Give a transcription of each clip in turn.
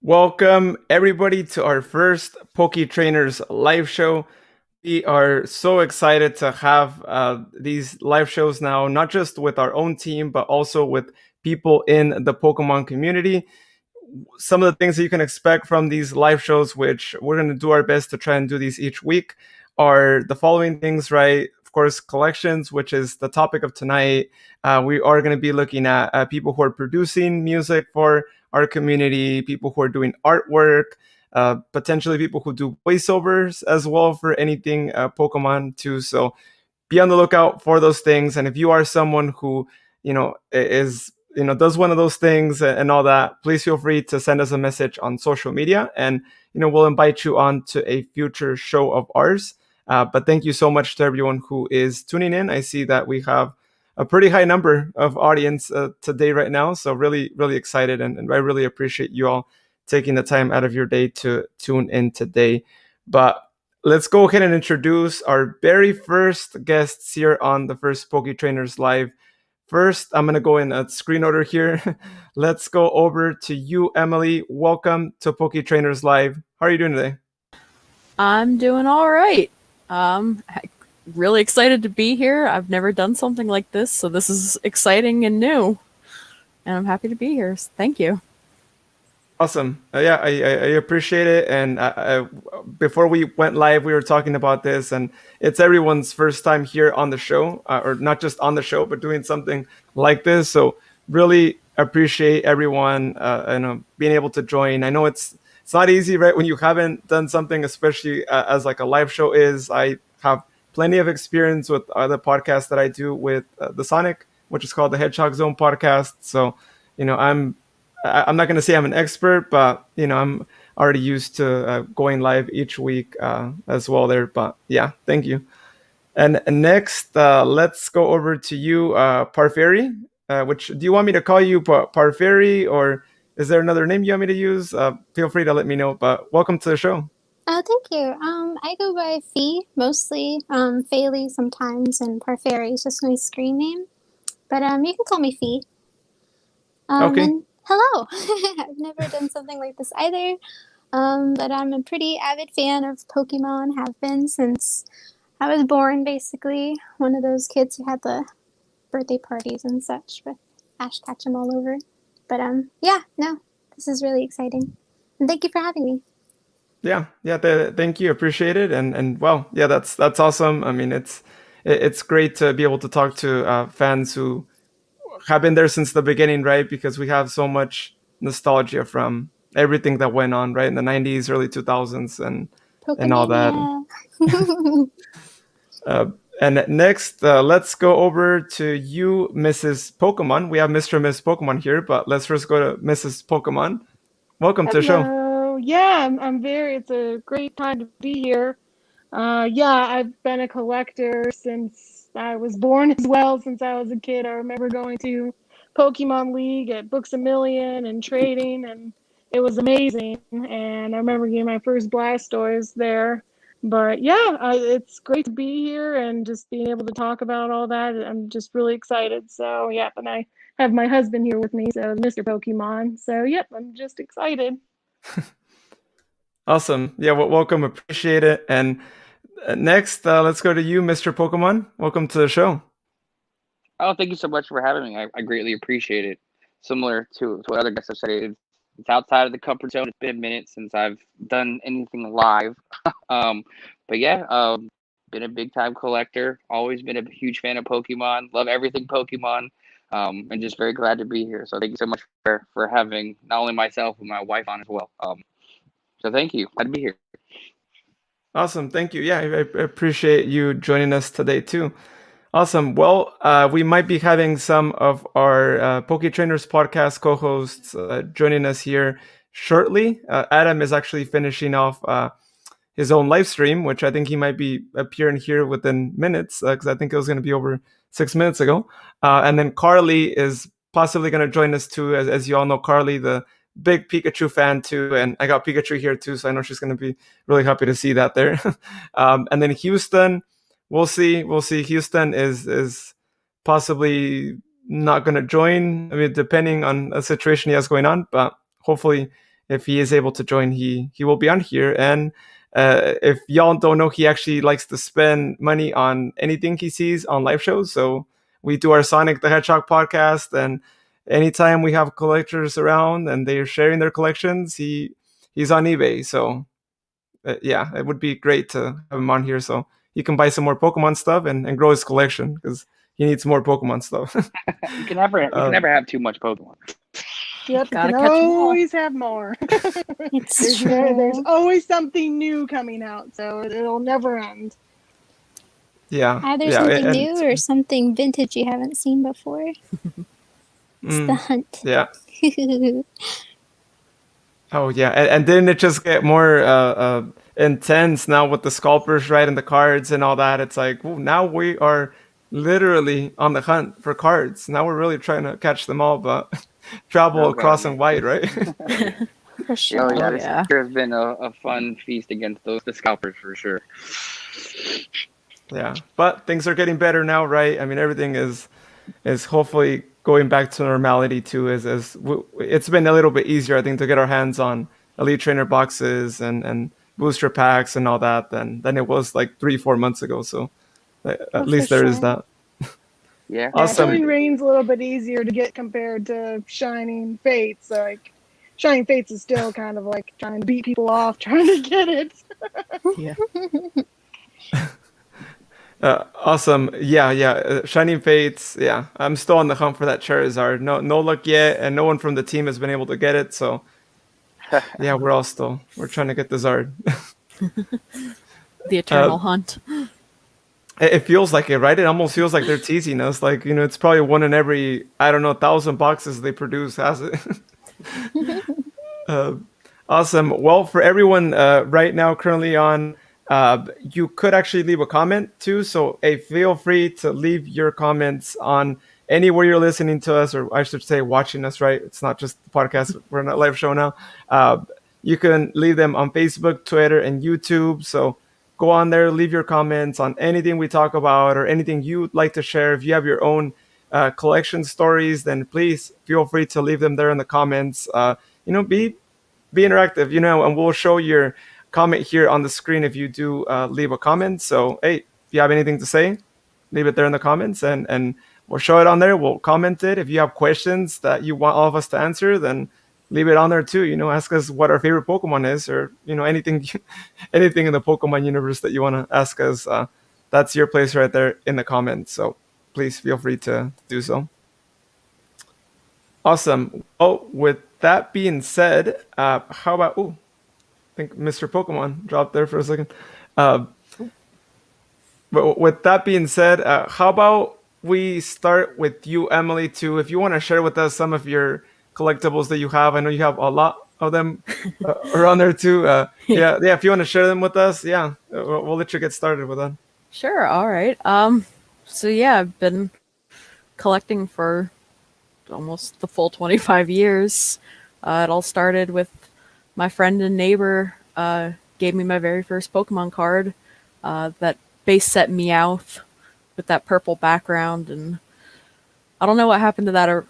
Welcome everybody to our first PokeTrainers live show. We are so excited to have these live shows now, not just with our own team, but also with people in the Pokemon community. Some of the things that you can expect from these live shows, which we're going to do our best to try and do these each week, are the following things, right? Of course, collections, which is the topic of tonight. We are going to be looking at people who are producing music for our community, people who are doing artwork, potentially people who do voiceovers as well for anything Pokemon too. So be on the lookout for those things. And if you are someone who, is, does one of those things and all that, please feel free to send us a message on social media and, we'll invite you on to a future show of ours. But thank you so much to everyone who is tuning in. I see that we have a pretty high number of audience today right now. So really, really excited. And I really appreciate you all taking the time out of your day to tune in today. But let's go ahead and introduce our very first guests here on the first PokeTrainers Live. First, I'm going to go in a screen order here. Let's go over to you, Emily. Welcome to PokeTrainers Live. How are you doing today? I'm doing all right. Really excited to be here. I've never done something like this, so this is exciting and new. And I'm happy to be here. So thank you. Awesome. Yeah, I appreciate it. And before we went live, we were talking about this, and it's everyone's first time here on the show, or not just on the show, but doing something like this. So really appreciate everyone, being able to join. I know it's not easy, right? When you haven't done something, especially as like a live show is. I have plenty of experience with other podcasts that I do with the Sonic, which is called the Hedgehog Zone podcast. So, I'm not going to say I'm an expert, but I'm already used to going live each week as well there. But yeah, thank you. And next, let's go over to you, Parferi. Which do you want me to call you Parferi, or is there another name you want me to use? Feel free to let me know. But welcome to the show. Oh, thank you. I go by Fee mostly, Fayley sometimes, and Parferi is just my screen name. But you can call me Fee. Okay. And hello. I've never done something like this either. But I'm a pretty avid fan of Pokemon, have been since I was born, basically. One of those kids who had the birthday parties and such with Ash Ketchum all over. But yeah, no, this is really exciting. And thank you for having me. Yeah. Thank you. Appreciate it. And well, yeah, that's awesome. I mean, it's great to be able to talk to fans who have been there since the beginning, right? Because we have so much nostalgia from everything that went on, right, in the '90s, early 2000s, and all that. Pokemania. And next, let's go over to you, Mrs. Pokemon. We have Mr. and Miss Pokemon here, but let's first go to Mrs. Pokemon. Welcome to the show. Hello. Yeah, it's a great time to be here. Yeah, I've been a collector since I was born as well, since I was a kid. I remember going to Pokemon League at Books a Million and trading, and it was amazing. And I remember getting my first Blastoise there. But yeah, it's great to be here and just being able to talk about all that. I'm just really excited. So, yeah, and I have my husband here with me, so Mr. Pokemon. So, yep, I'm just excited. Awesome. Yeah, well, welcome. Appreciate it. And next, let's go to you, Mr. Pokemon. Welcome to the show. Oh, thank you so much for having me. I greatly appreciate it. Similar to what other guests have said, it's outside of the comfort zone. It's been a minute since I've done anything live. But yeah, been a big time collector. Always been a huge fan of Pokemon. Love everything Pokemon. And just very glad to be here. So thank you so much for having not only myself but my wife on as well. So thank you. Glad to be here. Awesome. Thank you. Yeah, I appreciate you joining us today too. Awesome. Well, we might be having some of our PokeTrainers podcast co-hosts joining us here shortly. Adam is actually finishing off his own live stream, which I think he might be appearing here within minutes, because I think it was going to be over 6 minutes ago. And then Carly is possibly going to join us too. As you all know, Carly, the big Pikachu fan too, and I got Pikachu here too, so I know she's going to be really happy to see that there. And then Houston, we'll see. Houston is possibly not going to join. I mean, depending on a situation he has going on, but hopefully if he is able to join, he will be on here. And if y'all don't know, he actually likes to spend money on anything he sees on live shows. So we do our Sonic the Hedgehog podcast, and anytime we have collectors around and they're sharing their collections, he's on eBay. So yeah, it would be great to have him on here so he can buy some more Pokemon stuff and grow his collection, because he needs more Pokemon stuff. You can never have too much Pokemon. Yep, you Gotta can catch 'em all. always have more. It's true. There's always something new coming out, so it'll never end. Yeah. Either yeah, something and- new or something vintage you haven't seen before. It's the hunt. Yeah. Oh yeah, and didn't it just get more intense now with the scalpers, right, and the cards and all that? It's like, ooh, now we are literally on the hunt for cards. Now we're really trying to catch them all, but travel Oh, across God, and wide, right? For sure. Oh yeah, Oh, this yeah. year has been a fun feast against the scalpers for sure. Yeah, but things are getting better now, right? I mean, everything is hopefully going back to normality too. It's been a little bit easier, I think, to get our hands on Elite Trainer boxes and booster packs and all that than it was like 3-4 months ago. So at least for there is sure. that. Yeah. Awesome. Shining Rain's a little bit easier to get compared to Shining Fates. Like, Shining Fates is still kind of like trying to beat people off, trying to get it. Yeah. Awesome. Yeah. Shining Fates. Yeah, I'm still on the hunt for that Charizard. No luck yet, and no one from the team has been able to get it. So yeah, we're trying to get the Zard. The eternal hunt. It feels like it, right? It almost feels like they're teasing us. Like, it's probably one in every, I don't know, 1,000 boxes they produce has it. Awesome. Well, for everyone right now currently on, you could actually leave a comment too. So feel free to leave your comments on anywhere you're listening to us, or I should say watching us, right? It's not just the podcast. We're not live show now. You can leave them on Facebook, Twitter, and YouTube. So go on there, leave your comments on anything we talk about or anything you'd like to share. If you have your own collection stories, then please feel free to leave them there in the comments. Be interactive, and we'll show your comment here on the screen if you do leave a comment. So, hey, if you have anything to say, leave it there in the comments, and we'll show it on there. We'll comment it. If you have questions that you want all of us to answer, then leave it on there too. Ask us what our favorite Pokemon is, or anything anything in the Pokemon universe that you want to ask us. That's your place right there in the comments. So please feel free to do so. Awesome. Oh, with that being said, how about, I think Mr. Pokemon dropped there for a second. But with that being said, how about we start with you, Emily, too? If you want to share with us some of your collectibles that you have. I know you have a lot of them around there too. Yeah. If you want to share them with us, we'll let you get started with that. Sure. All right. So yeah, I've been collecting for almost the full 25 years. It all started with my friend and neighbor gave me my very first Pokemon card, that base set Meowth with that purple background, and I don't know what happened to that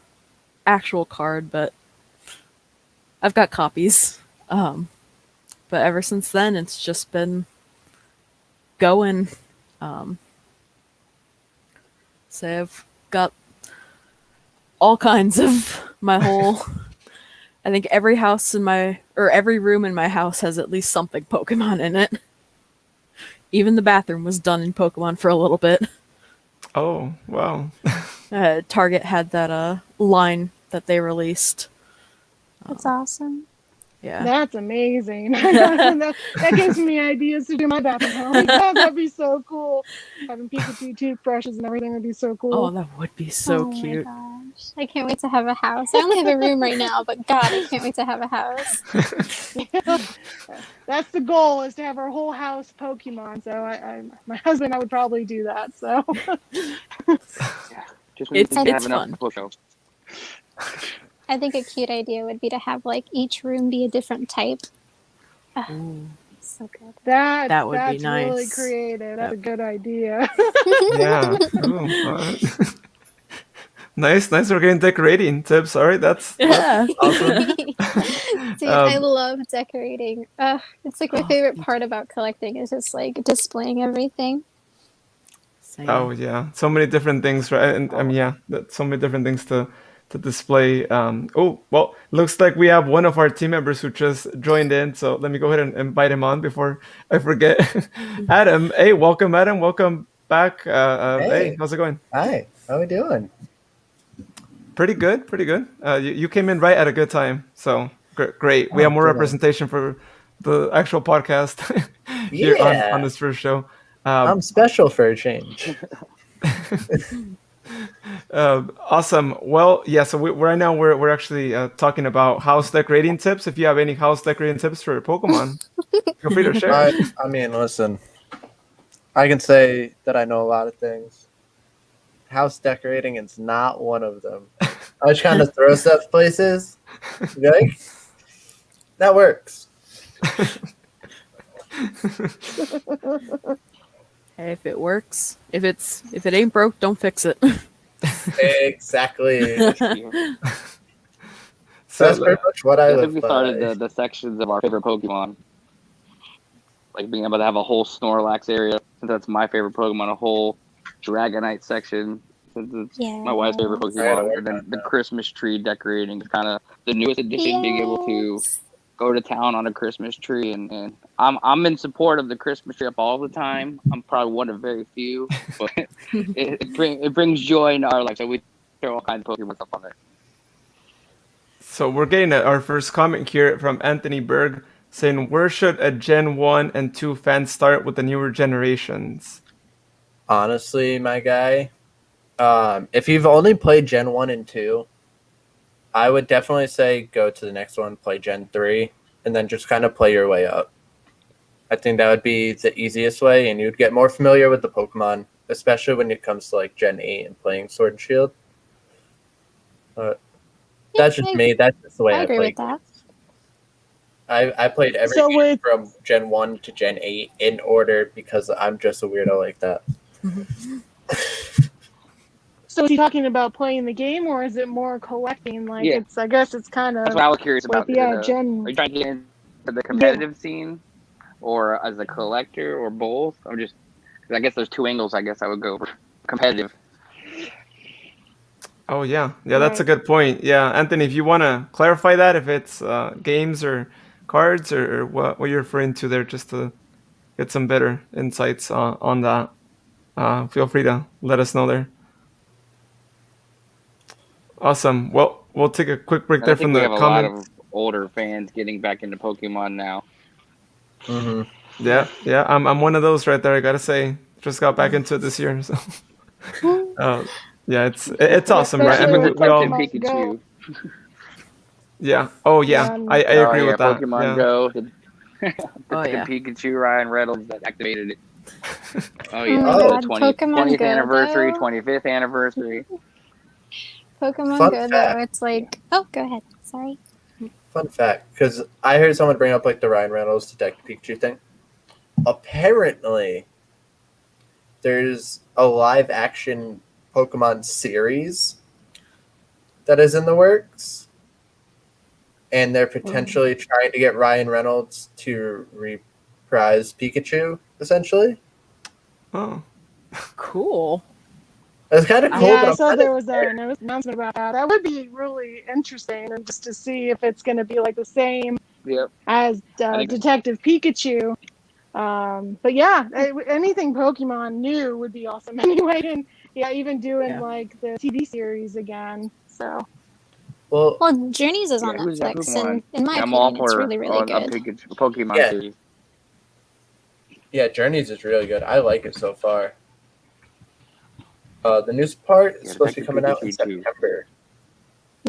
actual card, but I've got copies. But ever since then, it's just been going. So I've got all kinds of my whole. I think every room in my house has at least something Pokemon in it. Even the bathroom was done in Pokemon for a little bit. Oh, wow. Target had that line that they released. That's awesome. Yeah. That's amazing. that gives me ideas to do my bathroom. I'm like, oh, that'd be so cool. Having Pikachu toothbrushes and everything would be so cool. Oh, that would be so Oh cute. my gosh. I can't wait to have a house. I only have a room right now, but God, I can't wait to have a house. That's the goal, is to have our whole house Pokemon. So my husband and I would probably do that. So Just It's need to have fun. enough bookshelves. I think a cute idea would be to have like each room be a different type. Ooh. So good. That would be that's really nice. creative. That's a good idea. Yeah. Ooh, all right. Nice. We're getting decorating tips. All right, that's Yeah. awesome. Dude, I love decorating. It's like my favorite part about collecting is just like displaying everything. Same. Oh yeah, so many different things, right? And yeah, so many different things to display. Oh well, looks like we have one of our team members who just joined in. So let me go ahead and invite him on before I forget. Adam, hey, welcome, Adam. Welcome back. Hey, Hey, how's it going? hi. How we doing? Pretty good, pretty good. You came in right at a good time. So great. We Oh, have more good. representation for the actual podcast here on Yeah, this first show. I'm special for a change. Awesome. Well, yeah. So right now we're actually talking about house decorating tips. If you have any house decorating tips for Pokemon, feel free to share. I mean, listen, I can say that I know a lot of things. House decorating is not one of them. I just kind of throw stuff places. Be like, that works. Hey, if it works, if it ain't broke, don't fix it. Exactly. So That's pretty much what I I think live we by. started the sections of our favorite Pokemon, like being able to have a whole Snorlax area, since that's my favorite Pokemon, a whole Dragonite section, since it's my wife's favorite Yes. Pokemon, and then the Christmas tree decorating is kind of the newest addition, being able to Yes. go to town on a Christmas tree, and I'm in support of the Christmas tree up all the time. I'm probably one of very few, but it brings joy in our life, so we throw all kinds of Pokemon stuff on there. So we're getting our first comment here from Anthony Berg saying, "Where should a Gen 1 and 2 fans start with the newer generations?" Honestly, my guy, if you've only played Gen 1 and 2, I would definitely say go to the next one, play Gen 3, and then just kind of play your way up. I think that would be the easiest way, and you'd get more familiar with the Pokemon, especially when it comes to like Gen 8 and playing Sword and Shield. That's just me. That's just the way I I agree play with that. games. I played every So game with from Gen 1 to Gen 8 in order because I'm just a weirdo like that. So is he talking about playing the game, or is it more collecting? Like Yeah. I guess it's kind That's of what I was curious with about. Is it Gen. are you trying to get into the competitive scene, or as a collector, or both? I guess there's two angles. I guess I would go for competitive. Oh yeah, that's a Right. good point. Yeah, Anthony, if you want to clarify that, if it's games or cards or what you're referring to there, just to get some better insights on that, feel free to let us know there. Awesome. Well, we'll take a quick break And I there think from we the have a lot of comments. older fans getting back into Pokemon now. Mm-hmm. Yeah, I'm one of those right there. I gotta say, just got back into it this year, so uh, yeah, it's awesome, right? I Especially mean, with we all, Detective Pokemon Go. Pikachu. yeah. Oh Yeah, yeah, I Oh agree yeah, with that. Pokemon Yeah. Go. Oh Detective yeah. Pikachu, Ryan Reynolds that activated it. Oh Oh yeah, my for the god, 20th Pokemon Go anniversary, though. 25th anniversary. Pokemon Fun Go though, fact. it's like, oh, go ahead. Sorry. Fun fact, because I heard someone bring up like the Ryan Reynolds Detective Pikachu thing. Apparently, there's a live action Pokemon series that is in the works, and they're potentially trying to get Ryan Reynolds to reprise Pikachu, essentially. Oh, Cool. It's kind of cool, Yeah, but I I'm saw kind there of was scared. an announcement about that. That would be really interesting, and just to see if it's going to be like the same Yep. as I think Detective Pikachu. But yeah, anything Pokemon new would be awesome anyway, and yeah, even doing Yeah. like the TV series again. So Well, Well, Journeys is on who's that Netflix, and Pokemon? in my Yeah, I'm all opinion, it's for really, really a good. Pikachu Pokemon Yeah. series. yeah, Journeys is really good. I like it so far. The news part is Yeah, supposed to be Detective coming out in Pikachu too. September.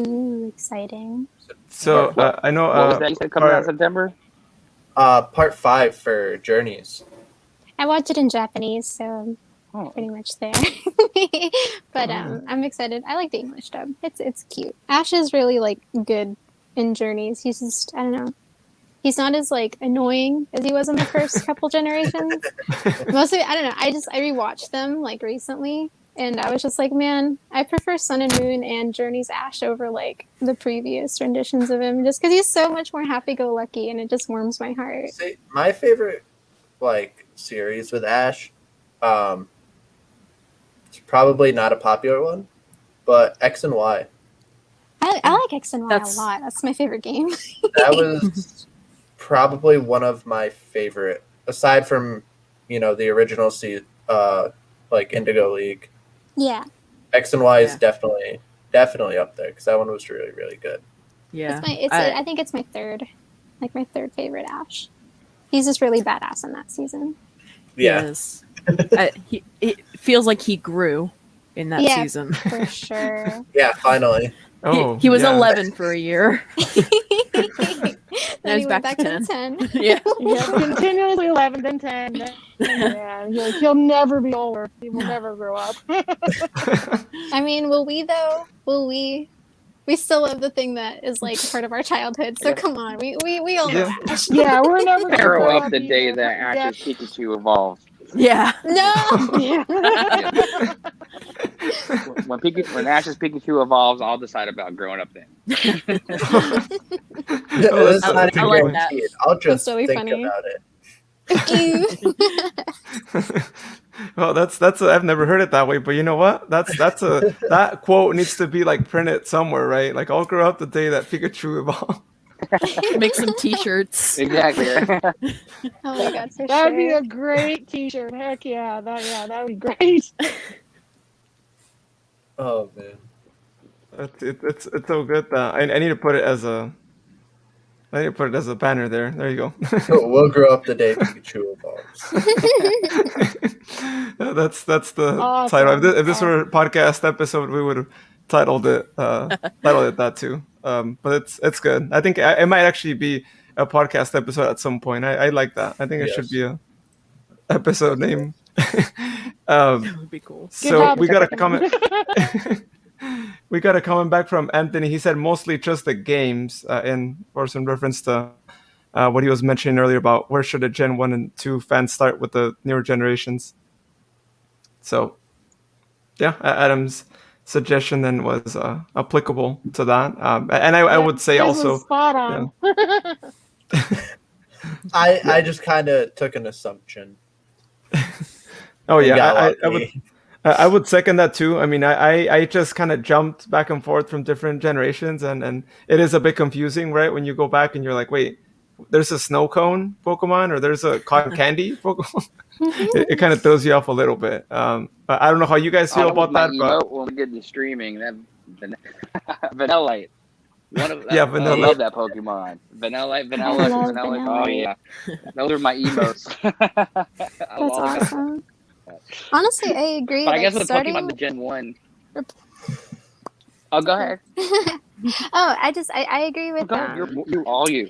Ooh, exciting. so What I know. was that you said coming out in September? Part 5 for Journeys. I watch it in Japanese, so I'm Oh, pretty much there. But I'm excited. I like the English dub. It's cute. Ash is really like good in Journeys. He's just, I don't know. He's not as like annoying as he was in the first couple generations. Mostly, I don't know. I rewatched them like recently, and I was just like, man, I prefer Sun and Moon and Journey's Ash over like the previous renditions of him, just because he's so much more happy-go-lucky, and it just warms my heart. See, my favorite like series with Ash, it's probably not a popular one, but X and Y. I like X and Y That's- a lot. That's my favorite game. That was probably one of my favorite, aside from the original like Indigo League. Yeah, X and Y is Yeah. definitely up there because that one was really really good. Yeah. I think it's my third favorite Ash. He's just really badass in that season. Yeah, Yes. It feels like he grew in that Yeah. season. For sure. yeah. Finally, Oh, he was yeah. 11 for a year. Then he's he went back back to to 10. Yeah. Yeah, continuously 11, then 10. Yeah, he'll never be older. He will never grow up. I mean, will we though? Will we? We still love the thing that is like part of our childhood. So Yeah. come on, we all know Yeah. Ash. Yeah, we're never gonna Grow grow up the day either. that Ash's Pikachu evolves. Yeah. No. Yeah. When Ash's Pikachu evolves, I'll decide about growing up then. Oh, it's that's- not that's a even I like good guaranteed. I'll just really think funny. about it. Well, that's I've never heard it that way, but you know what? That quote needs to be like printed somewhere, right? Like, I'll grow up the day that Pikachu evolved. Make some t-shirts. Exactly. Oh my god, for That'd be sure. a great T-shirt. Heck yeah, that would be great. Oh man. It's so good that I need to put it as a banner there. There you go. We'll grow up the day Pikachu evolves. That's the Awesome. title. If this were a podcast episode, we would have titled it that too. But it's good. I think it might actually be a podcast episode at some point. I like that. I think it should be a episode name. That would be cool. So job, we got a Jack. comment. We got a comment back from Anthony. He said mostly just the games, in or some reference to what he was mentioning earlier about where should the Gen 1 and 2 fans start with the newer generations. So, yeah, Adam's suggestion then was applicable to that. And I would say His also, was spot on. I just kind of took an assumption. oh and yeah, got I would. lucky. I would second that too. I mean, I just kind of jumped back and forth from different generations, and it is a bit confusing, right? When you go back and you're like, wait, there's a snow cone Pokemon or there's a cotton candy Pokemon. It kind of throws you off a little bit. But I don't know how you guys feel about that. But When we did the streaming, that Vanillite. Yeah, I Vanillite. love that Pokemon. Vanillite. I love Oh Vanillite. yeah, those are my emotes. That's awesome. Honestly, I agree. But I like, guess with starting... Pokemon the Gen 1. Oh, go ahead. Oh, I agree with Go ahead. You're all you.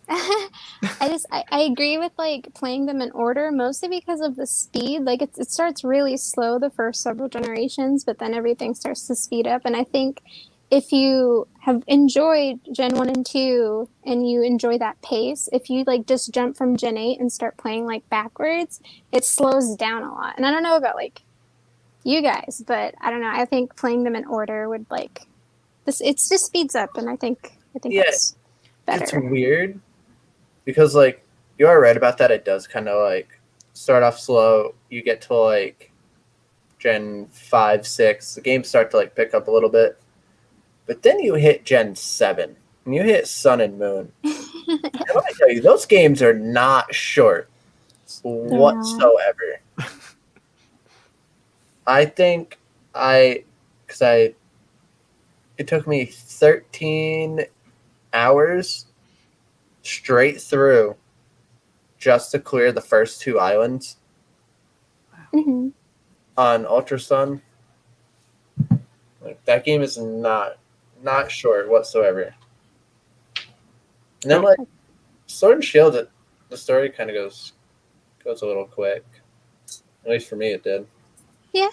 I agree with like playing them in order, mostly because of the speed. Like it starts really slow the first several generations, but then everything starts to speed up. And I think if you have enjoyed Gen 1 and 2 and you enjoy that pace, if you like just jump from Gen 8 and start playing like backwards, it slows down a lot. And I don't know about like you guys, but I don't know. I think playing them in order would like this. It just speeds up, and I think Yeah, it's better. It's weird because like you are right about that. It does kind of like start off slow. You get to like Gen 5, 6, the games start to like pick up a little bit. But then you hit Gen 7 and you hit Sun and Moon. And let me tell you, those games are not short whatsoever. I think it took me 13 hours straight through just to clear the first 2 islands Mm-hmm. on Ultra Sun. Like, that game is not short whatsoever. And then like Sword and Shield, the story kind of goes a little quick. At least for me, it did. Yeah.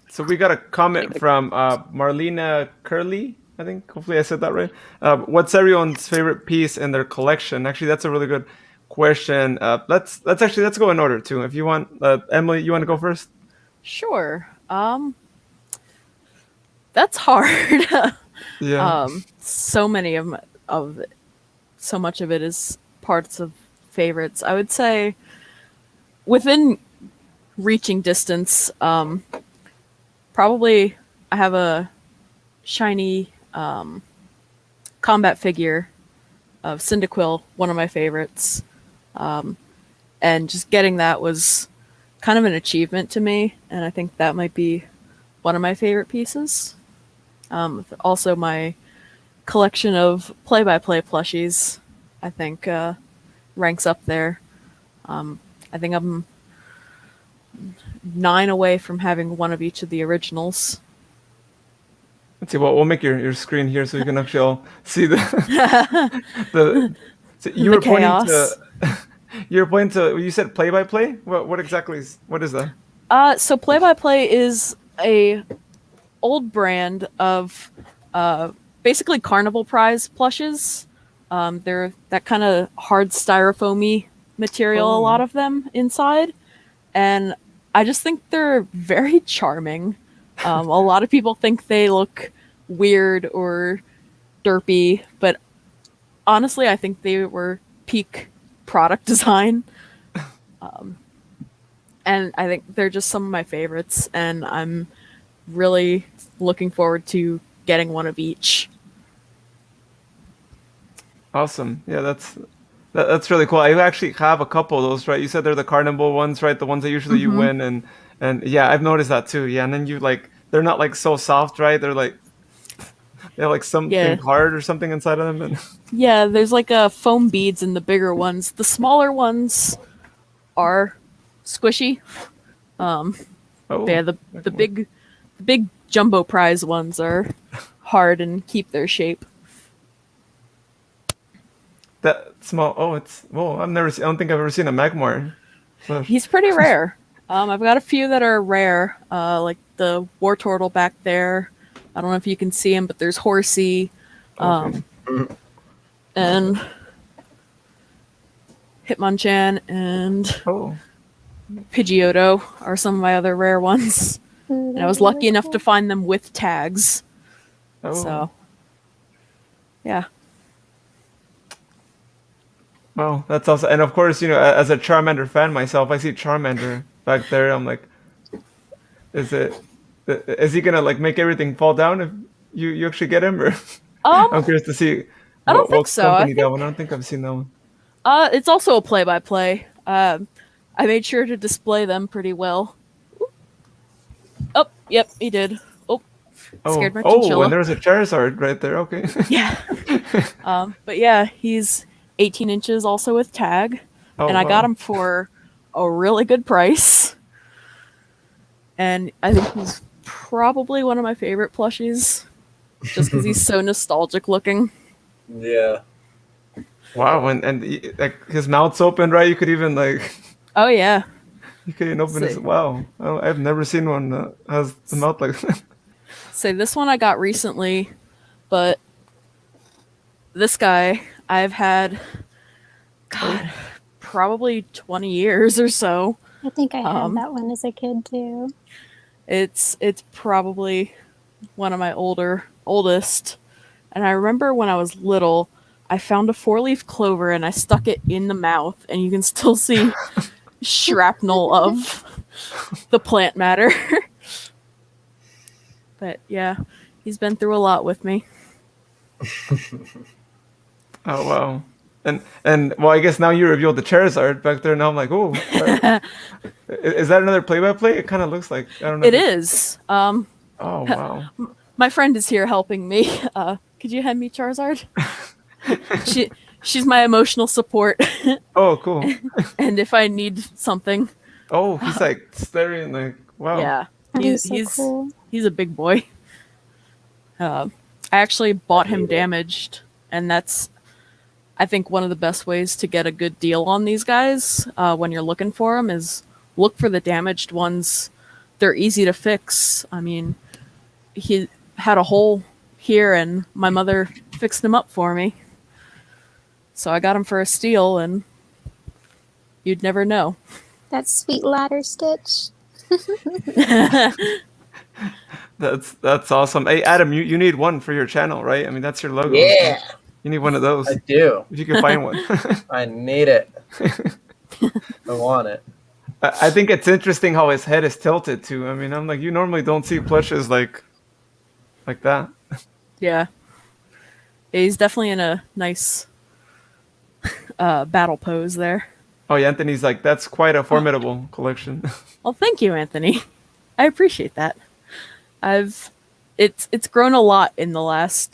So we got a comment from Marlena Curley. I think hopefully I said that right. What's everyone's favorite piece in their collection? Actually, that's a really good question. Let's go in order too. If you want, Emily, you want to go first? Sure. That's hard. Yeah. So many of so much of it is parts of favorites. I would say within reaching distance, probably I have a shiny combat figure of Cyndaquil, one of my favorites. And just getting that was kind of an achievement to me, and I think that might be one of my favorite pieces. Also, my collection of play-by-play plushies, I think, ranks up there. I think I'm 9 away from having one of each of the originals. Let's see. Well, we'll make your screen here so you can actually all see the. So you The were pointing chaos. to. You were pointing to. You said play by play. What exactly is? What is that? So play-by-play is a old brand of basically carnival prize plushes. They're that kind of hard styrofoamy material, a Oh. lot of them inside, and I just think they're very charming. A lot of people think they look weird or derpy, but honestly, I think they were peak product design. And I think they're just some of my favorites, and I'm really looking forward to getting one of each. Awesome. Yeah, that's really cool. I actually have a couple of those, right? You said they're the carnival ones, right? The ones that usually you win, and yeah, I've noticed that too. Yeah, and then you like they're not like so soft, right? They're like they have like something Yeah. hard or something inside of them, and Yeah, there's like foam beads in the bigger ones. The smaller ones are squishy. oh, Yeah, the big jumbo prize ones are hard and keep their shape. that small. Oh, it's I've never seen. I don't think I've ever seen a Magmar. So, He's pretty rare. I've got a few that are rare, like the war turtle back there. I don't know if you can see him, but there's Horsey, okay. and Hitmonchan and Oh, Pidgeotto are some of my other rare ones. Ooh, And I was they're lucky really enough cool. to find them with tags. oh. So, yeah. Wow, that's awesome. And of course, as a Charmander fan myself, I see Charmander back there. I'm like, is it? Is he gonna like make everything fall down if you actually get him? Or I'm Um, curious to see I don't think what so. I company that think one. I don't think I've seen that one. it's also a play-by-play. I made sure to display them pretty well. Oh, yep, he did. Oh, scared my And chinchilla. there's a Charizard right there. Okay. Yeah. But yeah, he's 18 inches also with tag. Oh And I got wow. him for a really good price. And I think he's probably one of my favorite plushies. Just because he's so nostalgic looking. Yeah. Wow, like his mouth's open, right? You could even like Oh yeah. you could even open his. Sick. Wow, I've never seen one that has the mouth like that. So this one I got recently, but this guy I've had, God, probably 20 years or so. I think I had Um, that one as a kid too. It's probably one of my oldest. And I remember when I was little, I found a 4-leaf clover and I stuck it in the mouth, and you can still see shrapnel of the plant matter. But yeah, he's been through a lot with me. Oh wow. And well, I guess now you revealed the Charizard back there. Now I'm like, oh, is that another play-by-play? It kind of looks like I don't know. It is. Oh wow. My friend is here helping me. Could you hand me Charizard? She's my emotional support, Oh cool. and if I need something, Oh, he's like staring like wow. yeah, That is so he's cool. he's a big boy. I actually bought him Neat. damaged, and that's, I think, one of the best ways to get a good deal on these guys when you're looking for them is look for the damaged ones. They're easy to fix. I mean, he had a hole here, and my mother fixed him up for me. So I got him for a steal, and you'd never know. That sweet ladder stitch. That's awesome. Hey, Adam, you need one for your channel, right? I mean, that's your logo. So Yeah, you need one of those I do. if you can find one. I need it. I want it. I think it's interesting how his head is tilted too. I mean, I'm like, you normally don't see plushes like that. Yeah. He's definitely in a nice battle pose there. Oh, yeah, Anthony's like, that's quite a formidable collection. Well, thank you, Anthony. I appreciate that. It's grown a lot in the last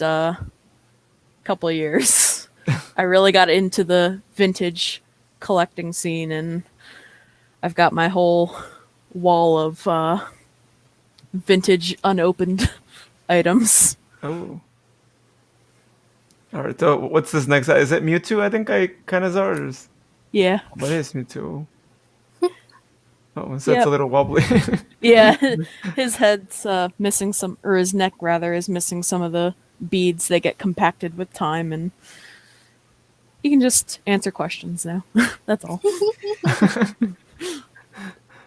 couple of years. I really got into the vintage collecting scene, and I've got my whole wall of vintage unopened items. Oh. All right. So what's this next? Is it Mewtwo? I think I kind of saw it. Yeah. What is Mewtwo? Oh, that's Yep. a little wobbly. Yeah, his head's missing some, or his neck rather, is missing some of the beads. They get compacted with time, and you can just answer questions now. That's all.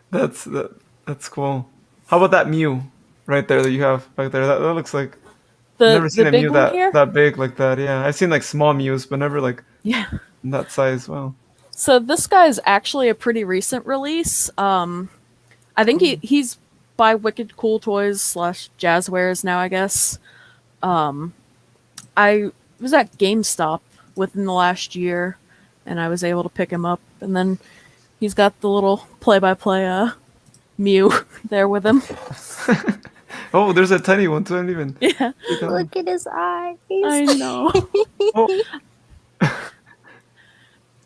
That's cool. How about that Mew right there that you have back there? That looks like I've The never seen a big Mew one here? that big like that. Yeah, I've seen like small Mews, but never like Yeah. that size. Wow. So this guy's actually a pretty recent release. I think he's by Wicked Cool Toys / Jazzwares now, I guess. I was at GameStop within the last year, and I was able to pick him up. And then he's got the little play-by-play Mew there with him. Oh, there's a tiny one too. I didn't even. Yeah, Look at his eyes. I know. Oh,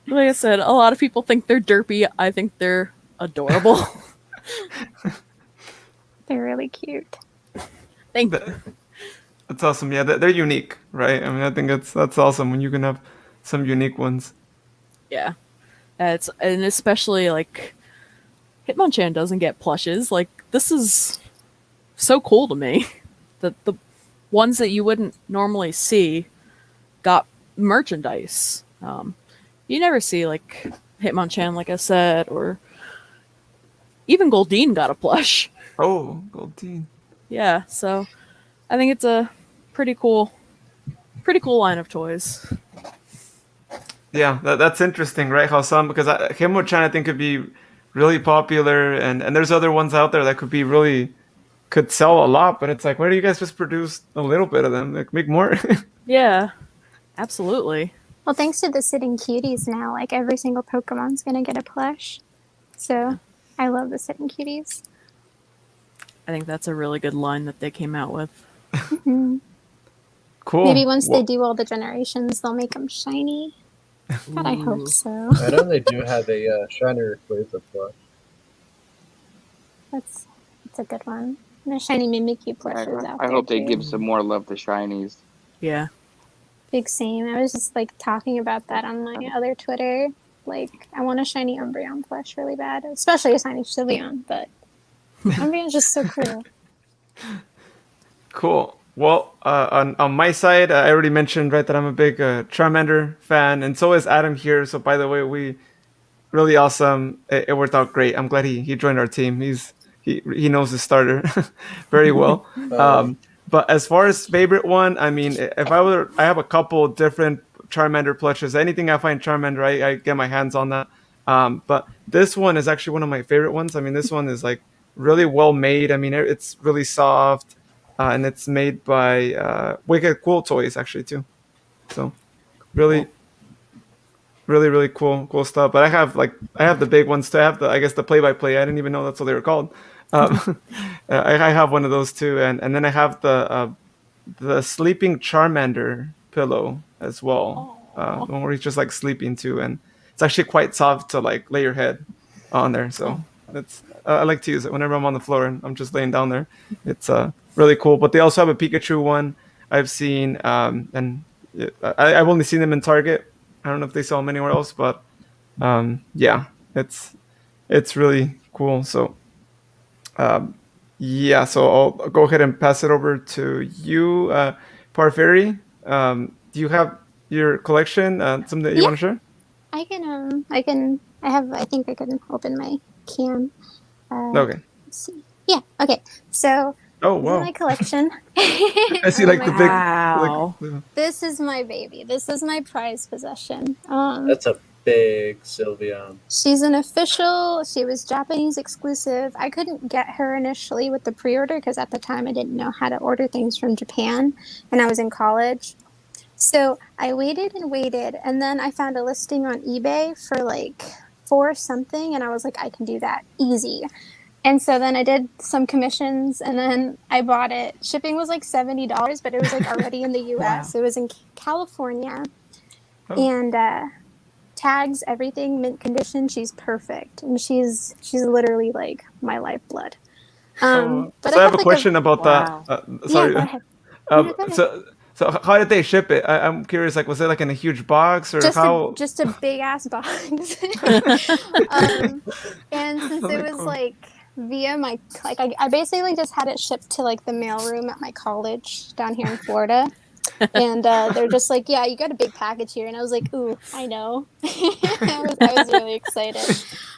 Like I said, a lot of people think they're derpy. I think they're adorable. They're really cute. Thank you. that's awesome. Yeah, they're unique, right? I mean, I think that's awesome when you can have some unique ones. Yeah. And especially like Hitmonchan doesn't get plushes. Like, this is so cool to me. The ones that you wouldn't normally see got merchandise. You never see like Hitmonchan, like I said, or even Goldeen got a plush. Oh, Goldeen. Yeah, so I think it's a pretty cool line of toys. Yeah, that's interesting, right? How some because Hitmonchan I think could be really popular, and there's other ones out there that could sell a lot, but it's like, why do you guys just produce a little bit of them? Like, make more. Yeah, absolutely. Well, thanks to the Sitting Cuties now, like every single Pokemon's gonna get a plush. So I love the Sitting Cuties. I think that's a really good line that they came out with. Cool. Maybe once they do all the generations, they'll make them shiny. God, I hope so. I know they do have a shiner Rayquaza plush. That's a good one. And a shiny Mimikyu plush is out I there hope they too. give some more love to shinies. Yeah. Big same. I was just like talking about that on my other Twitter. Like, I want a shiny Umbreon plush really bad, especially a shiny Sylveon, but Umbreon's just so cool. Cool. Well, on my side, I already mentioned right that I'm a big Charmander fan, and so is Adam here. So by the way, we really awesome. It worked out great. I'm glad he joined our team. He knows his starter very well. But as far as favorite one, I mean, if I have a couple different Charmander plushes. Anything I find Charmander, I get my hands on that. But this one is actually one of my favorite ones. I mean, this one is like really well made. I mean, it's really soft, and it's made by Wicked Cool Toys actually too. So really, really cool stuff. But I have the big ones too. I have I guess the play-by-play. I didn't even know that's what they were called. I have one of those too, and then I have the sleeping Charmander pillow as well. The one where he's just like sleeping too, and it's actually quite soft to like lay your head on there. So that's I like to use it whenever I'm on the floor and I'm just laying down there. It's really cool. But they also have a Pikachu one I've seen, and I've only seen them in Target. I don't know if they sell them anywhere else, but yeah, it's really cool. So yeah, so I'll go ahead and pass it over to you, Parfairy. Do you have your collection? Something that you want to share? I think I can open my cam. Okay. see. Yeah. Okay. So Oh this is wow! my collection. I see Oh like my the God. big. Wow. This is my baby. This is my prized possession. That's a big Sylveon. She's an official. She was Japanese exclusive. I couldn't get her initially with the pre-order because at the time I didn't know how to order things from Japan, and I was in college. So I waited and waited, and then I found a listing on eBay for like four something, and I was like, I can do that easy. And so then I did some commissions, and then I bought it. Shipping was like $70, but it was like already in the U.S. Wow. It was in California, Oh. and tags, everything, mint condition. She's perfect, and she's literally like my lifeblood. But So I have have a like question about Wow. that. yeah. Sorry. Go ahead. No, go ahead. So how did they ship it? I'm curious. Like, was it like in a huge box or how? Just a big ass box. And since it was like via my like I basically just had it shipped to like the mailroom at my college down here in Florida. And they're just like, yeah, you got a big package here, and I was like, ooh, I know. I was really excited.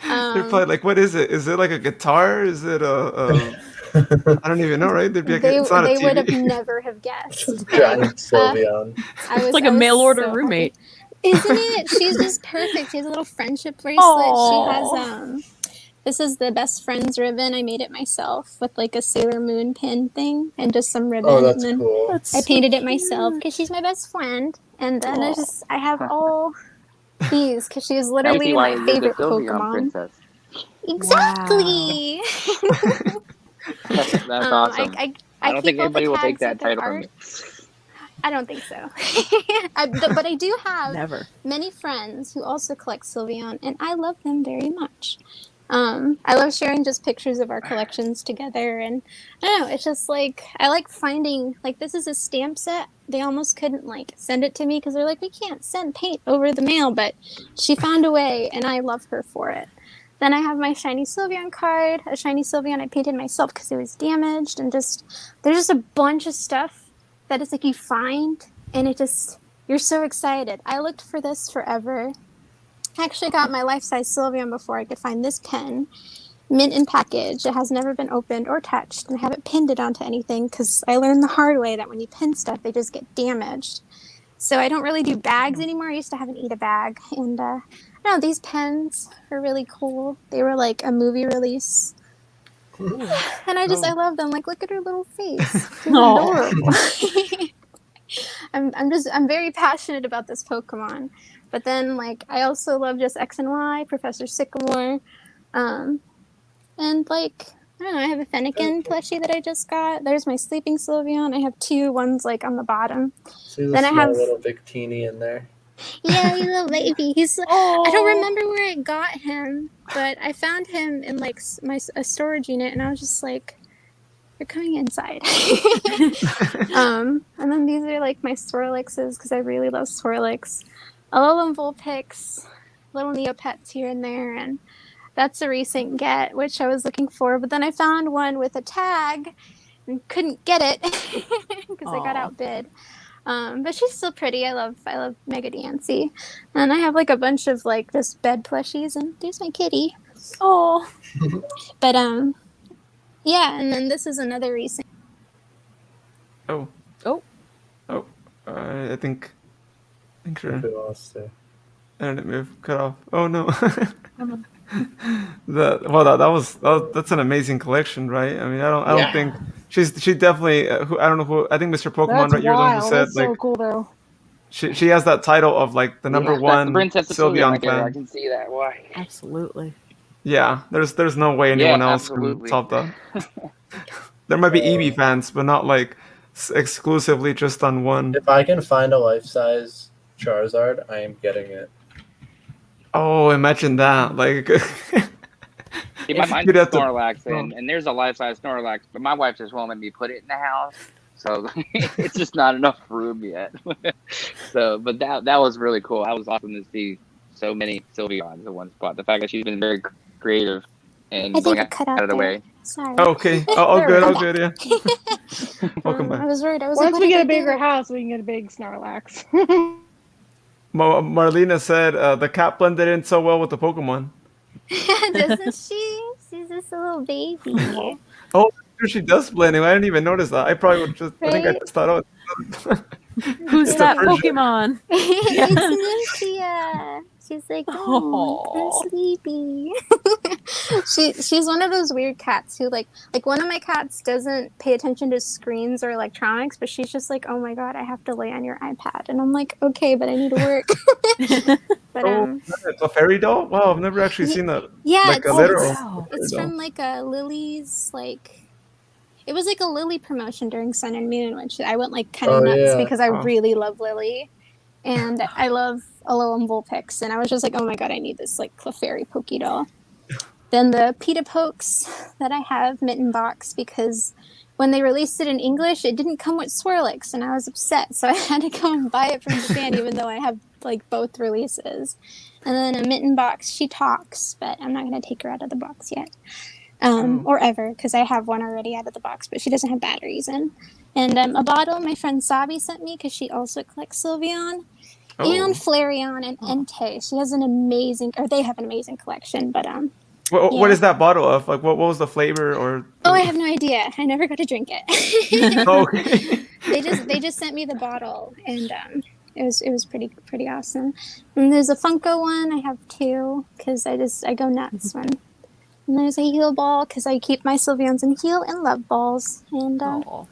They're probably like, what is it? Is it like a guitar? Is it a I don't even know, right? They'd be like, They it's not a they would have TV. never have guessed. Giant Sylveon. I was It's like I a was mail order so happy. roommate. Isn't it? She's just perfect. She has a little friendship bracelet. She has Aw. this is the best friends ribbon. I made it myself with like a Sailor Moon pin thing and just some ribbon. Oh, And that's then cool. That's I so painted it myself cute. because she's my best friend. And then Aw. I have all these because she is I see literally why my you're the favorite Sylveon Pokemon. princess. Exactly. That's awesome. I don't think keep all the anybody will take tags that with their title from art. me. I don't think so. But I do have Never. many friends who also collect Sylveon, and I love them very much. I love sharing just pictures of our collections together, and I don't know, it's just like I like finding like this is a stamp set. They almost couldn't like send it to me because they're like we can't send paint over the mail, but she found a way, and I love her for it. Then I have my shiny Sylveon card, a shiny Sylveon I painted myself because it was damaged, and just there's just a bunch of stuff that it's like you find, and it just you're so excited. I looked for this forever. I actually got my life-size Sylveon before I could find this pen. Mint in package. It has never been opened or touched, and I haven't pinned it onto anything because I learned the hard way that when you pin stuff, they just get damaged. So I don't really do bags anymore. I used to have an Eat a bag, and I don't know, these pens are really cool. They were like a movie release, and I love them. Like, look at her little face. She's Aw. adorable. I'm very passionate about this Pokemon. But then like I also love just X and Y, Professor Sycamore. And like I don't know, I have a Fennekin plushie that I just got. There's my sleeping Sylveon. I have two, one's like on the bottom. See the Then I small have little Victini in there. yeah, he's a little baby. He's Aw. I don't remember where I got him, but I found him in like a storage unit, and I was just like, "You're coming inside." And then these are like my Swirlixes because I really love Swirlix. A little Vulpix, little Neopets here and there, and that's a recent get, which I was looking for. But then I found one with a tag and couldn't get it because I got Aw. outbid. But she's still pretty. I love Mega Dancy, and I have like a bunch of like just bed plushies, and there's my kitty. Oh. But yeah, and then this is another recent. Oh. Oh. Oh. I think sure. We lost it. Internet may have cut off. Oh no. Um, That's an amazing collection, right? I mean, I don't Yeah. think she definitely. I don't know who. I think Mr. Pokemon, That's right? You're the one who wild. said That's like so cool, though. she has that title of like the number Yeah, that's the one princess of Sylveon Sylveon right there. I fan. can see that. Why? Absolutely. Yeah, there's no way anyone Yeah, else absolutely. can top that. There might be Eevee fans, but not like exclusively just on one. If I can find a life-size Charizard, I am getting it. Oh, imagine that! Like, See, my mind's you'd have to- Snorlax, and there's a life-size Snorlax, but my wife just won't let me put it in the house, so it's just not enough room yet. So, but that was really cool. That was awesome to see so many Sylveons in one spot. The fact that she's been very creative and I think going it cut out out of the there. way. Sorry. Oh, okay. All There good. we All go. good. Yeah. Welcome I back. was worried. I was Once like, we what get a did I do? bigger house, we can get a big Snorlax. Marlena said the cat blended in so well with the Pokemon. Doesn't she? She's just a little baby. Oh, she does blend. I didn't even notice that. I probably would just. I think I Right? just thought, oh, Who's it's a that Persian. Pokemon? It's Nymphia. She's like, oh, Aw. I'm sleepy. She's one of those weird cats who like one of my cats doesn't pay attention to screens or electronics, but she's just like, oh my god, I have to lay on your iPad, and I'm like, okay, but I need to work. But Oh, it's a fairy doll. Wow, I've never actually seen that. yeah, Like a Oh, literal wow. fairy it's doll. from like a Lily's like. It was like a Lily promotion during Sun and Moon, which I went like kind of nuts yeah. because I Wow. really love Lily, and I love Alolan Vulpix, and I was just like, oh my god, I need this like Clefairy Poke doll. Then the Pita Pokes that I have Mitten Box, because when they released it in English, it didn't come with Swirlix, and I was upset, so I had to go and buy it from Japan, even though I have like both releases. And then a Mitten Box, she talks, but I'm not gonna take her out of the box yet. Or ever, because I have one already out of the box, but she doesn't have batteries in. And a bottle my friend Sabi sent me because she also collects Sylveon Oh. and Flareon and Entei. She has an amazing, or they have an amazing collection. But What yeah. is that bottle of? Like, what was the flavor or? Oh, I have no idea. I never got to drink it. Oh, okay. They just sent me the bottle, and it was pretty awesome. And there's a Funko one. I have two because I go nuts when. And there's a heal ball because I keep my Sylveons in heal and love balls. And Aw.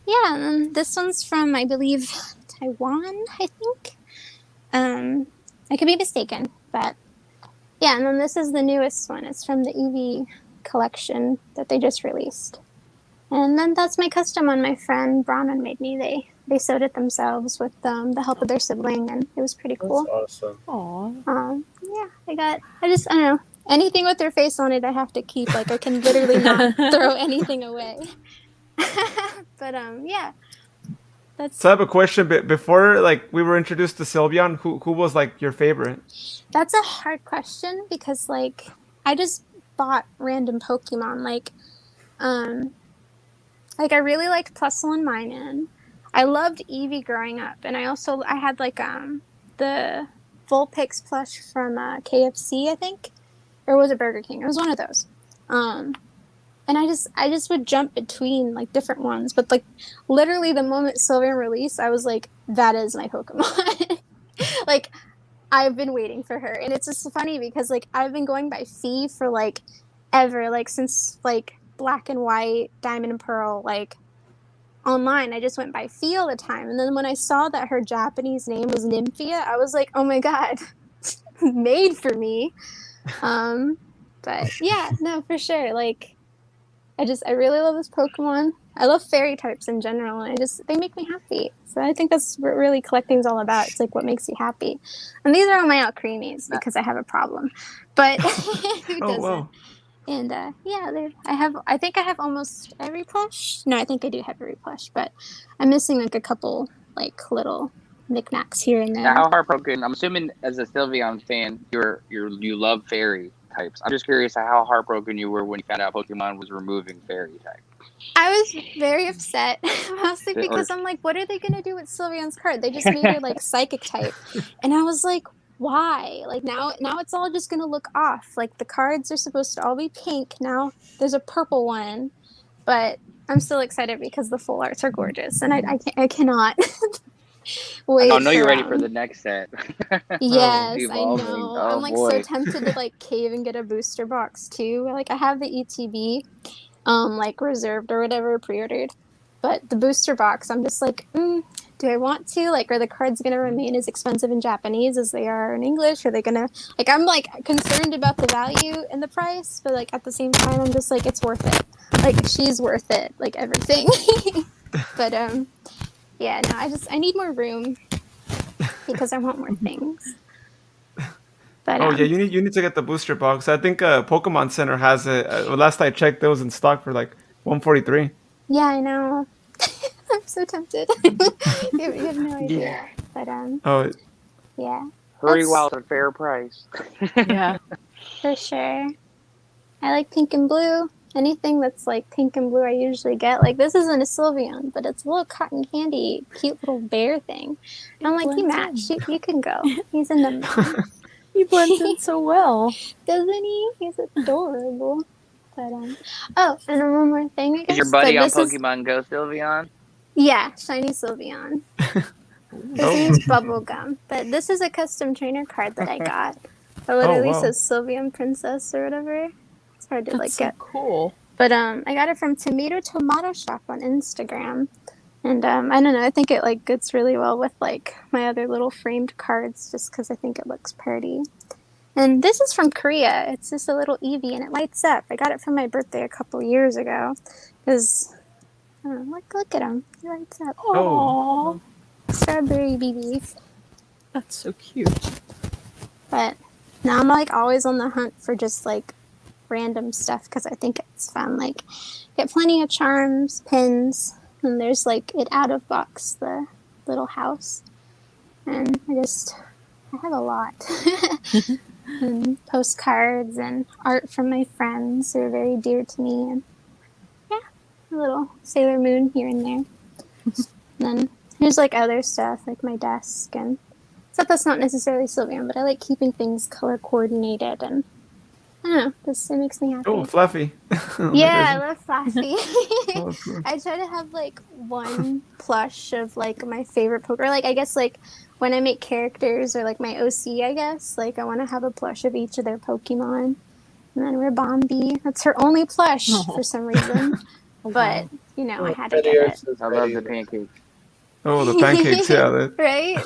yeah, and then this one's from, I believe, Taiwan, I think. I could be mistaken, but yeah, and then this is the newest one. It's from the Eevee collection that they just released. And then that's my custom one my friend Bronwyn made me. They sewed it themselves with the help of their sibling, and it was pretty cool. That's awesome. Aw. Yeah, I don't know. Anything with their face on it, I have to keep. Like, I can literally not throw anything away. But, yeah. So I have a question. Before, like, we were introduced to Sylveon, who was like your favorite? That's a hard question because, like, I just bought random Pokemon. Like I really liked Plusle and Minun. I loved Eevee growing up, and I had like the Vulpix plush from KFC, I think, or was it Burger King? It was one of those. And I just would jump between like different ones, but like literally the moment Sylveon released, I was like, that is my Pokemon. Like, I've been waiting for her, and it's just funny because like I've been going by Fee for like ever, like since like Black and White, Diamond and Pearl, like online. I just went by Fee all the time, and then when I saw that her Japanese name was Nymphia, I was like, oh my god, made for me. But yeah, no, for sure. Like, I really love this Pokemon. I love fairy types in general, and they make me happy. So I think that's what really collecting's all about. It's like what makes you happy. And these are all my Alcremies because I have a problem. But who doesn't? Wow. And yeah, I think I have almost every plush. No, I think I do have every plush, but I'm missing like a couple like little knickknacks here and there. Now, how heartbroken? I'm assuming as a Sylveon fan, you love fairy types. I'm just curious how heartbroken you were when you found out Pokemon was removing fairy type. I was very upset, mostly because I'm like, what are they gonna do with Sylveon's card? They just made her like psychic type, and I was like, why? Like now it's all just gonna look off. Like the cards are supposed to all be pink. Now there's a purple one, but I'm still excited because the full arts are gorgeous, and I cannot wait. I know you're ready for the next set. Yes, I Evolving. know. Oh, I'm like boy. so tempted to like cave and get a booster box too. Like I have the ETB, like reserved or whatever, pre-ordered, but the booster box, I'm just like, do I want to? Like, are the cards gonna remain as expensive in Japanese as they are in English? Are they gonna like? I'm like concerned about the value and the price, but like at the same time, I'm just like, it's worth it. Like she's worth it. Like everything. But yeah, no, I need more room because I want more things. But Oh yeah, you need to get the booster box. I think Pokemon Center has it. Last I checked, it was in stock for like $143. yeah, I know. I'm so tempted. You have no idea. Yeah. But Oh, yeah. Hurry That's- while it's a fair price. Yeah. For sure. I like pink and blue. Anything that's like pink and blue I usually get. Like this isn't a Sylveon, but it's a little cotton candy, cute little bear thing. And I'm like, you match. You can go. He's in the He blends in so well. Doesn't he? He's adorable. But oh, and one more thing, I guess. Is your buddy that on this is- Pokemon Go Sylveon? Yeah, shiny Sylveon. His name's Bubblegum. But this is a custom trainer card that I got. It literally wow. says Sylveon Princess or whatever. It's hard to That's like so get. cool. But I got it from Tomato Shop on Instagram. And I don't know, I think it like goes really well with like my other little framed cards just because I think it looks pretty. And this is from Korea. It's just a little Eevee and it lights up. I got it for my birthday a couple years ago. Because, look at him. He lights up. Oh, Strawberry BBs. that's so cute. But now I'm like always on the hunt for just like random stuff because I think it's fun. Like, get plenty of charms, pins, and there's like it out of box, the little house. And I have a lot. And postcards and art from my friends who are very dear to me. And yeah, a little Sailor Moon here and there. And then there's like other stuff like my desk and stuff that's not necessarily Sylveon, but I like keeping things color coordinated and I don't know, it makes me happy. Oh, Fluffy. Yeah, I love Fluffy. Oh, cool. I try to have like one plush of like my favorite Poke, or like I guess like when I make characters or like my OC, I guess like I want to have a plush of each of their Pokemon. And then Ribombee, that's her only plush for some reason. But you know, I had to get it. I love the pancakes. Oh, the pancakes, yeah. Right?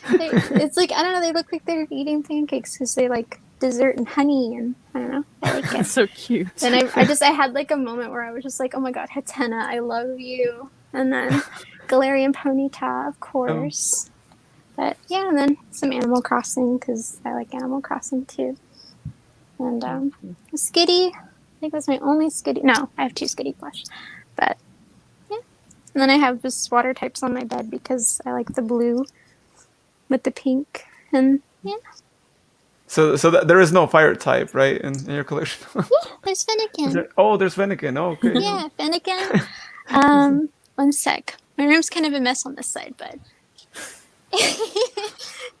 It's like I don't know. They look like they're eating pancakes because they like dessert and honey, and I don't know. I like it. That's so cute. And I had like a moment where I was just like, oh my god, Hatena, I love you. And then Galarian Ponyta, of course. But yeah, and then some Animal Crossing because I like Animal Crossing too. And Skitty, I think that's my only Skitty. No, I have 2 Skitty plush. But yeah. And then I have just water types on my bed because I like the blue with the pink. And yeah. So there is no fire type, right, in your collection? Yeah, there's Fennekin. There's Fennekin. Oh, okay. Yeah, Fennekin. One sec. My room's kind of a mess on this side, but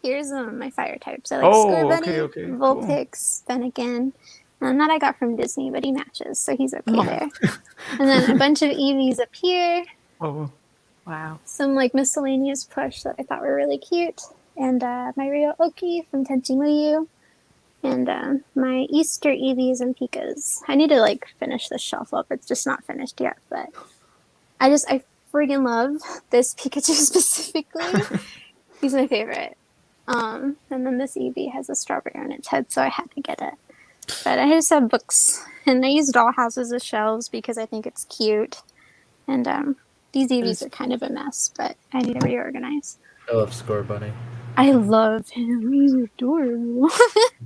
here's my fire types. I like Scorbunny, okay. Vulpix, Fennekin. That I got from Disney, but he matches, so he's okay there. And then a bunch of Eevees up here. Oh, Wow. Some like miscellaneous plush that I thought were really cute. And my Ryo Oki from Tenchi Muyu. And my Easter Eevees and Pikas. I need to like finish this shelf up. It's just not finished yet, but I friggin' love this Pikachu specifically. He's my favorite. And then this Eevee has a strawberry on its head, so I had to get it. But I just have books, and I use doll houses as shelves because I think it's cute. And these Eevees are kind of a mess, but I need to reorganize. I love Scorbunny. I love him. He's adorable.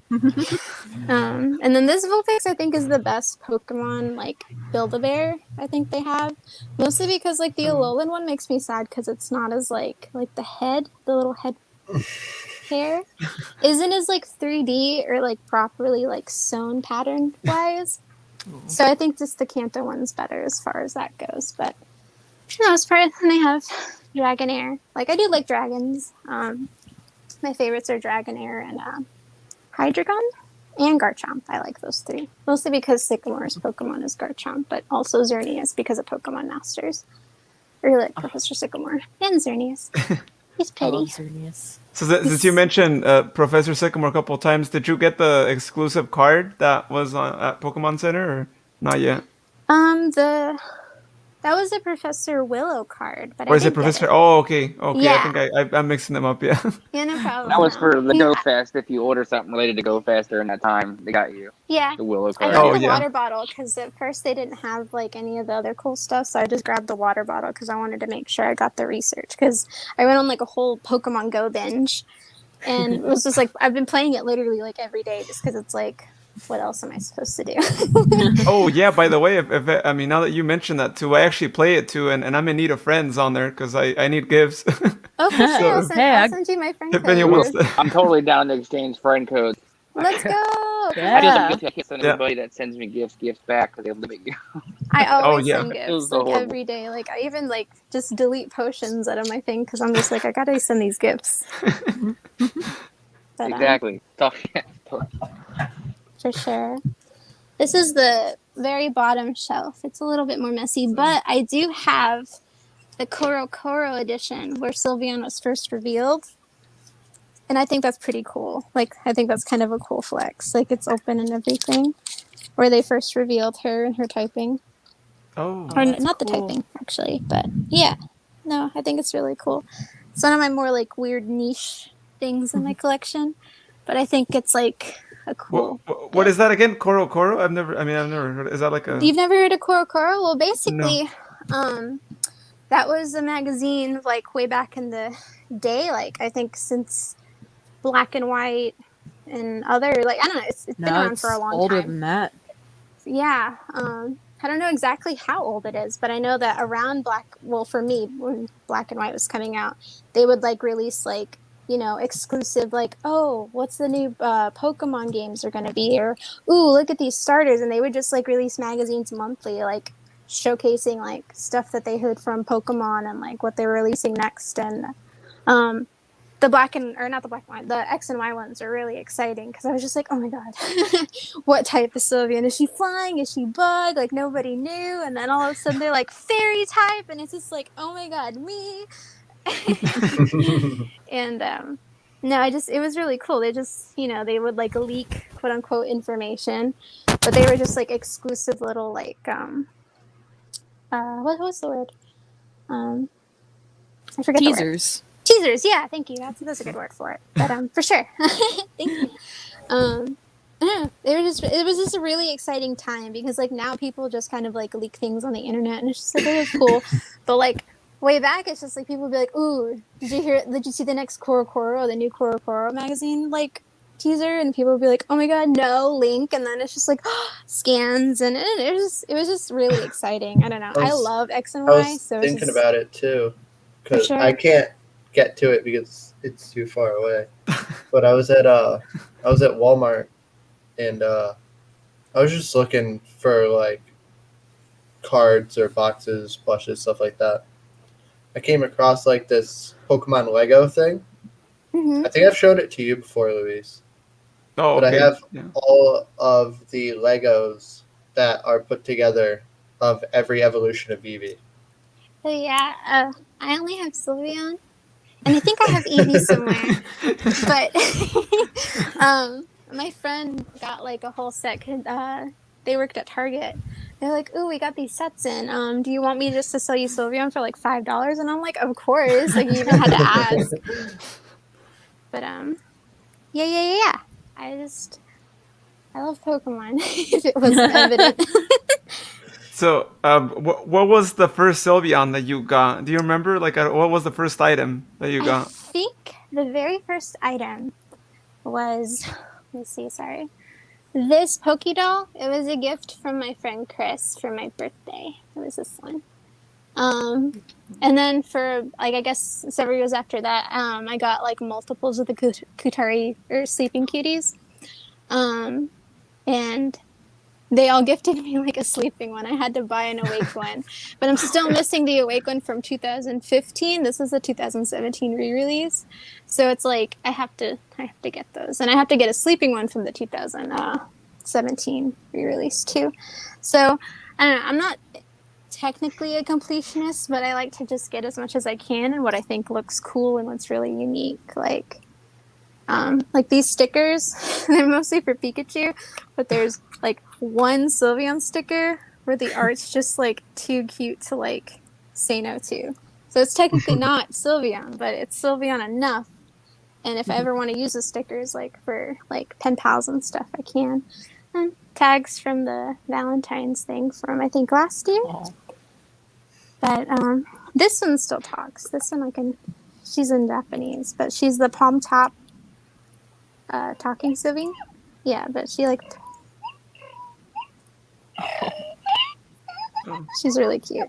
And then this Vulpix, I think, is the best Pokemon, like, Build-A-Bear I think they have. Mostly because, like, the Alolan one makes me sad because it's not as, like the head, the little head hair, isn't as, like, 3D or, like, properly, like, sewn pattern-wise. So I think just the Kanto one's better as far as that goes. But, no, as far as then I have Dragonair. Like, I do like dragons. My favorites are Dragonair and Hydreigon and Garchomp. I like those 3. Mostly because Sycamore's Pokemon is Garchomp, but also Xerneas because of Pokemon Masters. I really like Professor Sycamore and Xerneas. He's I love pretty. Xerneas. so since you mentioned Professor Sycamore a couple of times, did you get the exclusive card that was at Pokemon Center, or not yet? That was a Professor Willow card, but Or is it Professor? Oh, okay. Yeah. I think I'm mixing them up. Yeah. Yeah, no problem. That was for the Go Fast. If you order something related to Go Fast during that time, they got you Yeah. the Willow I card. got Oh, the yeah. water bottle because at first they didn't have like any of the other cool stuff, so I just grabbed the water bottle because I wanted to make sure I got the research. Because I went on like a whole Pokemon Go binge, and it was just like I've been playing it literally like every day just because it's like, what else am I supposed to do? Oh yeah. By the way, I mean, now that you mentioned that too, I actually play it too, and I'm in need of friends on there because I need gifts. Oh, for sure. I'll So- I'll send you my friend If code. anyone wants to- I'm totally down to exchange friend codes. Let's go. Yeah. I can't send Yeah. everybody that sends me gifts back because they limit you. I always yeah. send It gifts was so like horrible. every day. Like I even like just delete potions out of my thing because I'm just like I gotta send these gifts. But, Exactly. Tough. for sure. This is the very bottom shelf. It's a little bit more messy, but I do have the Koro edition where Sylveon was first revealed. And I think that's pretty cool. Like, I think that's kind of a cool flex. Like, it's open and everything. Where they first revealed her and her typing. Oh, Or that's not the cool. typing, actually. But, yeah. No, I think it's really cool. It's one of my more, like, weird niche things in my collection. But I think it's, like, a cool... what is that again? Koro Koro? I've never heard. Is that like a... You've never heard of Koro Koro? Well, No. basically, that was a magazine, like, way back in the day. Like, I think since Black and White and other, like, I don't know, it's been around for a long older time. than that. Yeah. I don't know exactly how old it is, but I know that around for me, when Black and White was coming out, they would, like, release, like, you know, exclusive, like, oh, what's the new Pokemon games are going to be? Or, ooh, look at these starters. And they would just, like, release magazines monthly, like, showcasing, like, stuff that they heard from Pokemon and, like, what they were releasing next. And the X and Y ones are really exciting because I was just like, oh my god, what type is Sylveon? Is she flying? Is she bug? Like, nobody knew. And then all of a sudden they're like fairy type, and it's just like, oh my god, me. And no, it was really cool. They just, you know, they would, like, leak quote unquote information, but they were just, like, exclusive little, like, what was the word? I forget the word. Teasers, yeah, thank you. That's a good word for it. But for sure. Thank you. I don't know. It was just a really exciting time because, like, now people just kind of, like, leak things on the internet and it's just like, oh, it's cool. But, like, way back, it's just like people would be like, ooh, did you see the next the new Koro Koro magazine, like, teaser? And people would be like, oh my god, no, link. And then it's just like scans, and it was just really exciting. I don't know. I love X and Y. I was so thinking about it too, because sure. I can't get to it because it's too far away. But I was at Walmart, and I was just looking for, like, cards or boxes, plushes, stuff like that. I came across, like, this Pokemon Lego thing. Mm-hmm. I think I've showed it to you before, Luis. Oh, but okay. I have Yeah. all of the Legos that are put together of every evolution of Eevee. So yeah, I only have Sylveon, and I think I have Eevee somewhere. But my friend got, like, a whole set. They worked at Target. They're like, "Ooh, we got these sets in. Do you want me just to sell you Sylveon for like $5?" And I'm like, "Of course!" Like, you even had to ask. But yeah. I love Pokemon. If it wasn't evident. So, what was the first Sylveon that you got? Do you remember? Like, what was the first item that you I got? think the very first item was, let me see, sorry. This Pokédoll. It was a gift from my friend Chris for my birthday. It was this one. And then for, like, I guess several years after that, I got, like, multiples of the Kutari or Sleeping Cuties. And they all gifted me, like, a sleeping one. I had to buy an awake one. But I'm still missing the awake one from 2015. This is a 2017 re-release. So it's like I have to get those. And I have to get a sleeping one from the 2017 re-release too. So I don't know, I'm not technically a completionist, but I like to just get as much as I can and what I think looks cool and what's really unique. Like these stickers, they're mostly for Pikachu, but there's, like, one Sylveon sticker where the art's just, like, too cute to, like, say no to. So it's technically not Sylveon, but it's Sylveon enough. And if I ever want to use the stickers, like, for, like, pen pals and stuff, I can. And tags from the Valentine's thing from, I think, last year. Oh. But this one still talks. This one she's in Japanese, but she's the palm top talking Sylveon. Yeah, but she, like, she's really cute.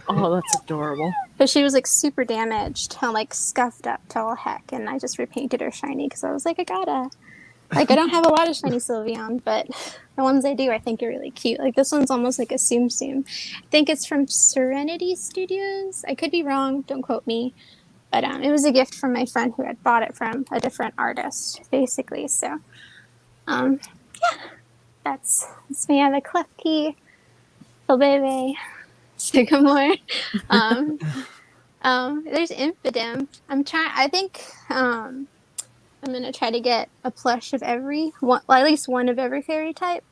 Oh, that's adorable. But she was, like, super damaged and, like, scuffed up to all heck, and I just repainted her shiny because I was like, I don't have a lot of shiny Sylveon, but the ones I do I think are really cute. Like, this one's almost like a Tsum Tsum. I think it's from Serenity Studios. I could be wrong, don't quote me. But it was a gift from my friend who had bought it from a different artist, basically. So, yeah. that's me. I have a Klefki, Philbebe, Sycamore. Um, there's Infidem. I think I'm gonna try to get a plush of every one, well, at least one of every fairy type,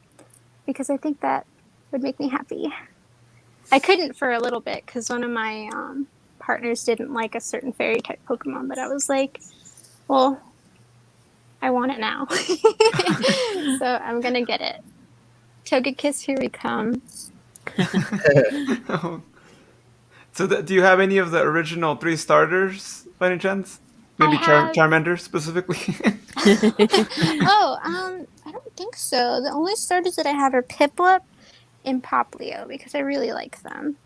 because I think that would make me happy. I couldn't for a little bit because one of my partners didn't like a certain fairy type Pokemon, but I was like, well, I want it now. So I'm gonna get it. Togekiss, here we come. So, do you have any of the original 3 starters by any chance? I Maybe have. Charmander specifically. I don't think so. The only starters that I have are Piplup and Poplio because I really like them.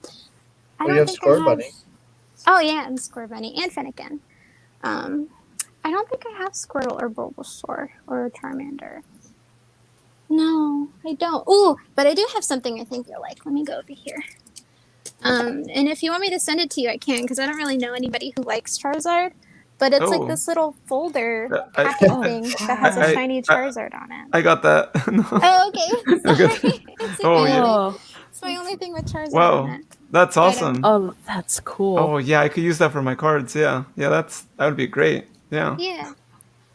I Oh, you don't have think I have. Scorbunny. Oh yeah, and Scorbunny and Fennekin. Um, I don't think I have Squirtle or Bulbasaur or Charmander. No, I don't. Ooh, but I do have something I think you'll like. Let me go over here. And if you want me to send it to you, I can, because I don't really know anybody who likes Charizard. But it's like Oh. this little folder I, packet Oh, thing that has a I- shiny Charizard on it. I got that. No. Oh, okay. I got Sorry. that. It's Oh, my yeah. only, it's my only thing with Charizard on Wow. it. That's But, awesome. Oh, that's cool. Oh, yeah, I could use that for my cards. Yeah. Yeah, that would be great. Yeah. Yeah.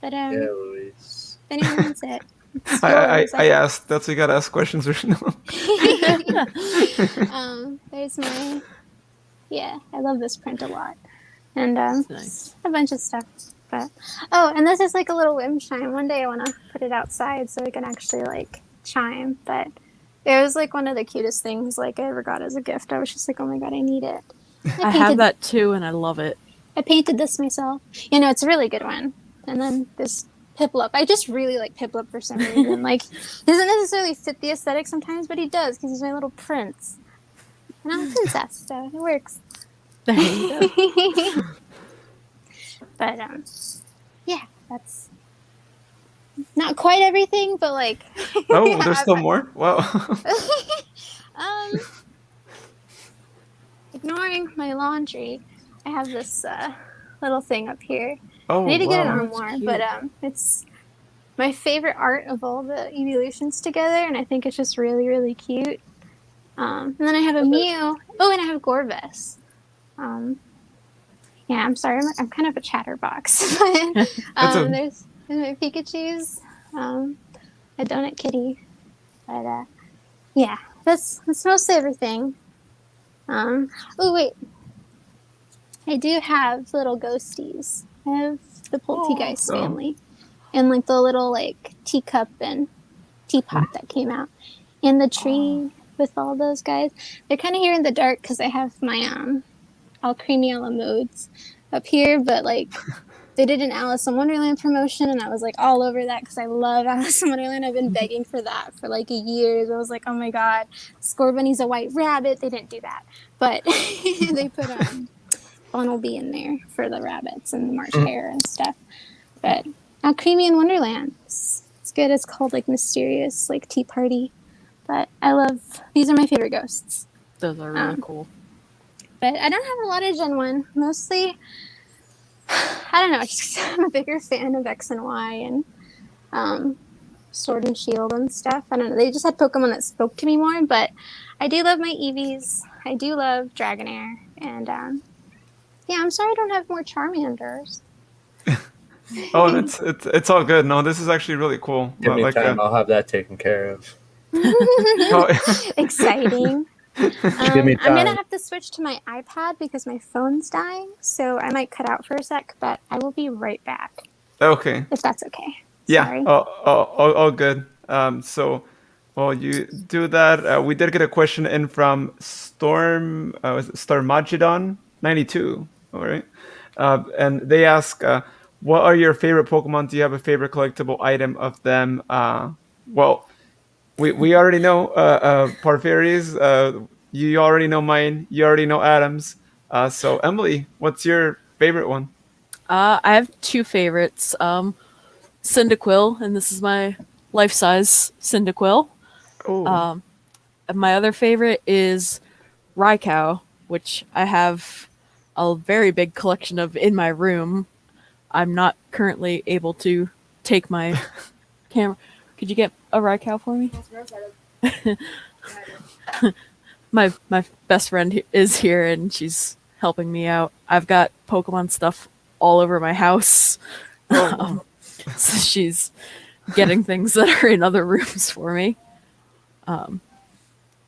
But Yeah, Luis. if anyone wants it, it's I yours. asked. That's why you gotta ask questions. No. There's my. Yeah, I love this print a lot, and That's nice. a bunch of stuff. But and this is like a little whim chime. One day I want to put it outside so it can actually like chime. But it was like one of the cutest things like I ever got as a gift. I was just like, oh my god, I need it. I have that too, and I love it. I painted this myself. You know, it's a really good one. And then this Piplup. I just really like Piplup for some reason. Like, he doesn't necessarily fit the aesthetic sometimes, but he does because he's my little prince. And I'm a princess, so it works. There you go. But yeah, that's not quite everything, but like. Oh, yeah, there's still more. Wow. Ignoring my laundry, I have this little thing up here. Oh, I need to get it wow. on more, but it's my favorite art of all the evolutions together, and I think it's just really, really cute. And then I have a Mew. Oh, and I have Gorvis. Yeah, I'm sorry, I'm kind of a chatterbox. There's my Pikachu's, a Donut Kitty, but yeah, that's mostly everything. Oh wait, I do have little ghosties. I have the Poltergeist family, and like the little like teacup and teapot that came out, and the tree with all those guys. They're kind of here in the dark because I have my Alcremia modes up here, but like they did an Alice in Wonderland promotion, and I was like all over that because I love Alice in Wonderland. I've been begging for that for like a year. I was like, oh my god, Scorbunny's a white rabbit. They didn't do that, but they put Bunnelby in there for the rabbits and the March Hare and stuff. But Alcremia Wonderland, it's good. It's called like Mysterious like Tea Party. But I love, these are my favorite ghosts. Those are really cool. But I don't have a lot of Gen 1. Mostly, I don't know, just, I'm a bigger fan of X and Y and Sword and Shield and stuff. I don't know, they just had Pokemon that spoke to me more, but I do love my Eevees. I do love Dragonair. And yeah, I'm sorry I don't have more Charmanders. Oh, it's all good. No, this is actually really cool. Give me Like, time. I'll have that taken care of. Exciting. Give me I'm time. gonna have to switch to my iPad because my phone's dying, so I might cut out for a sec, but I will be right back. Okay. If that's okay. Yeah. Sorry. All good. So, while you do that, we did get a question in from Stormagedon 92. All right. And they ask, what are your favorite Pokemon? Do you have a favorite collectible item of them? Well, we already know Parfairies. You already know mine. You already know Adam's. So Emily, what's your favorite one? I have two favorites. Cyndaquil, and this is my life-size Cyndaquil. Oh, And my other favorite is Raikou, which I have a very big collection of in my room. I'm not currently able to take my camera. Could you get a Raikou for me? My best friend is here and she's helping me out. I've got Pokemon stuff all over my house. Oh, wow. So she's getting things that are in other rooms for me. But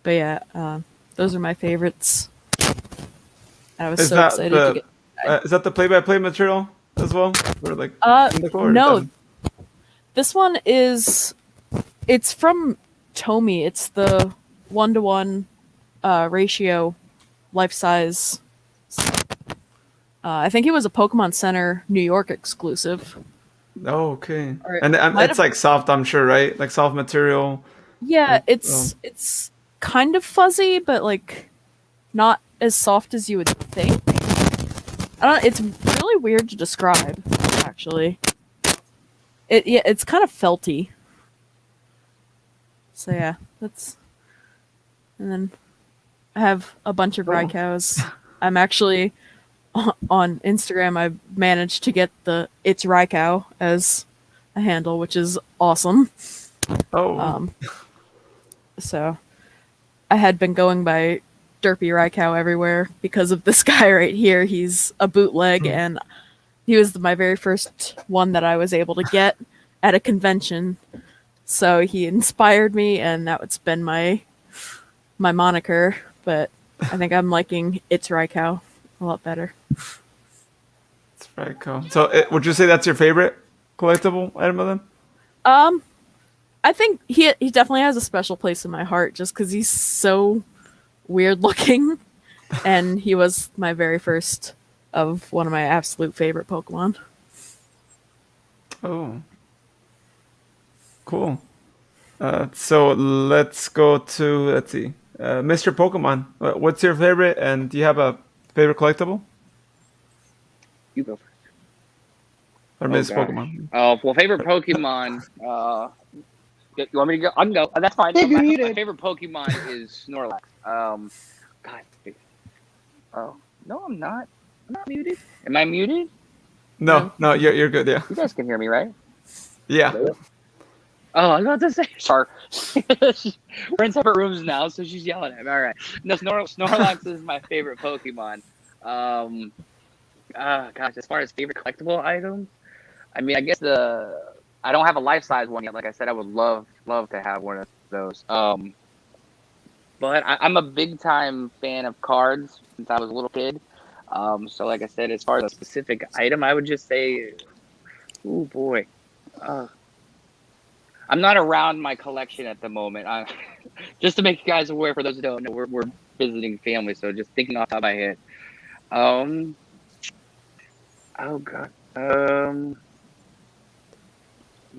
yeah, those are my favorites. And I was Is so that excited to get. the play-by-play material as well? Or like or No, done? this one is. It's from Tomy. It's the 1-to-1 ratio, life size. I think it was a Pokemon Center New York exclusive. Oh, okay. Or it And might it's have. like soft, I'm sure, right? Like soft material. Yeah, Like, it's kind of fuzzy, but like not as soft as you would think. I don't. It's really weird to describe, actually. It's kind of felty. So yeah, that's. And then I have a bunch of Oh. Raikous. I'm actually on Instagram. I managed to get the "It's Raikou" as a handle, which is awesome. Oh. So I had been going by Derpy Raikou everywhere because of this guy right here. He's a bootleg, and he was my very first one that I was able to get at a convention. So he inspired me, and that's been my moniker. But I think I'm liking "It's Raikou" a lot better. It's very cool. So, would you say that's your favorite collectible item of them? I think he definitely has a special place in my heart just because he's so weird looking, and he was my very first of one of my absolute favorite Pokemon. Oh, cool. So let's go to Mr. Pokemon. What's your favorite, and do you have a favorite collectible You go first. or Oh Miss gosh. Pokemon? Well, favorite Pokemon. You want me to go? I can go. That's fine. Hey, My muted. favorite Pokemon is Snorlax. God. Oh no, I'm not. I'm not muted. Am I muted? No, you're good. Yeah, You guys can hear me, right? yeah. Oh, I was about to say. Sorry. We're in separate rooms now, so she's yelling at me. All right. No, Snorlax is my favorite Pokemon. Gosh, as far as favorite collectible items, I mean, I guess I don't have a life size one yet. Like I said, I would love to have one of those. But I'm a big time fan of cards since I was a little kid. So like I said, as far as a specific item, I would just say, oh boy, I'm not around my collection at the moment. Just to make you guys aware, for those who don't know, we're visiting family, so just thinking off the top of my head. Oh god.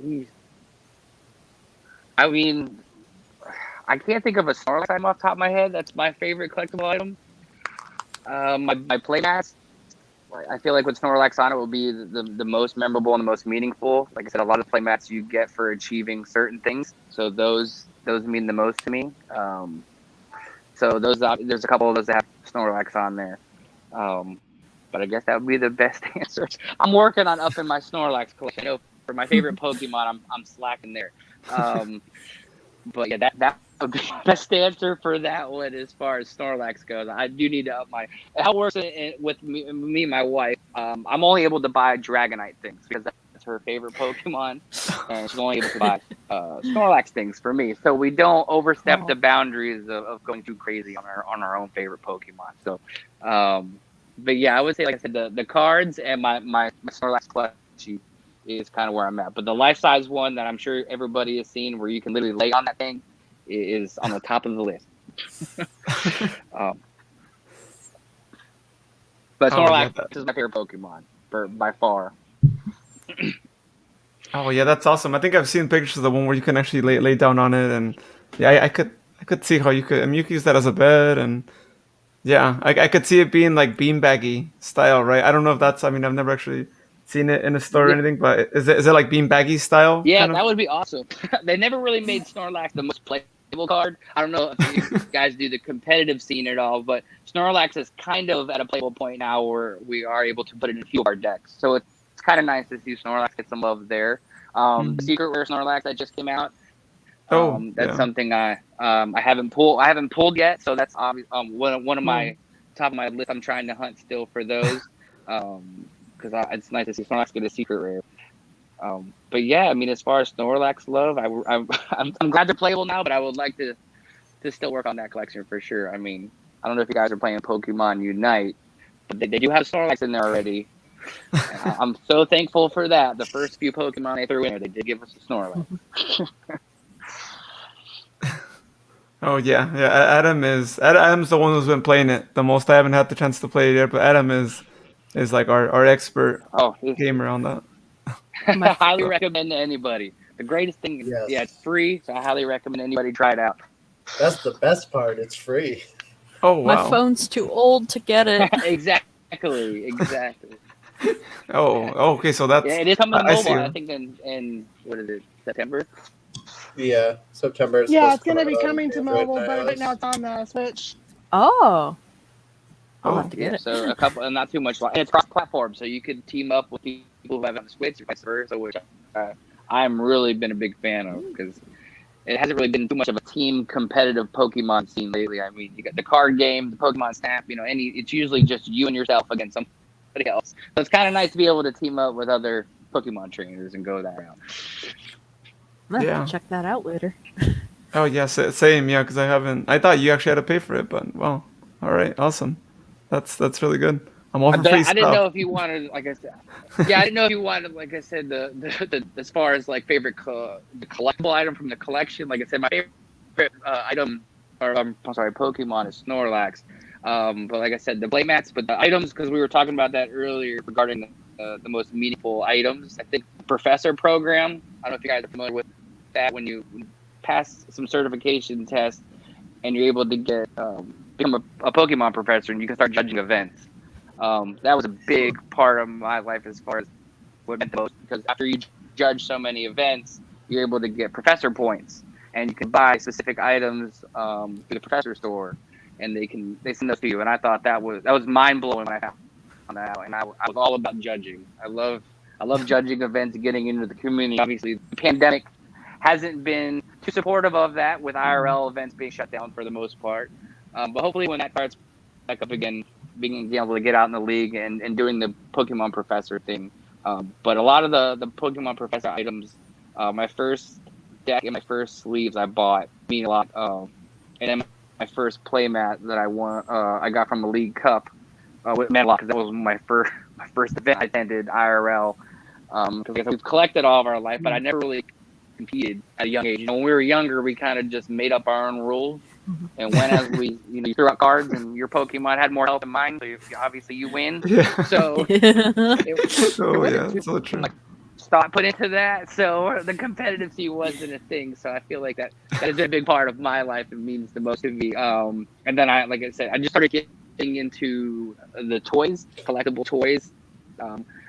Geez. I mean, I can't think of a Snorlax item off the top of my head. That's my favorite collectible item. My playmats. I feel like with Snorlax on it will be the most memorable and the most meaningful. Like I said, a lot of playmats you get for achieving certain things. So those mean the most to me. So there's a couple of those that have Snorlax on there. But I guess that would be the best answer. I'm working on upping my Snorlax collection. I know for my favorite Pokemon, I'm slacking there. But yeah, that would be the best answer for that one as far as Snorlax goes. I do need to up my. How works it with me and my wife? I'm only able to buy Dragonite things because that's her favorite Pokemon, and she's only able to buy Snorlax things for me. So we don't overstep the boundaries of going too crazy on our own favorite Pokemon. So, but yeah, I would say, like I said, the cards and my Snorlax plushie is kind of where I'm at. But the life size one that I'm sure everybody has seen, where you can literally lay on that thing, is on the top of the list. But Snorlax is my favorite Pokemon by far. Oh yeah, that's awesome. I think I've seen pictures of the one where you can actually lay down on it, and yeah, I could see how you could. I mean, you could use that as a bed, and yeah, I could see it being like beanbaggy style, right? I don't know if that's. I mean, I've never actually seen it in a store or anything, but is it like beanbaggy style? Yeah, kind of? that would be awesome. They never really made Snorlax the most playable card. I don't know if you guys do the competitive scene at all, but Snorlax is kind of at a playable point now where we are able to put it in a few of our decks. So it's kind of nice to see Snorlax get some love there. The secret rare Snorlax that just came out. Oh, That's yeah. something I haven't pulled yet. So that's one of my top of my list. I'm trying to hunt still for those. Because it's nice to see Snorlax get a secret rare. But yeah, I mean, as far as Snorlax love, I'm glad they're playable now, but I would like to still work on that collection for sure. I mean, I don't know if you guys are playing Pokemon Unite, but they do have Snorlax in there already. And I'm so thankful for that. The first few Pokemon they threw in there, they did give us a Snorlax. Oh yeah, yeah. Adam's the one who's been playing it the most. I haven't had the chance to play it yet, but Adam is like our expert Oh, gamer on that. I highly recommend to anybody. The greatest thing, Yes. yeah, it's free, so I highly recommend anybody try it out. That's the best part. It's free. Oh wow. My phone's too old to get it. Exactly. Oh, okay. So that's Yeah, it is coming to I mobile. see. I think in what is it, September? Yeah, September. Yeah, it's going gonna be coming to mobile, but right now it's on the Switch. Oh. I'll Oh, have to get it. So a couple, and not too much. And it's cross-platform, so you could team up with people who have it on the Switch or vice versa, which I'm really been a big fan of because it hasn't really been too much of a team competitive Pokemon scene lately. I mean, you got the card game, the Pokemon Snap. It's usually just you and yourself against somebody else. So it's kind of nice to be able to team up with other Pokemon trainers and go that route. I'm gonna have Yeah. to check that out later. Oh yeah, same. Yeah, because I thought you actually had to pay for it, but well, all right, awesome. That's really good. I'm all for free I stuff. didn't know if you wanted, like I said, I didn't know if you wanted, like I said, the as far as like favorite the collectible item from the collection. Like I said, my favorite item, or I'm sorry, Pokemon is Snorlax. But like I said, the playmats, but the items, because we were talking about that earlier regarding the most meaningful items. I think Professor Program. I don't know if you guys are familiar with that. When you pass some certification test and you're able to get become a Pokemon professor, and you can start judging events. That was a big part of my life as far as what meant the most, because after you judge so many events, you're able to get professor points, and you can buy specific items through the professor store, and they send those to you. And I thought that was mind blowing when I found that out. And I was all about judging. I love judging events, getting into the community. Obviously, the pandemic hasn't been too supportive of that, with IRL events being shut down for the most part. But hopefully, when that starts back up again, being able to get out in the league and doing the Pokemon Professor thing. But a lot of the Pokemon Professor items, my first deck and my first sleeves I bought mean a lot. And then my first playmat that I won, I got from the League Cup, meant a lot because that was my first event I attended IRL. Because we've collected all of our life, but I never really competed at a young age. When we were younger, we kind of just made up our own rules. And as we, you threw out cards, and your Pokemon had more health than mine, so obviously you win. Yeah. So yeah, so true. Thought put into that, so the competitive scene wasn't a thing. So I feel like that is a big part of my life. It means the most to me. And then like I said, I just started getting into the toys, collectible toys.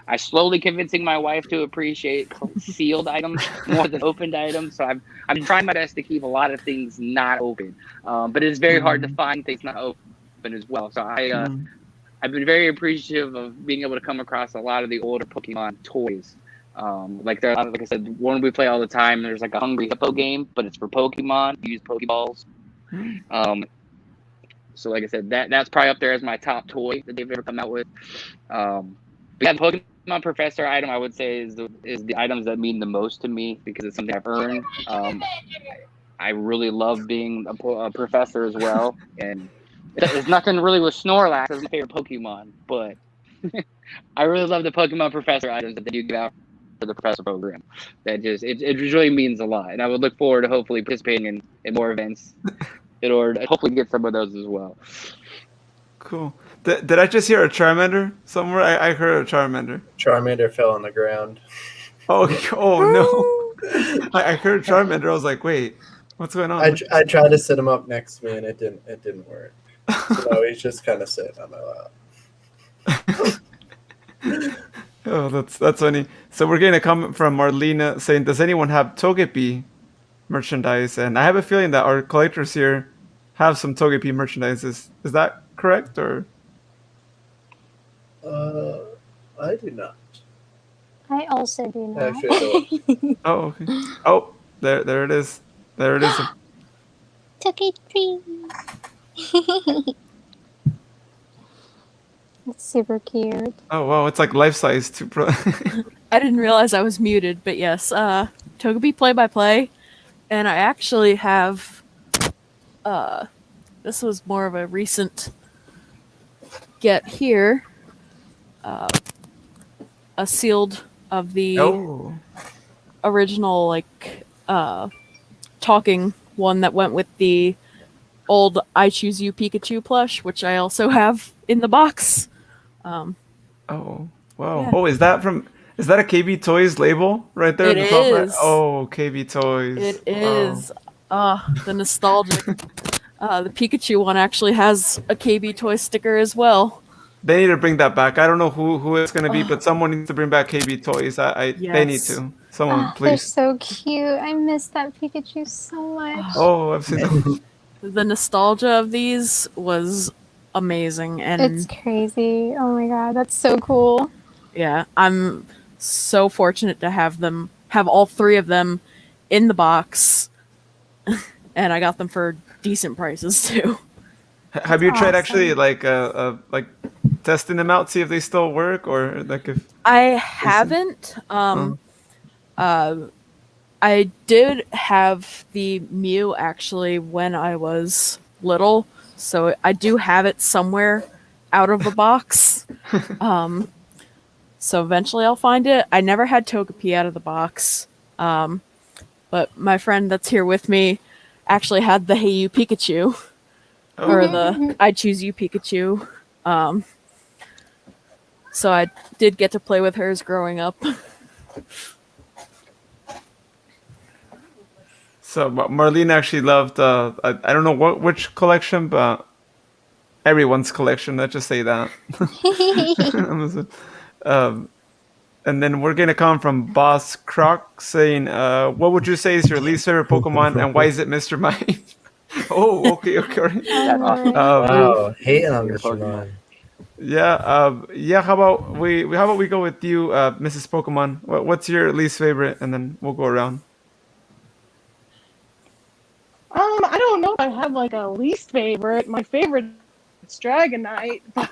I slowly convincing my wife to appreciate sealed items more than opened items. So I've been trying my best to keep a lot of things not open. But it's very hard to find things not open as well. So I've been very appreciative of being able to come across a lot of the older Pokemon toys. Like I said, one we play all the time. There's like a Hungry Hippo game, but it's for Pokemon. You use Pokeballs. So like I said, that's probably up there as my top toy that they've ever come out with. But yeah, the Pokemon Professor item I would say is the items that mean the most to me because it's something I've earned. I really love being a professor as well, and it's nothing really with Snorlax as my favorite Pokemon, but I really love the Pokemon Professor items that they do give out for the Professor program. That just it really means a lot, and I would look forward to hopefully participating in more events in order to hopefully get some of those as well. Cool. Did I just hear a Charmander somewhere? I heard a Charmander. Charmander fell on the ground. Oh no! I heard Charmander. I was like, wait, what's going on? I tried to sit him up next to me, and it didn't work. So he's just kind of sitting on my lap. Oh, that's funny. So we're getting a comment from Marlena saying, "Does anyone have Togepi merchandise?" And I have a feeling that our collectors here have some Togepi merchandise. Is that correct, or? I do not. I also do not. Actually, Oh, okay. Oh, there it is. There it is. Took a tree. That's super cute. Oh wow, it's like life size too. I didn't realize I was muted, but yes, Togepi play by play, and I actually have. This was more of a recent get here. A sealed of the Oh, original talking one that went with the old I Choose You Pikachu plush, which I also have in the box. oh, wow. Yeah. Oh, is that from? Is that a KB Toys label right there It at the top right? is. Oh, KB Toys. It Wow. is. The nostalgic. The Pikachu one actually has a KB toy sticker as well. They need to bring that back. I don't know who it's gonna be, but someone needs to bring back KB Toys. They need Yes. to. Someone, Oh, they're please. so cute. I miss that Pikachu so much. Oh, I've seen them. The nostalgia of these was amazing, It's and crazy. Oh my god, that's so cool. yeah, I'm so fortunate to have all three of them in the box, and I got them for decent prices too. Have you tried actually awesome. like testing them out, see if they still work, or like if I haven't. I did have the Mew actually when I was little, so I do have it somewhere out of the box. So eventually I'll find it. I never had Togepi out of the box, but my friend that's here with me actually had the Hey You Pikachu, or the I Choose You Pikachu. So I did get to play with hers growing up. so Marlene actually loved I don't know which collection, but everyone's collection. Let's just say that. um, and then we're gonna come from Boss Croc saying, "What would you say is your least favorite Pokemon, and why is it Mr. Mime?" Oh, okay, okay. That's awesome. wow, hating on Your Mr. Pokemon. Mime. Yeah. How about we go with you, Mrs. Pokemon? What's your least favorite, and then we'll go around. I don't know if I have like a least favorite. My favorite is Dragonite, but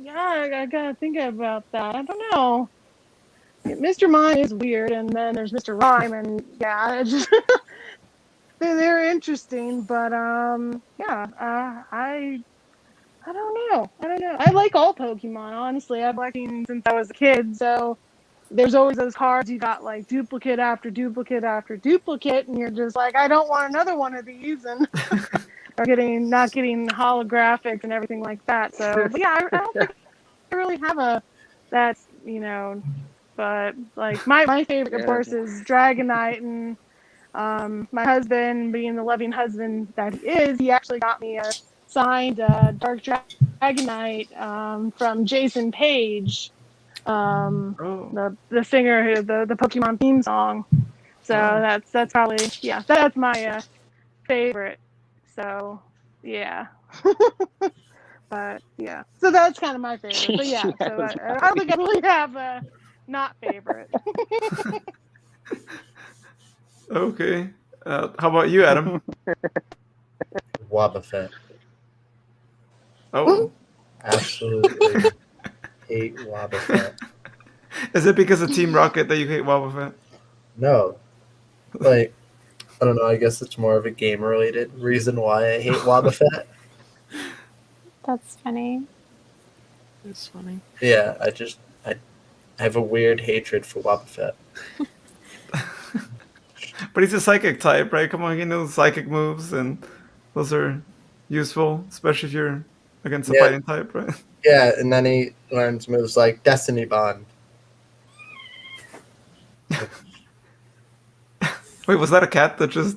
yeah, I gotta think about that. I don't know. Mr. Mime is weird, and then there's Mr. Rhyme, and yeah, it's just they're interesting, but yeah, I don't know. I don't know. I like all Pokemon, honestly. I've liked them since I was a kid, so there's always those cards you got like duplicate after duplicate after duplicate, and you're just like, I don't want another one of these, and or not getting holographics and everything like that. So, but yeah, I don't think I really have that's but like my favorite, of course, is Dragonite, and my husband, being the loving husband that he is, he actually got me a signed Dark Dragonite from Jason Page, Oh, the singer who the Pokemon theme song. So wow. that's probably, yeah, that's my favorite. So yeah. But yeah, so that's kind of my favorite. But yeah, so I don't think I really have a not favorite. Okay. How about you, Adam? Wobbuffet. Oh, Absolutely hate Wobbuffet. is it because of Team Rocket that you hate Wobbuffet? No, like I don't know. I guess it's more of a game-related reason why I hate Wobbuffet. That's funny. It's funny. Yeah, I have a weird hatred for Wobbuffet. But he's a psychic type, right? Come on, he knows psychic moves, and those are useful, especially if you're against a Yeah, fighting type, right? yeah, and then he learns moves like Destiny Bond. Wait, was that a cat that just?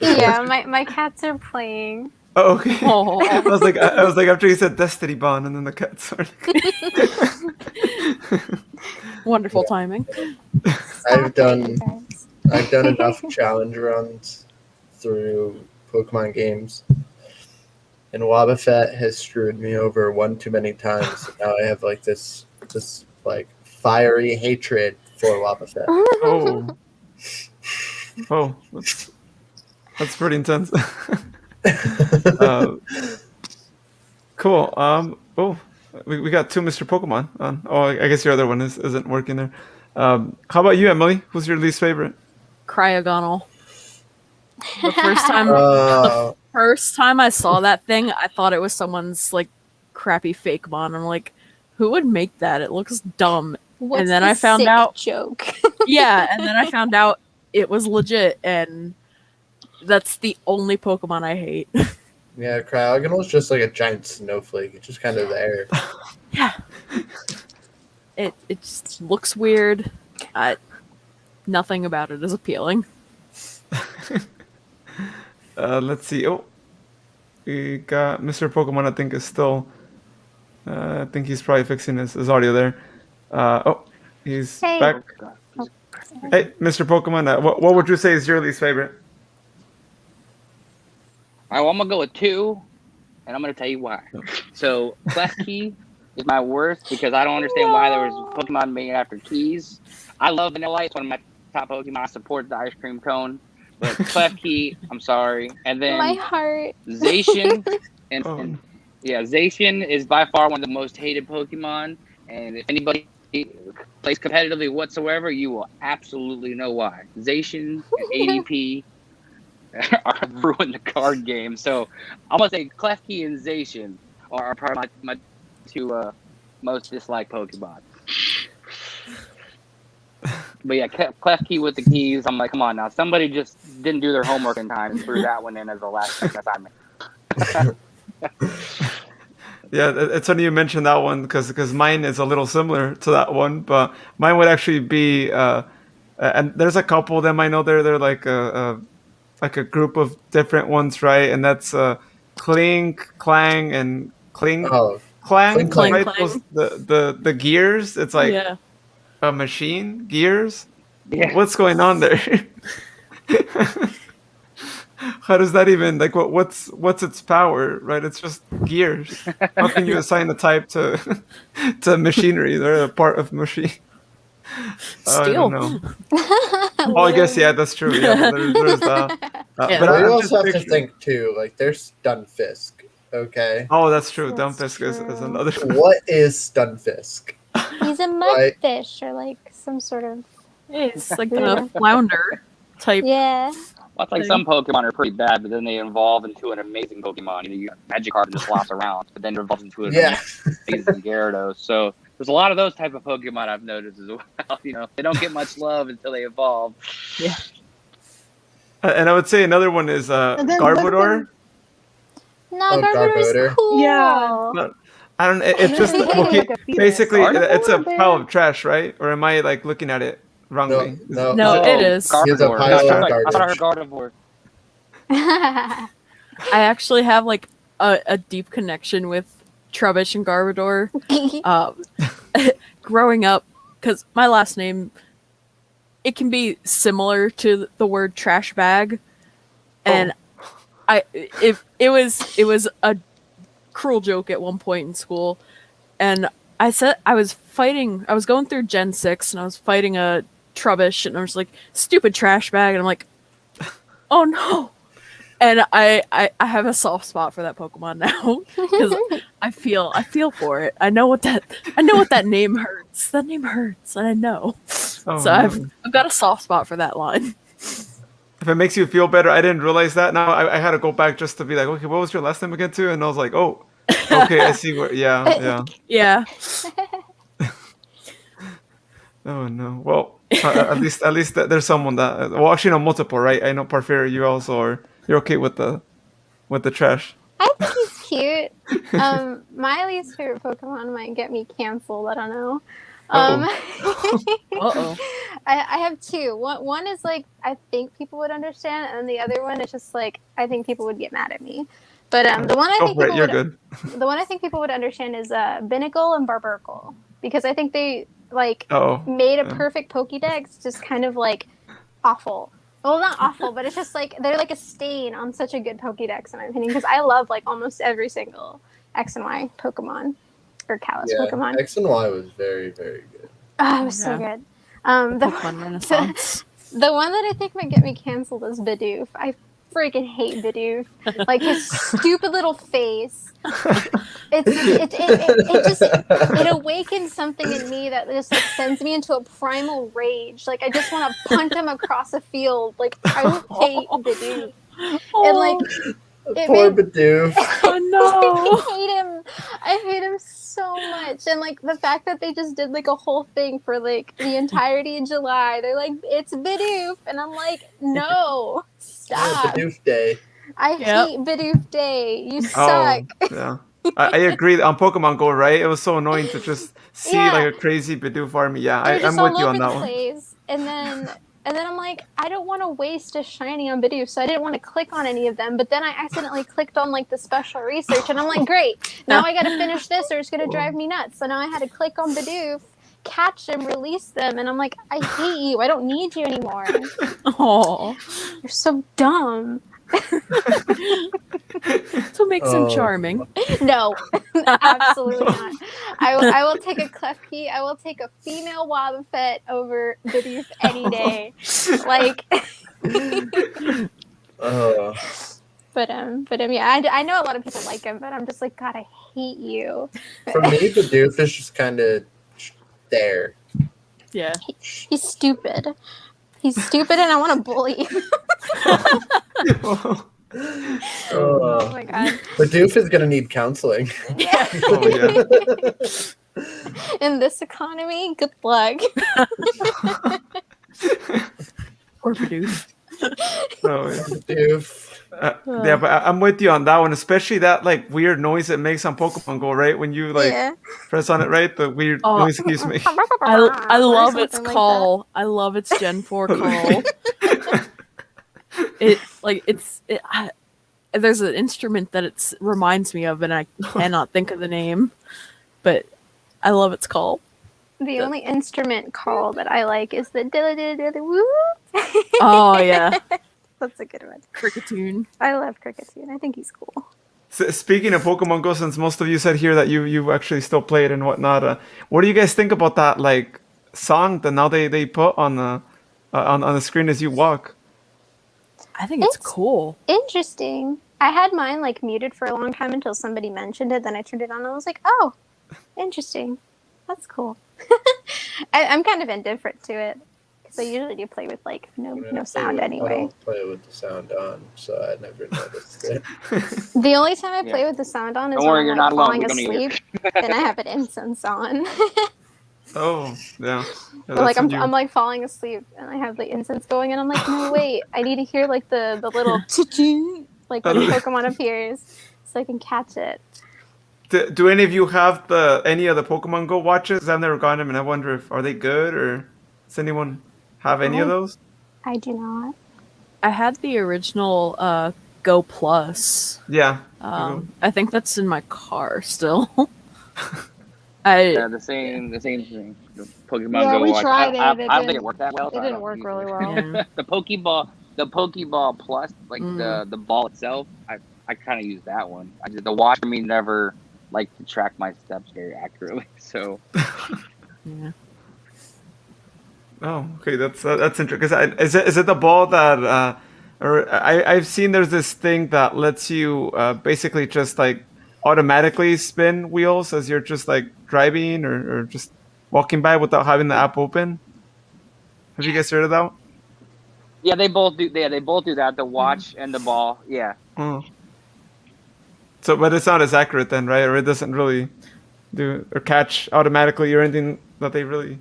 Yeah, my cats are playing. Oh, okay. Oh. I was like after you said Destiny Bond, and then the cat started. Wonderful timing. I've Stop it, done you guys. I've done enough challenge runs through Pokemon games, and Wobbuffet has screwed me over one too many times. Now I have like this like fiery hatred for Wobbuffet. Oh, oh, that's pretty intense. Cool. Oh, we got two Mr. Pokemon on. Oh, I guess your other one isn't working there. How about you, Emily? Who's your least favorite? Cryogonal. The first time I saw that thing, I thought it was someone's like crappy fake mon. I'm like, who would make that? It looks dumb. What's and then the I found sick out joke. Yeah, and then I found out it was legit, and that's the only Pokemon I hate. Yeah, Cryogonal is just like a giant snowflake. It's just kind of there. Yeah. It just looks weird. Nothing about it is appealing. Let's see. Oh, we got Mr. Pokemon. I think is still. I think he's probably fixing his audio there. Oh, he's Hey. back. Hey, Mr. Pokemon. What would you say is your least favorite? All right, well, I'm gonna go with 2, and I'm gonna tell you why. So Klefki is my worst because I don't understand why there was Pokemon made after keys. I love Vanilla Ice, one of my top Pokemon. I support the ice cream cone, but Klefki, I'm sorry. And then My heart. Zacian, and Zacian is by far one of the most hated Pokemon. And if anybody plays competitively whatsoever, you will absolutely know why. Zacian and ADP are ruined the card game. So I'm gonna say Klefki and Zacian are probably my 2 most disliked Pokemon. But yeah, Klefki with the keys. I'm like, come on now, somebody just didn't do their homework in time and threw that one in as the last assignment. Yeah, it's funny you mentioned that one because mine is a little similar to that one, but mine would actually be and there's a couple of them I know they're like a group of different ones, right? And that's Clink, Clang, and Cling, Oh, Clang, Clang. right? Clang. Those, the gears. It's like Yeah. a machine gears. Yeah. What's going on there? How does that even like what's its power, right? It's just gears. How can you assign a type to to machinery? They're a part of machine. I Steel. don't know. Oh, I guess yeah, that's true. Yeah, there's that. Yeah. But But you I'm also just have to picturing- think too. Like, there's Stunfisk. Okay, Oh, that's true. That's Dumpfisk is true. another. what is Stunfisk? He's a Like- mudfish or like some sort of It's like Yeah. the flounder type. yeah. Well, it's like some Pokemon are pretty bad, but then they evolve into an amazing Pokemon. You know, you got Magikarp and just flops around, but then it evolves into an Yeah. amazing Gyarados. So there's a lot of those type of Pokemon I've noticed as well. You know, they don't get much love until they evolve. Yeah. And I would say another one is And then Garbodor. No, Oh, Garbodor's Garbodor. cool. Yeah. No, I don't. It's just Like okay, a fetus. basically Garbodor it's a there? pile of trash, right? Or am I like looking at it wrongly? No, No, Is it is. He has a Gardevoir. pile I of thought I heard garbage. Gardevoir. I actually have like a deep connection with Trubbish and Garbodor. Growing up, because my last name, it can be similar to the word trash bag, and it was a cruel joke at one point in school, and I said I was going through Gen 6 and I was fighting a Trubbish, and I was like, stupid trash bag, and I'm like, oh no. And I have a soft spot for that Pokemon now because I feel for it. I know what that name hurts. That name hurts, and I know. Oh, So no. I've got a soft spot for that line. If it makes you feel better, I didn't realize that. Now I had to go back just to be like, okay, what was your last name again too? And I was like, oh, okay, I see where. Yeah. Yeah. Oh no. Well, at least there's someone that. Well, actually, no, multiple, right? I know Parfair. You also are. You're okay with the trash. I think he's cute. My least favorite Pokemon might get me canceled. I don't know. Uh-oh. I have 2. One is like I think people would understand, and the other one is just like I think people would get mad at me. But the one I Go think for it. people You're would, good. the one I think people would understand is Binacle and Barbaracle, because I think they like Oh. made a yeah. perfect Pokédex just kind of like awful. Well, not awful, but it's just like they're like a stain on such a good Pokédex in my opinion, because I love like almost every single X and Y Pokemon. or Kalos Yeah, Pokemon. X and Y was very, very good. Oh, it was so Yeah. good. The Pokemon Renaissance. The one that I think might get me canceled is Bidoof. I freaking hate Bidoof. Like his stupid little face. It just it awakens something in me that just like sends me into a primal rage. Like I just want to punt him across a field. Like I hate Bidoof. And like it Poor made Bidoof. Oh no! I hate him. I hate him so much. And like the fact that they just did like a whole thing for like the entirety of July. They're like, it's Bidoof. And I'm like, no, Yeah, stop. Bidoof Day. I Yep. hate Bidoof Day. You Oh, suck. yeah. I agree. On Pokemon Go, right? It was so annoying to just see Yeah. like a crazy Bidoof army. Yeah, They're just I'm with all you over on the that one. place. And then I'm like, I don't want to waste a shiny on Bidoof, so I didn't want to click on any of them. But then I accidentally clicked on like the special research, and I'm like, great, now I got to finish this, or it's gonna drive me nuts. So now I had to click on Bidoof, catch them, release them, and I'm like, I hate you. I don't need you anymore. Oh, You're so dumb. that's what makes him Oh. charming. No, absolutely not. I will take a Klefki. I will take a female Wobbuffet over Bidoof any day. Like, yeah, I know a lot of people like him, but I'm just like, God, I hate you. For me, Bidoof is just kind of there. Yeah. He's stupid. He's stupid, and I want to bully him. Oh my God. Bidoof is gonna need counseling. Oh, yeah. In this economy, good luck. Or Bidoof. Oh, yeah. Bidoof. Yeah, but I'm with you on that one, especially that like weird noise it makes on Pokemon Go, right? When you like Yeah. press on it, right? The weird Oh. noise it keeps making. I Or love its something like call. I love its Gen 4 call. It like there's an instrument that it reminds me of, and I cannot think of the name, but I love its call. The only instrument call that I like is the woo. Oh yeah, That's a good one. Cricketune. I love Cricketune. I think he's cool. Speaking of Pokemon Go, since most of you said here that you actually still play it and whatnot, what do you guys think about that like song that now they put on the on the screen as you walk? I think it's It's- cool. Interesting. I had mine like muted for a long time until somebody mentioned it. Then I turned it on and I was like, oh, interesting. That's cool. I'm kind of indifferent to it because I usually do play with like no sound I anyway. don't play with the sound on, so I never noticed it. The only time I play Yeah. with the sound on is Don't worry, when you're I'm not like, alone. falling We don't hear. asleep and I have an incense on. Oh, yeah. Yeah, Or, like that's when you- I'm like falling asleep and I have the incense going and I'm like, no wait, I need to hear like the little ching like when a Pokemon appears so I can catch it. Do any of you have any of the Pokemon Go watches? I've never gotten them, and I wonder if are they good or does anyone have any of those? I do not. I had the original Go Plus. Yeah. I think that's in my car still. Yeah, the same thing. The Pokemon Yeah, Go we watch. tried I it. don't think it worked that well. It so I didn't don't work use really it. well. Yeah. The Pokeball Plus, like the ball itself, I kind of use that one. The watch for me never like to track my steps very accurately. So Yeah. Oh, okay. That's interesting. Because is it the ball that or I've seen there's this thing that lets you basically just like automatically spin wheels as you're just like driving or just walking by without having the app open. Have you guys heard of that? yeah, they both do. They both do that. The watch and the ball. Yeah. Oh. So, but it's not as accurate then, right? Or it doesn't really do or catch automatically or anything that they really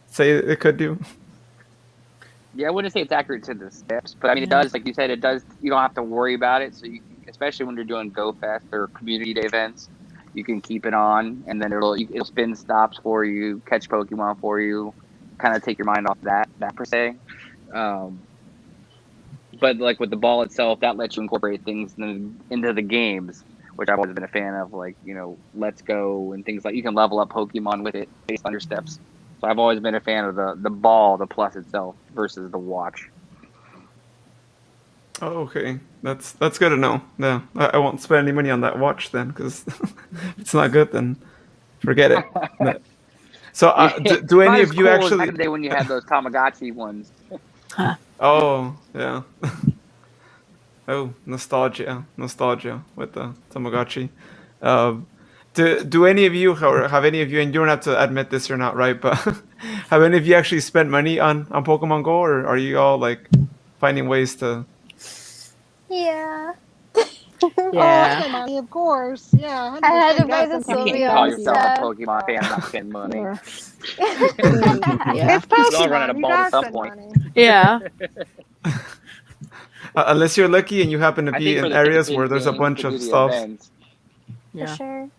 say it could do. Yeah, I wouldn't say it's accurate to the steps, but I mean, it does. Like you said, it does. You don't have to worry about it. So, especially when you're doing Go Fest or community day events, you can keep it on, and then it'll spin stops for you, catch Pokemon for you, kind of take your mind off that per se. But like with the ball itself, that lets you incorporate things into the games, which I've always been a fan of. Like Let's Go and things like you can level up Pokemon with it based on your steps. So I've always been a fan of the ball, the Plus itself, versus the watch. Oh, okay. That's good to know. Yeah, I won't spend any money on that watch then, because if it's not good then. forget it. So, do Not any as of you cool as actually? back in the day when you had those Tamagotchi ones. Oh, yeah. Oh, nostalgia with the Tamagotchi. Um, do any of you, or have any of you, and you don't have to admit this or not, right? But have any of you actually spent money on Pokemon Go, or are you all like finding ways to? Yeah. Oh, I spent money, of course. Yeah, 100%. I had to buy Got the some You can't Pokemon call Sylveon yourself a stuff. Pokemon fan and not spend money. Yeah. Yeah. It's We all run out Pokemon. of You balls at gotta some spend point. money. Yeah. Unless you're lucky and you happen to I be think for in the areas ticketed where there's a games bunch to do of the stops. events. For Yeah. sure.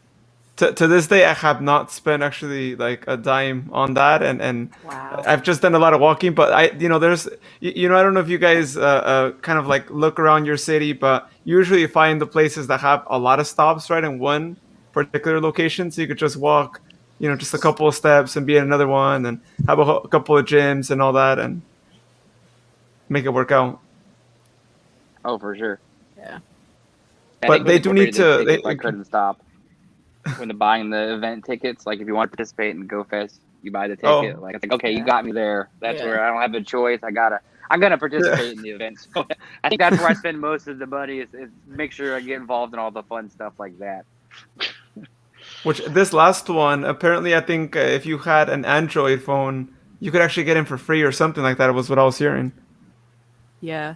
To this day, I have not spent actually like a dime on that, and Wow. I've just done a lot of walking. But there's I don't know if you guys kind of like look around your city, but usually you find the places that have a lot of stops right in one particular location, so you could just walk, just a couple of steps and be in another one, and have a couple of gyms and all that, and make it work out. Oh, for sure. Yeah. I But think with they the do need ticketed to. tickets, I couldn't stop. When they're buying the event tickets, like if you want to participate in GoFest, you buy the ticket. Oh. Like it's like, okay, you Yeah. got me there. That's Yeah. where I don't have a choice. I'm gonna participate in the event. So I think that's where I spend most of the money is make sure I get involved in all the fun stuff like that. Which this last one, apparently, I think if you had an Android phone, you could actually get in for free or something like that. Was what I was hearing. Yeah.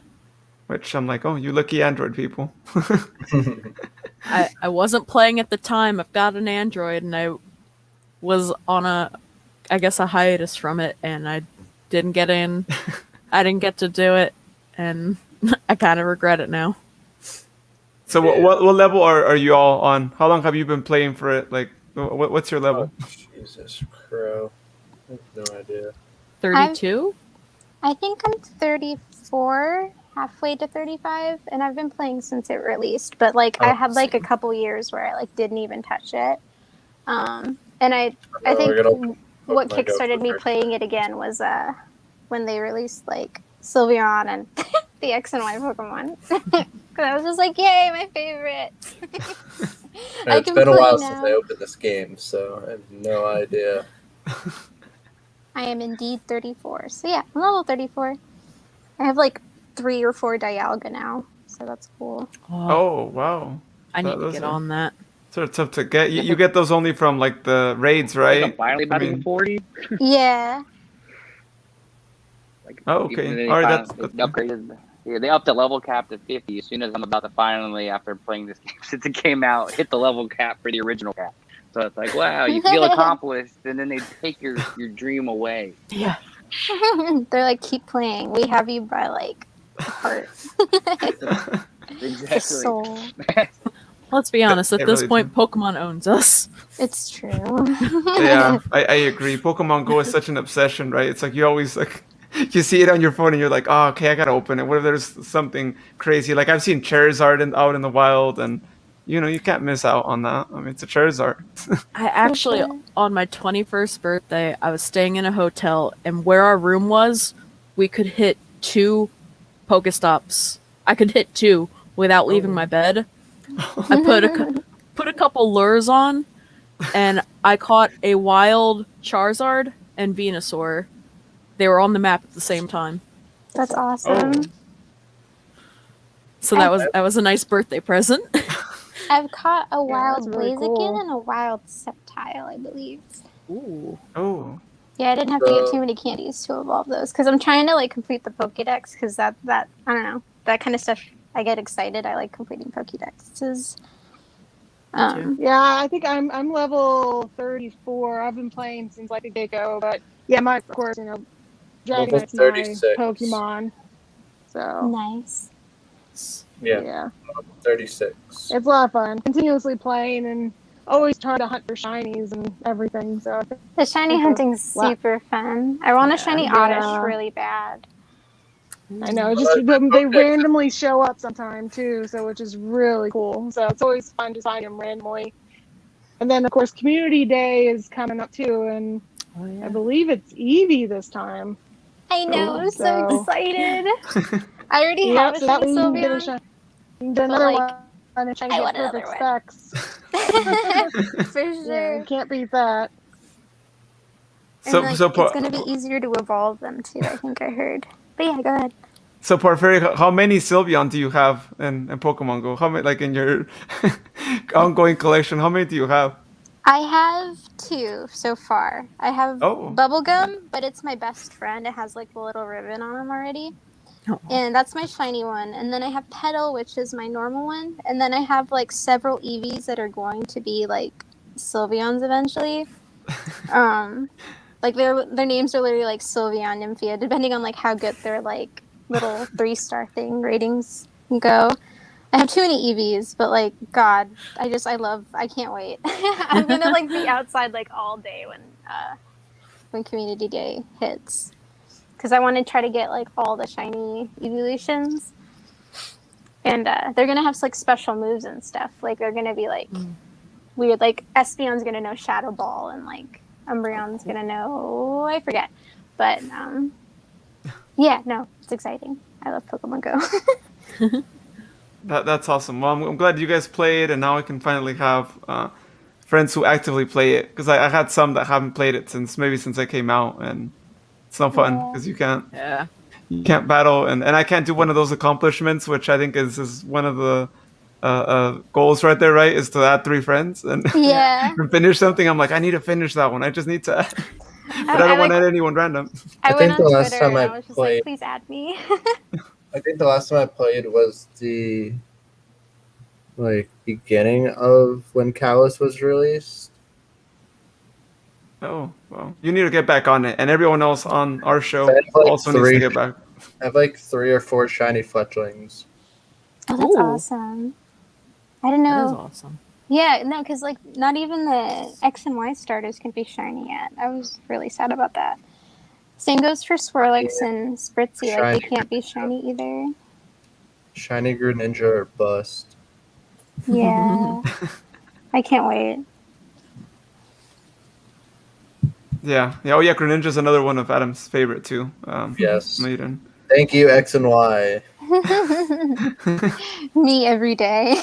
Which I'm like, oh, you lucky Android people. I wasn't playing at the time. I've got an Android, and I was on a hiatus from it, and I didn't get in. I didn't get to do it, and I kind of regret it now. So what level are you all on? How long have you been playing for it? Like, what's your level? Oh, Jesus Crow. I have no idea. 32? I think I'm 34, halfway to 35, and I've been playing since it released. But like, I had like a couple years where I like didn't even touch it. And I think what kickstarted me playing it again was when they released like Sylveon and the X and Y Pokemon. Because I was just like, yay, my favorite. It's been a while since I opened this game, so I have no idea. I am indeed 34. So yeah, I'm level 34. I have like 3 or 4 Dialga now, so that's cool. Oh wow! I need to get on that. Sort of tough to get. You get those only from like the raids, right? Like I'm finally about to be 40. Yeah. Like, oh, okay. All right, that's they upgraded. Yeah, they upped the level cap to 50 as soon as I'm about to finally, after playing this game since it came out, hit the level cap for the original cap. So it's like, wow, you feel accomplished, and then they take your dream away. Yeah. They're like, keep playing. We have you by like heart. Exactly. The soul. Let's be honest, at this really point, Pokemon owns us. It's true. Yeah, I agree. Pokemon Go is such an obsession, right? It's like you always like you see it on your phone and you're like, oh, okay, I gotta open it. What if there's something crazy? Like I've seen Charizard out in the wild, and you can't miss out on that. I mean, it's a Charizard. I actually, on my 21st birthday, I was staying in a hotel, and where our room was, we could hit 2 Pokestops. I could hit 2 without leaving my bed. I put a couple lures on, and I caught a wild Charizard and Venusaur. They were on the map at the same time. That's awesome. So that was a nice birthday present. I've caught a wild that's really Blaziken cool. and a wild Sceptile, I believe. Ooh. Oh. Yeah, I didn't have to get too many candies to evolve those because I'm trying to like complete the Pokédex because that I don't know, that kind of stuff. I get excited. I like completing Pokédexes. Yeah, I think I'm level 34. I've been playing since like a get-go, but yeah, of course, Dragonite's my 36. Pokemon. So Nice. yeah, 36. it's a lot of fun. Continuously playing and always trying to hunt for shinies and everything. So The shiny hunting's super fun. I want a shiny Oddish Yeah. really bad. I know, just they randomly show up sometime too, so which is really cool. So it's always fun to find them randomly. And then of course Community Day is coming up too, and I believe it's Eevee this time. I know, I'm so So- excited. I already have a so that shiny way you can get a Sylveon. shiny. You can get another like, one. and trying I to want get another perfect one. specs. For Yeah, sure. you can't beat that. And like it's gonna be easier to evolve them too, I think I heard. But yeah, go ahead. So Porphyry, how many Sylveon do you have in Pokemon Go? How many, like in your ongoing collection? How many do you have? I have 2 so far. I have Oh, Bubblegum, but it's my best friend. It has like the little ribbon on him already. Oh. And that's my shiny one. And then I have Petal, which is my normal one. And then I have like several Eevees that are going to be like Sylveons eventually. Like their names are literally like Sylveon, Nymphia, depending on like how good their like little 3-star thing ratings go. I have too many EVs, but like God, I can't wait. I'm gonna like be outside like all day when Community Day hits, because I want to try to get like all the shiny evolutions, and they're gonna have like special moves and stuff. Like they're gonna be like weird. Like Espeon's gonna know Shadow Ball, and like Umbreon's gonna know I forget, but yeah, no, it's exciting. I love Pokemon Go. that's awesome. Well, I'm glad you guys played, and now I can finally have friends who actively play it. Because I had some that haven't played it since I came out, and it's no fun Yeah. because Yeah. you can't battle, and I can't do one of those accomplishments, which I think is one of the goals right there, right? Is to add 3 friends and, Yeah. and finish something. I'm like, I need to finish that one. I just need to, but I I don't want like to add anyone random. I I went think on the last Twitter time and I I was just played- like, please add me. I think the last time I played was the like beginning of when Callus was released. Oh, well, you need to get back on it, and everyone else on our show I have, like, also needs to 3. get back. I have like 3 or 4 shiny fletchlings. Oh, that's Ooh. awesome. I didn't That is know. awesome. Yeah, no, because like not even the X and Y starters can be shiny yet. I was really sad about that. Same goes for Swirlix and Spritzy. Like they Shiny. can't be shiny either. Shiny Greninja or bust. Yeah, I can't wait. Yeah. Oh yeah, Greninja's another one of Adam's favorite too. Yes. Maiden. Thank you, X and Y. Me every day.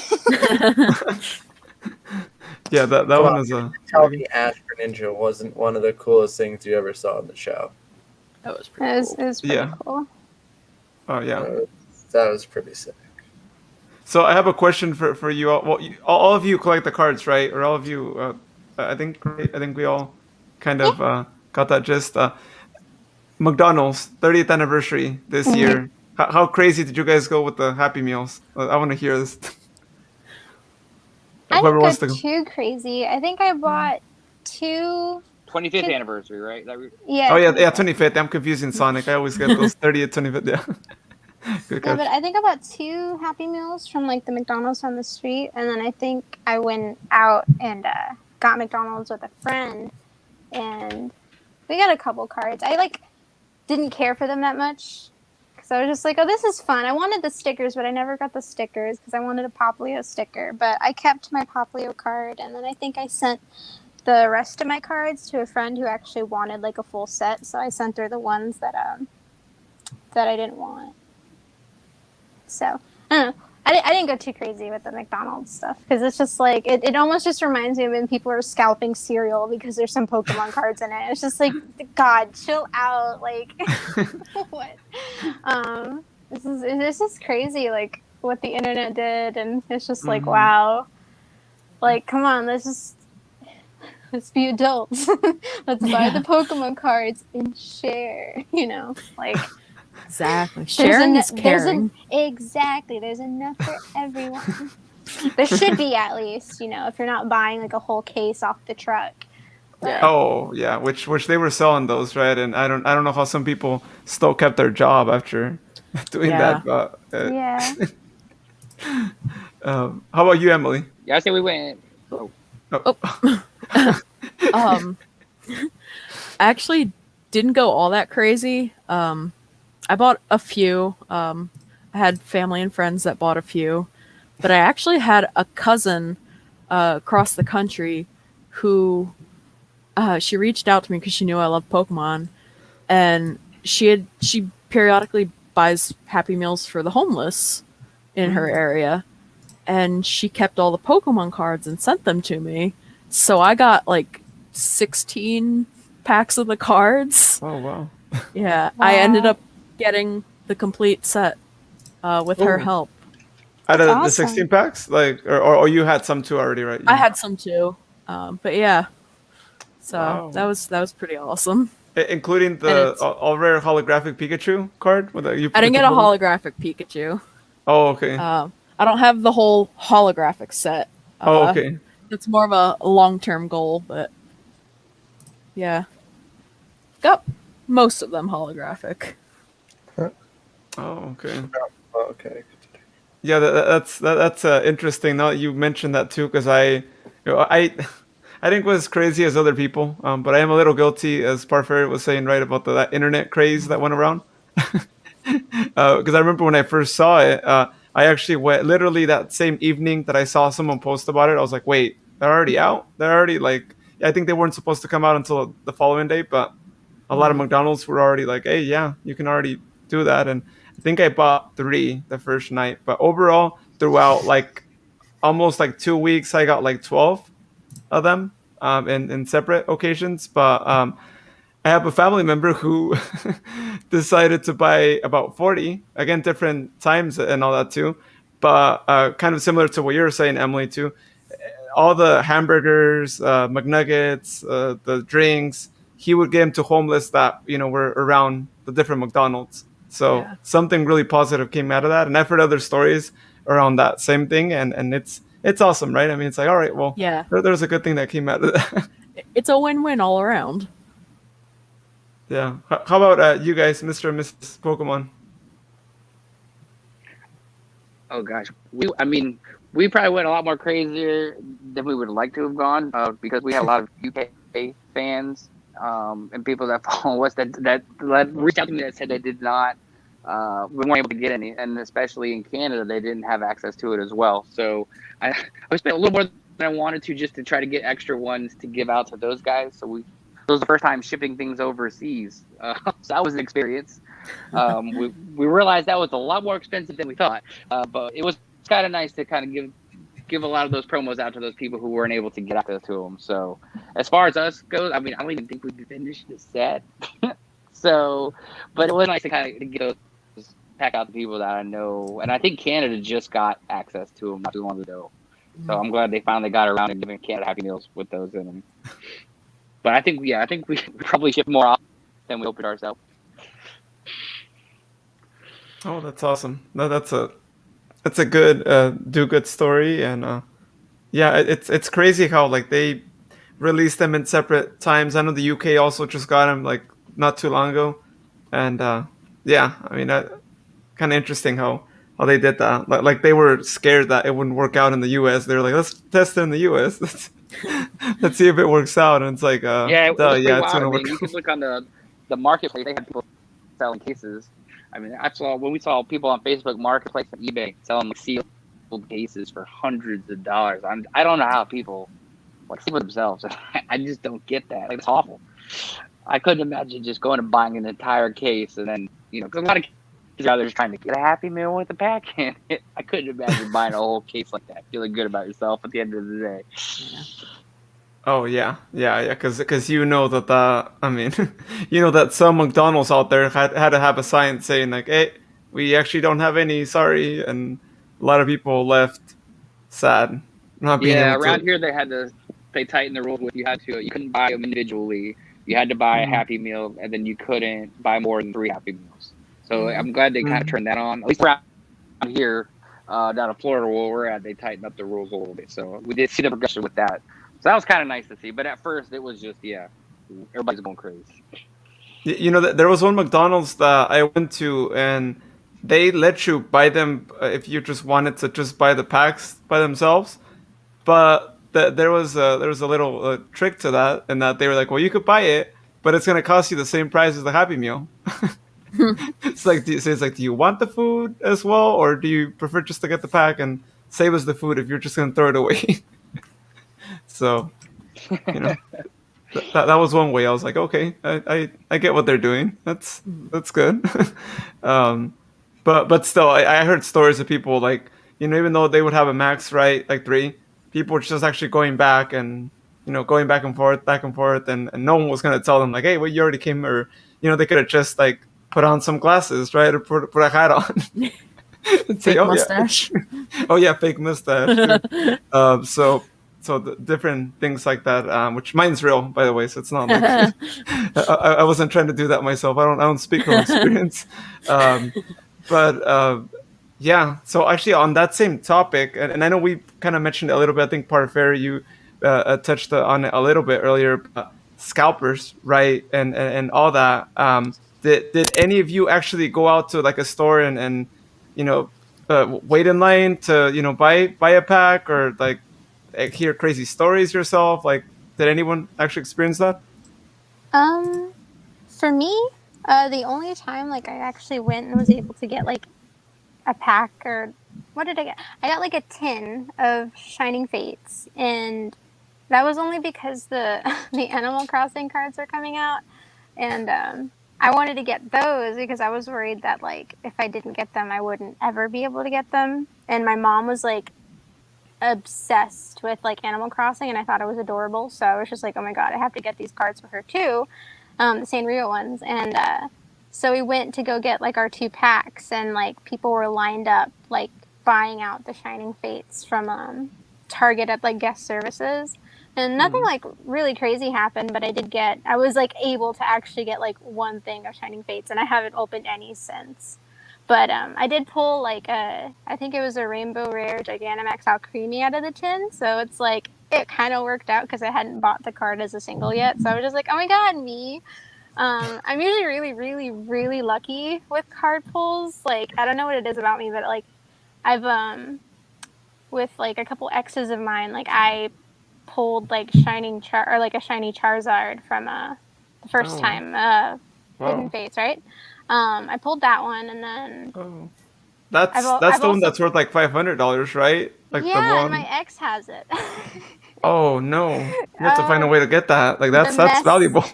Yeah, that Come one on, is a. Tell me Ash Greninja wasn't one of the coolest things you ever saw on the show. That was pretty cool. It was pretty Yeah. cool. Oh yeah. That was pretty sick. So I have a question for you all. Well, all of you collect the cards, right? Or all of you? I think we all kind of got that gist. McDonald's 30th anniversary this year. How crazy did you guys go with the Happy Meals? I want to hear this. I Whoever didn't wants go to go. too crazy. I think I bought 2. 25th anniversary, right? Yeah. Oh yeah, 25th. 25th. I'm confusing Sonic. I always get those 30th, 25th. Yeah. Good Yeah, catch. but I think I bought 2 Happy Meals from like the McDonald's on the street, and then I think I went out and got McDonald's with a friend, and we got a couple cards. I like didn't care for them that much because I was just like, oh, this is fun. I wanted the stickers, but I never got the stickers because I wanted a Poplio sticker. But I kept my Poplio card, and then I think I sent the rest of my cards to a friend who actually wanted like a full set. So I sent her the ones that I didn't want. So I don't know. I didn't go too crazy with the McDonald's stuff because it's just like it almost just reminds me of when people are scalping cereal because there's some Pokemon cards in it. It's just like, God, chill out. Like what? This is crazy. Like what the internet did, and it's just like wow. Like come on, let's be adults. Let's buy the Pokemon cards and share. You know, like. Exactly. Sharing is caring. Exactly. There's enough for everyone. There should be at least, you know, if you're not buying like a whole case off the truck. Yeah. Oh yeah, which they were selling those, right? And I don't know how some people still kept their job after doing that. But Yeah. how about you, Emily? Yeah, I say we went. I actually didn't go all that crazy. I bought a few. I had family and friends that bought a few, but I actually had a cousin across the country who she reached out to me because she knew I loved Pokemon, and she periodically buys Happy Meals for the homeless in her area, and she kept all the Pokemon cards and sent them to me. So I got like 16 packs of the cards. Oh wow. Yeah, I ended Wow. up getting the complete set with her Oh. help. Out That's of the awesome. 16 packs, like, or you had some too already, right? I had some too, but yeah. So Wow. that was pretty awesome. Including And the it's all rare holographic Pikachu card. With you I didn't get get to a pull? holographic Pikachu. Oh, okay. I don't have the whole holographic set. Oh, okay. That's more of a long-term goal, but yeah, got most of them holographic. Oh, okay. Okay. Yeah, that's interesting. Now you mentioned that too, because I think was crazy as other people, but I am a little guilty, as Parfair was saying, right, about that internet craze that went around. Because I remember when I first saw it, I actually went literally that same evening that I saw someone post about it. I was like, wait, they're already out? They're already like, I think they weren't supposed to come out until the following day, but a lot of McDonald's were already like, hey, yeah, you can already do that. And I think I bought 3 the first night, but overall, throughout like almost like 2 weeks, I got like 12 of them in separate occasions. But I have a family member who decided to buy about 40, again, different times and all that too. But kind of similar to what you were saying, Emily, too. All the hamburgers, McNuggets, the drinks, he would give them to homeless that, were around the different McDonald's. So Yeah. something really positive came out of that. And I've heard other stories around that same thing. And it's awesome, right? I mean, it's like, all right, well, Yeah, there's a good thing that came out of that. it's a win-win all around. Yeah. How about you guys, Mr. and Mrs. Pokemon? Oh gosh, we probably went a lot more crazier than we would like to have gone, because we have a lot of UK fans, and people that follow us that reached out to me that said they did not, we weren't able to get any, and especially in Canada, they didn't have access to it as well. So I spent a little more than I wanted to just to try to get extra ones to give out to those guys. So it was the first time shipping things overseas, so that was an experience. We realized that was a lot more expensive than we thought, but it was kind of nice to kind of give a lot of those promos out to those people who weren't able to get access to them. So as far as us goes, I mean, I don't even think we finished the set. So, but it was nice to kind of get those pack out the people that I know, and I think Canada just got access to them not too long ago. So I'm glad they finally got around and giving Canada Happy Meals with those in them. But I think we probably ship more often than we opened ourselves. Oh, that's awesome. No, that's a good do good story, and yeah, it's crazy how like they released them in separate times. I know the UK also just got them like not too long ago, and yeah, I mean, kind of interesting how they did that. Like they were scared that it wouldn't work out in the US. They were like, let's test it in the US. Let's see if it works out. And it's like, Yeah, it was pretty yeah, it's wild. gonna I work. mean, you could look on the marketplace. They had people selling cases. I mean, when we saw people on Facebook Marketplace and eBay selling like sealed cases for hundreds of dollars. I don't know how people like sleep with themselves. I just don't get that. Like, it's awful. I couldn't imagine just going and buying an entire case and then, because a lot of kids are just trying to get a Happy Meal with a pack in it. I couldn't imagine buying a whole case like that, feeling good about yourself at the end of the day. Oh yeah, because you know that I mean, you know that some McDonald's out there had to have a sign saying like, "Hey, we actually don't have any, sorry," and a lot of people left sad not being Yeah, able around to. here they tightened the rules with you couldn't buy them individually. You had to buy a Happy Meal, and then you couldn't buy more than 3 Happy Meals. So I'm glad they kind of turned that on. At least around here, down in Florida where we're at, they tightened up the rules a little bit. So we did see the progression with that. So that was kind of nice to see. But at first, it was just everybody's going crazy. You know, there was one McDonald's that I went to, and they let you buy them if you just wanted to just buy the packs by themselves. But there was a little trick to that, and that they were like, well, you could buy it, but it's gonna cost you the same price as the Happy Meal. It's like, do you want the food as well, or do you prefer just to get the pack and save us the food if you're just gonna throw it away? So, you know, that was one way. I was like, okay, I get what they're doing. That's good. um, but still, I heard stories of people like, even though they would have a max, right, like 3, people were just actually going back and going back and forth, and no one was gonna tell them like, hey, well, you already came, or they could have just like put on some glasses, right, or put a hat on. And say, Fake oh mustache. yeah, oh yeah, fake mustache. So the different things like that, which mine's real, by the way, so it's not like I wasn't trying to do that myself. I don't speak from experience. But yeah, so actually on that same topic, and I know we kind of mentioned it a little bit, I think Parfair, you touched on it a little bit earlier, scalpers, right, and all that. Did any of you actually go out to like a store and you know wait in line to buy a pack, or like hear crazy stories yourself? Like, did anyone actually experience that? For me, the only time like I actually went and was able to get like a pack, or what did I get? I got like a tin of Shining Fates, and that was only because the the Animal Crossing cards are coming out, and I wanted to get those because I was worried that like if I didn't get them, I wouldn't ever be able to get them. And my mom was like obsessed with like Animal Crossing, and I thought it was adorable, so I was just like, oh my god, I have to get these cards for her too, the Sanrio ones. And so we went to go get like our 2 packs, and like people were lined up like buying out the Shining Fates from Target at like guest services, and nothing like really crazy happened, but I was like able to actually get like 1 thing of Shining Fates, and I haven't opened any since. But I did pull like I think it was a Rainbow Rare Gigantamax Alcremie out of the tin, so it's like it kind of worked out because I hadn't bought the card as a single yet, so I was just like, oh my god, me. I'm usually really, really, really lucky with card pulls. Like, I don't know what it is about me, but like I've with like a couple exes of mine, like I pulled like a shiny Charizard from the first time Hidden Fates, right? I pulled that one, and then that's the one that's worth like $500, right? Like yeah, the one. and my ex has it. Oh no, you have to find a way to get that. Like that's mess- valuable.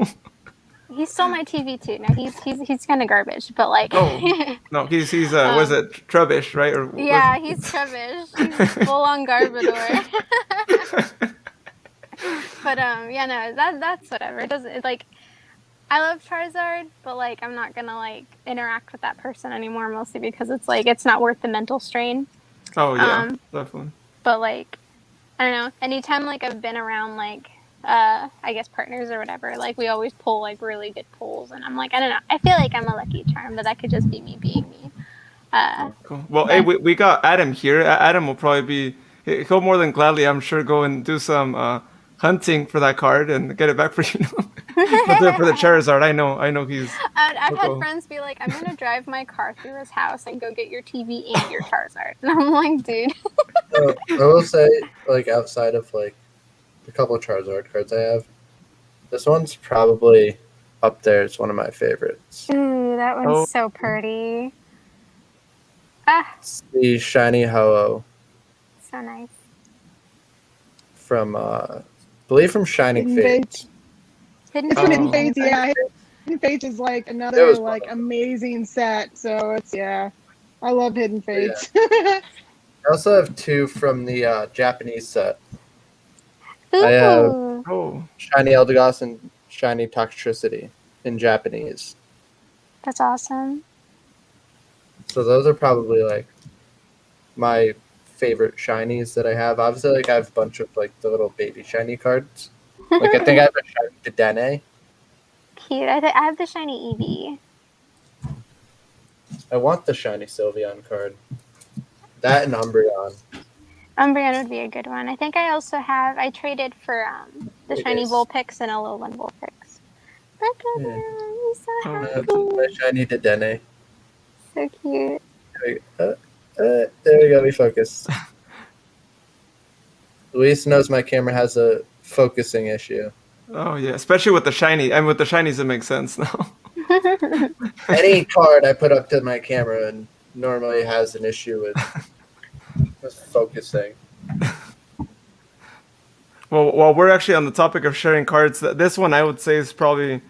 He stole my TV too. Now he's kind of garbage, but like no, he's was it Trubbish, right? Or yeah, he's Trubbish. He's full on Garbodor. But yeah, no, that's whatever. It doesn't. It's like I love Charizard, but like I'm not gonna like interact with that person anymore, mostly because it's like it's not worth the mental strain. Oh yeah, definitely. But like I don't know. Anytime like I've been around like I guess partners or whatever, like we always pull like really good pulls, and I'm like, I don't know. I feel like I'm a lucky charm, but that could just be me being me. Cool. Well, hey, we got Adam here. Adam will probably he'll more than gladly, I'm sure, go and do some hunting for that card and get it back for you. For the Charizard, I know he's. I've had friends be like, I'm gonna drive my car through his house and go get your TV and your Charizard, and I'm like, dude. I will say, like outside of like a couple of Charizard cards I have, this one's probably up there. It's one of my favorites. Ooh, that one's so pretty. Ah. It's the Shiny Ho-Oh. So nice. From, I believe from Shining Fates. It's Hidden Fates, yeah. Hidden Fates is like another like amazing set. So it's I love Hidden Fates. Yeah. I also have 2 from the Japanese set. Ooh. I have Shiny Eldegoss and Shiny Toxtricity in Japanese. That's awesome. So those are probably like my favorite shinies that I have. Obviously, like I have a bunch of like the little baby shiny cards. Like I think I have a shiny Dedenne. Cute. I have the shiny Eevee. I want the shiny Sylveon card. That and Umbreon. Umbreon would be a good one. I think I also have. I traded for the shiny Vulpix and Alolan Vulpix. Look at him. He's so happy. My shiny Dedenne. So cute. There we go. We focus. Luis knows my camera has a focusing issue. Oh yeah, especially with the shiny. I mean, with the shinies, it makes sense now. Any card I put up to my camera and normally has an issue with focusing. Well, while we're actually on the topic of sharing cards, this one I would say is probably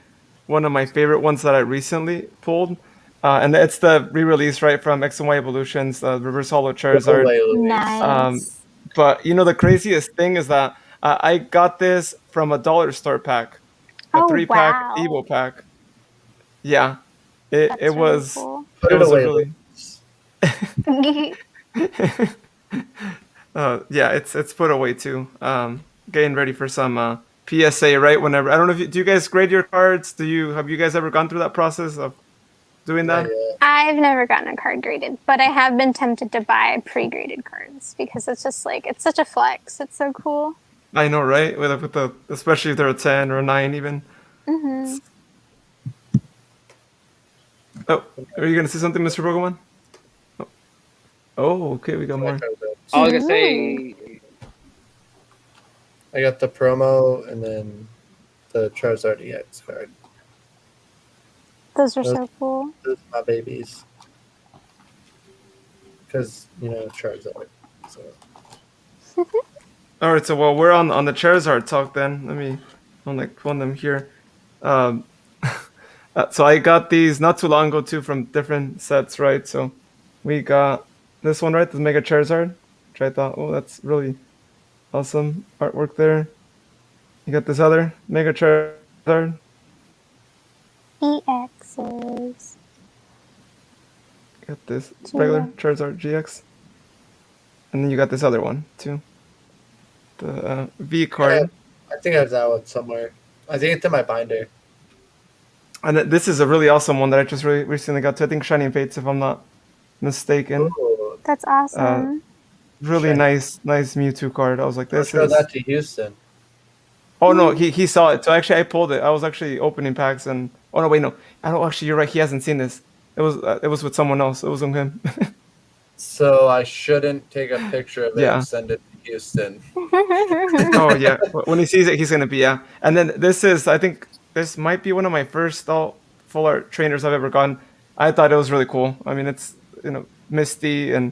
one of my favorite ones that I recently pulled. And it's the re-release right from X and Y Evolutions, the Reverse Holo Go Charizard. away, Louise. Nice. But you know the craziest thing is that I got this from a dollar store pack, a Oh 3-pack wow. Evo pack. Yeah, it That's really was cool. Put it it was a away, really Louise. yeah, it's put away too. Getting ready for some PSA right whenever. I don't know if do you guys grade your cards? Have you guys ever gone through that process of doing Not that? yet. I've never gotten a card graded, but I have been tempted to buy pre-graded cards because it's just like it's such a flex. It's so cool. I know, right? With the especially if they're a 10 or a 9 even. Hmm. Oh, are you gonna say something, Mr. Pokemon? Oh, okay, we got more. I was gonna Ooh. say, I got the promo and then the Charizard EX card. Those are Those- so cool. Those are my babies. Because, Charizard. So. All right, so while we're on the Charizard talk, then let me pull them here. Um, so I got these not too long ago too from different sets, right? So we got this one, right? The Mega Charizard, which I thought, oh, that's really awesome artwork there. You got this other Mega Charizard. EXs. Got this regular GX. Charizard GX, and then you got this other one too, the V card. I think I have that one somewhere. I think it's in my binder. And this is a really awesome one that I just really recently got to. I think Shining Fates, if I'm not mistaken. Ooh, That's awesome. Really Shiny. nice Mewtwo card. I was like, I'll this show is. that to Houston. Oh no, he saw it. So actually, I pulled it. I was actually opening packs, and oh no, wait, no. I don't actually. You're right. He hasn't seen this. It was with someone else. It was on him. So I shouldn't take a picture of it Yeah. and send it to Houston. Oh yeah. When he sees it, he's gonna be yeah. And then this is. I think this might be one of my first all full art trainers I've ever gotten. I thought it was really cool. I mean, it's Misty and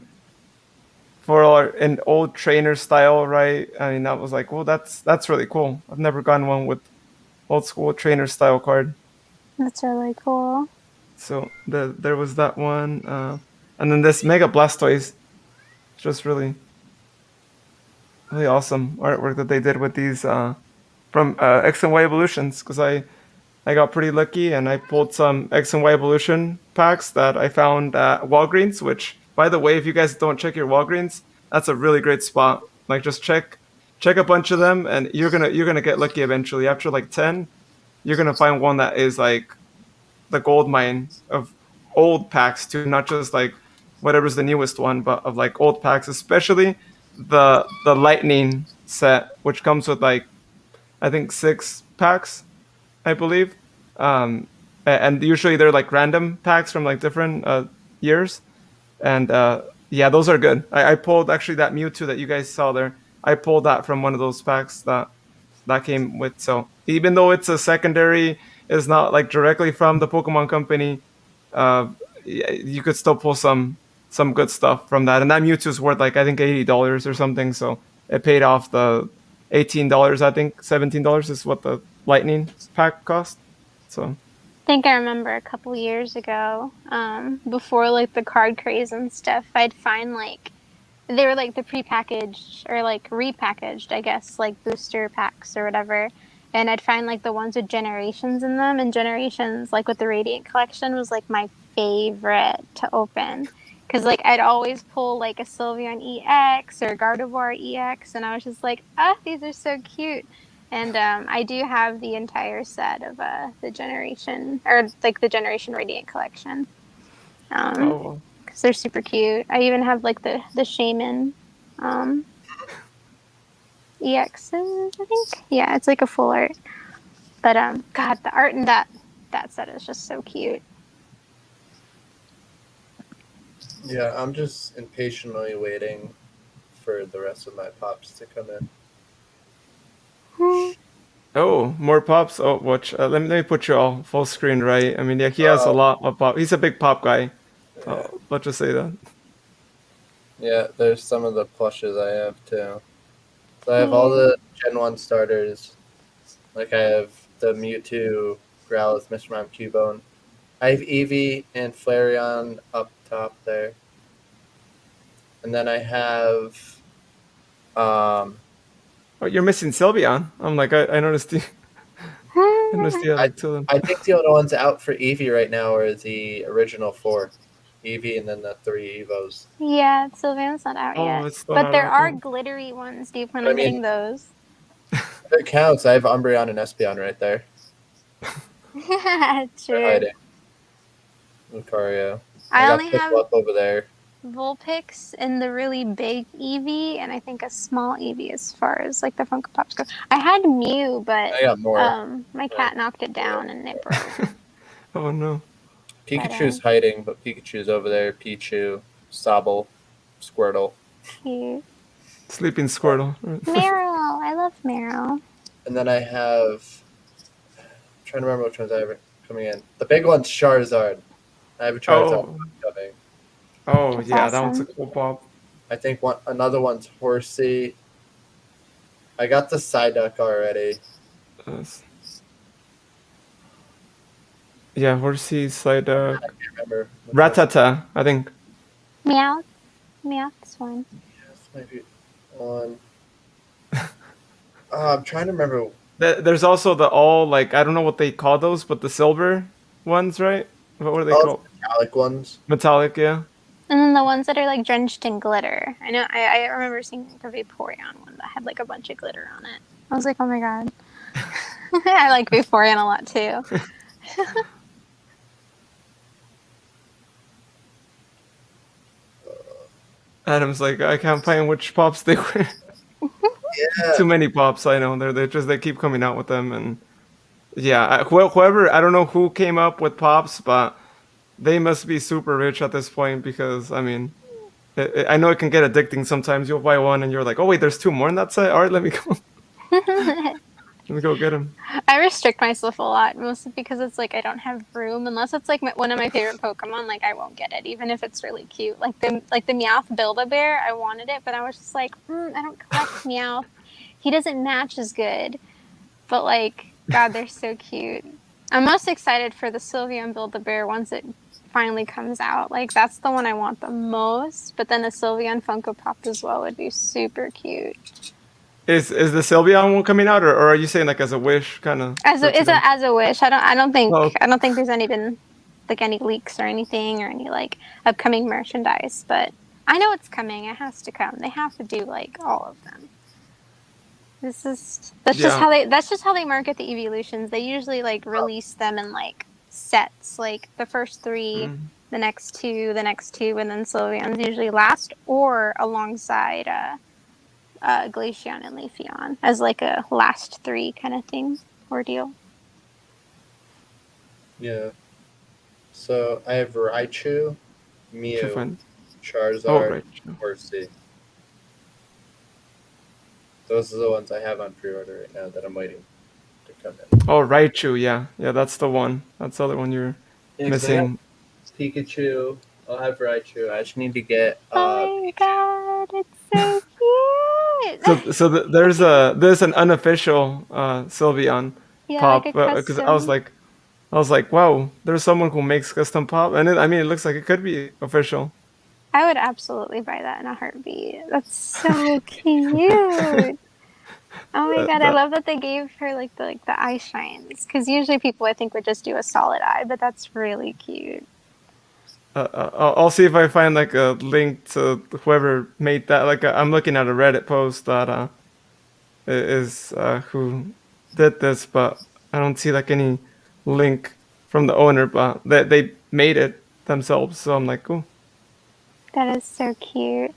for an old trainer style, right? I mean, that was like, well, that's really cool. I've never gotten one with old school trainer style card. That's really cool. So there was that one, and then this Mega Blastoise, just really awesome artwork that they did with these from X and Y Evolutions. Because I got pretty lucky and I pulled some X and Y Evolution packs that I found at Walgreens. Which, by the way, if you guys don't check your Walgreens, that's a really great spot. Like, just check a bunch of them, and you're gonna get lucky eventually. After like 10, you're gonna find one that is like the gold mine of old packs too, not just like whatever's the newest one, but of like old packs, especially the lightning set, which comes with like I think 6 packs, I believe. And usually they're like random packs from like different years. And yeah, those are good. I pulled actually that Mewtwo that you guys saw there. I pulled that from one of those packs that came with. So even though it's a secondary, it's not like directly from the Pokemon Company. Uh, you could still pull some good stuff from that. And that Mewtwo's worth like I think $80 or something. So it paid off the $18. I think $17 is what the Lightning pack cost. So I think I remember a couple years ago, before like the card craze and stuff, I'd find like they were like the prepackaged or like repackaged, I guess, like booster packs or whatever. And I'd find like the ones with generations in them, and generations like with the Radiant collection was like my favorite to open. Cause like I'd always pull like a Sylveon EX or Gardevoir EX, and I was just like, these are so cute. And I do have the entire set of the generation or like the Generation Radiant collection. oh, Because they're super cute. I even have like the Shaman EXs, I think. Yeah, it's like a full art. But God, the art in that set is just so cute. Yeah, I'm just impatiently waiting for the rest of my pops to come in. oh, more pops. Oh, watch. Let me put you all full screen, right? I mean, yeah, he has a lot of pop. He's a big pop guy. Yeah. Let's just say that. Yeah, there's some of the plushes I have too. So I have all the Gen 1 starters. Like I have the Mewtwo, Growlithe, Mr. Mime, Cubone. I have Eevee and Flareon up top there. And then I have Oh, you're missing Sylveon. I'm like, I noticed you. I noticed you had I like two of them. I think the only ones out for Eevee right now are the original 4. Eevee and then the 3 Evos. Yeah, Sylvan's not out Oh, yet. it's still But not there out. are Oh. glittery ones. Do you plan I on mean- getting those? If it counts, I have Umbreon and Espeon right there. They're True. hiding. Lucario. I got only have Piplup over there. Vulpix and the really big Eevee, and I think a small Eevee as far as like the Funko Pops go. I had Mew, but I got more. my cat knocked it down and it broke. Oh no. Pikachu's hiding, but Pikachu's over there. Pichu, Sobble, Squirtle. Cute. Sleeping Squirtle. Meryl. I love Meryl. And then I have. I'm trying to remember which ones I have coming in. The big one's Charizard. I have a Charizard Oh. coming. Oh That's yeah, that one's a awesome. cool pop. I think another one's Horsey. I got the Psyduck already. Yes. Yeah, Horsey, Psyduck, I can't remember. Rattata, I think. Meow. Meow's one. This might be one. I'm trying to remember. There's also the all like I don't know what they call those, but the silver ones, right? What are they called? Metallic ones. Metallic, yeah. And then the ones that are like drenched in glitter. I know. I remember seeing like a Vaporeon one that had like a bunch of glitter on it. I was like, oh my god. I like Vaporeon a lot too. Adam's like, I can't find which pops they were. Yeah. Too many pops, I know. They keep coming out with them, and yeah, whoever I don't know who came up with pops, but they must be super rich at this point because I mean, I know it can get addicting sometimes. You'll buy one and you're like, oh wait, there's two more in that set. All right, let me go get them. I restrict myself a lot, mostly because it's like I don't have room unless it's like one of my favorite Pokemon. Like I won't get it, even if it's really cute. Like the Meowth Build-A-Bear, I wanted it, but I was just like, I don't collect Meowth. He doesn't match as good. But like, God, they're so cute. I'm most excited for the Sylveon Build-A-Bear once it finally comes out. Like that's the one I want the most. But then a Sylveon Funko Pop as well would be super cute. Is the Sylveon one coming out, or are you saying like as a wish kind of? As a wish. I don't think Oh, okay. I don't think there's been like any leaks or anything or any like upcoming merchandise, but I know it's coming. It has to come. They have to do like all of them. That's just how they market the evolutions. They usually like release them in like sets, like the first 3, the next 2, and then Sylveon's usually last or alongside Glaceon and Leafeon as like a last 3 kind of thing ordeal. Yeah. So I have Raichu, Mew, Fun. Charizard, right. Horsey. Those are the ones I have on pre-order right now that I'm waiting to come in. Oh, Raichu, yeah, that's the one. That's the other one you're missing. Pikachu. I'll have Raichu. I just need to get. Oh my god, it's so cute. There's an unofficial Sylveon Yeah, pop like a because custom. I was like, wow, there's someone who makes custom pop, and it looks like it could be official. I would absolutely buy that in a heartbeat. That's so cute. Oh my god, I love that they gave her like the eye shines. Because usually people I think would just do a solid eye, but that's really cute. I'll see if I find like a link to whoever made that. Like I'm looking at a Reddit post that is who did this, but I don't see like any link from the owner. But they made it themselves, so I'm like, cool. That is so cute.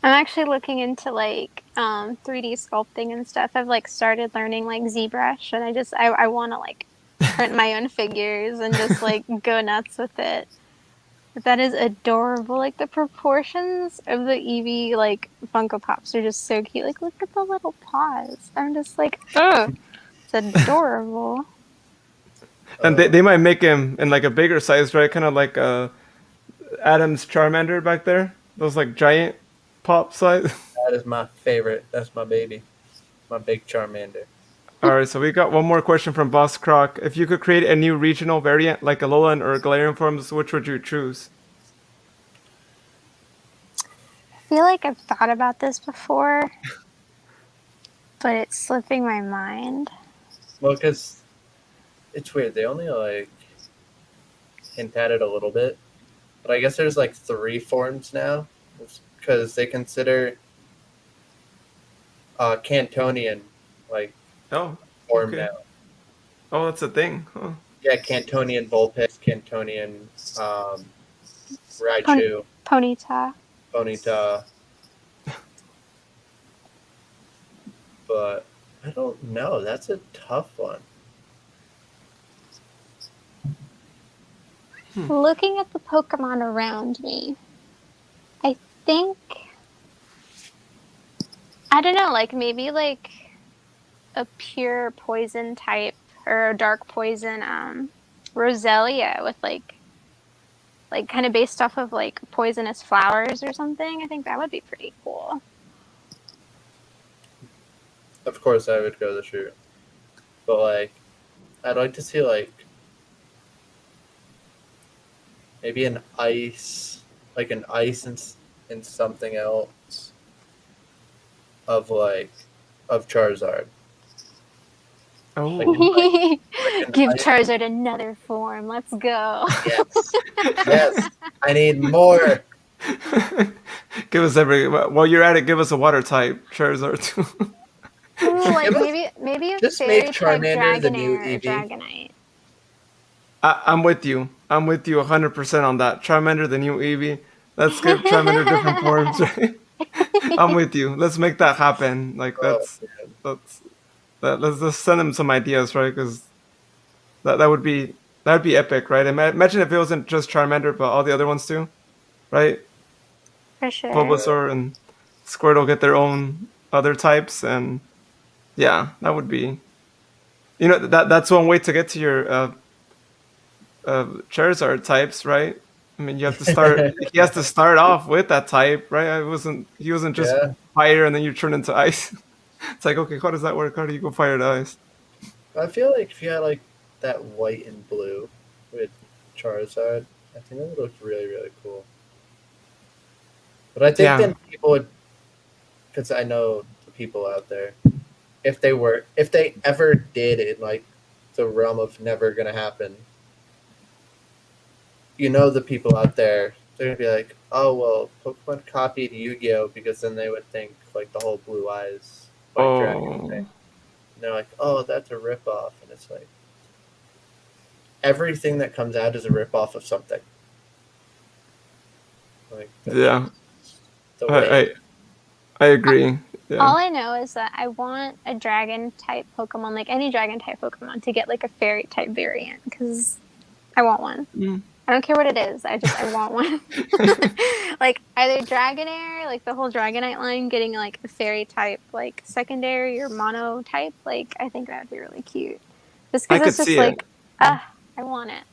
I'm actually looking into like 3D sculpting and stuff. I've like started learning like ZBrush, and I want to like print my own figures and just like go nuts with it. But that is adorable. Like the proportions of the Eevee like Funko Pops are just so cute. Like look at the little paws. I'm just like, oh, it's adorable. And they might make him in like a bigger size, right? Kind of like Adam's Charmander back there. Those like giant pop size. That is my favorite. That's my baby. My big Charmander. All right, so we got one more question from Boss Croc. If you could create a new regional variant like Alolan or Galarian forms, which would you choose? I feel like I've thought about this before, but it's slipping my mind. Well, because it's weird. They only like hint at it a little bit, but I guess there's like 3 forms now because they consider Cantonian like Oh, form okay. now. Oh, that's a thing. Huh. Yeah, Cantonian Vulpix, Cantonian Raichu, Ponyta. Bonita. But I don't know. That's a tough one. Looking at the Pokemon around me, I think, I don't know, like maybe like a pure poison type or a dark poison Roselia with like kind of based off of like poisonous flowers or something. I think that would be pretty cool. Of course, I would go the shoot, but like, I'd like to see like maybe an ice and something else of Charizard. Oh, Give ice- Charizard another form. Let's go. Yes, yes. I need more. give us while you're at it. Give us a water type Charizard too. Ooh, like Give us- maybe a just fairy make type Charmander the new Dragonair or Eevee. Dragonite. I'm with you. I'm with you 100% on that. Charmander, the new Eevee. Let's give Charmander different forms. Right? I'm with you. Let's make that happen. Like Oh, man. let's just send him some ideas, right? Because that would be epic, right? Imagine if it wasn't just Charmander, but all the other ones too, right? For sure. Bulbasaur and Squirtle get their own other types, and yeah, that would be. That's one way to get to your Charizard types, right? I mean, you have to start. He has to start off with that type, right? He wasn't just Yeah. fire and then you turn into ice. It's like, okay, how does that work? How do you go fire to ice? I feel like if you had like that white and blue with Charizard, I think that would look really, really cool. But I think Yeah. then people would, because I know the people out there, if they ever did in like the realm of never gonna happen, the people out there, they're gonna be like, oh well, Pokemon copied Yu-Gi-Oh because then they would think like the whole Blue Eyes White Dragon thing. And they're like, oh, that's a ripoff, and it's like everything that comes out is a ripoff of something. Like that's Yeah. the way. I agree. Yeah. All I know is that I want a dragon type Pokemon, like any dragon type Pokemon, to get like a fairy type variant because I want one. Mm. I don't care what it is. I want one. Like either Dragonair, like the whole Dragonite line, getting like a fairy type, like secondary or mono type. Like I think that would be really cute. Just I because could it's just see like, it. I want it.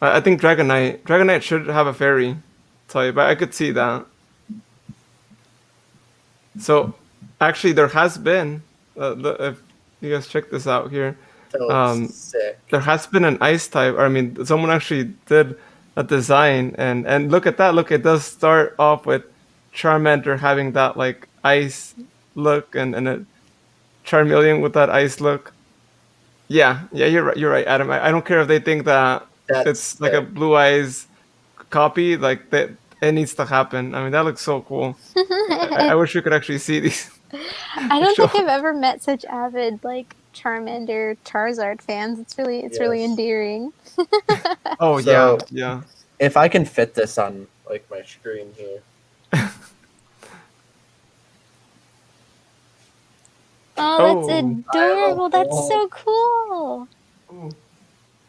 I think Dragonite should have a fairy type. I could see that. So, actually, there has been. If you guys check this out here, That looks sick. there has been an ice type. Or I mean, someone actually did a design, and look at that. Look, it does start off with Charmander having that like ice look, and a Charmeleon with that ice look. Yeah, you're right. You're right, Adam. I don't care if they think that That's it's like a sick. Blue Eyes copy. Like that, it needs to happen. I mean, that looks so cool. I wish we could actually see these. I don't Sure. think I've ever met such avid like Charmander Charizard fans. It's really Yes. endearing. Oh So- yeah. If I can fit this on like my screen here. Oh, that's Oh. adorable. That's ball. so cool. Oh.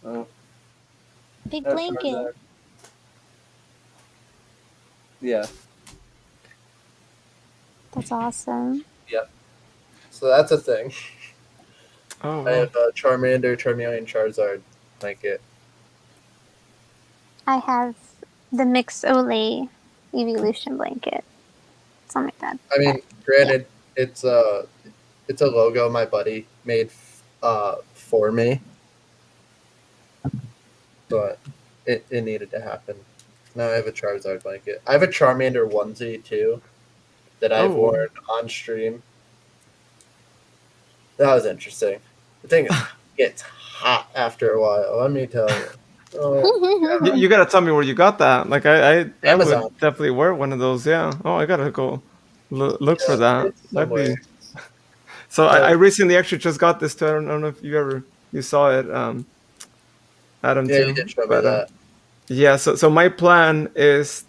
Oh, Big that's blanket. Charizard. Yeah. That's awesome. So that's a thing. Oh. I have Charmander, Charmeleon, Charizard blanket. I have the Mix Olay Evolution blanket. Something like that. I mean, granted, it's It's a logo my buddy made for me, but it needed to happen. Now I have a Charizard blanket. I have a Charmander onesie too that I've Oh. worn on stream. That was interesting. The thing gets hot after a while. Let me tell you. Oh, yeah. You gotta tell me where you got that. Like I Amazon. would definitely wear one of those. Yeah. Oh, I gotta go look for that. It's That'd be. somewhere. So I recently actually just got this too. I don't know if you saw it, Adam Yeah, you too. did show me But that. yeah. So my plan is.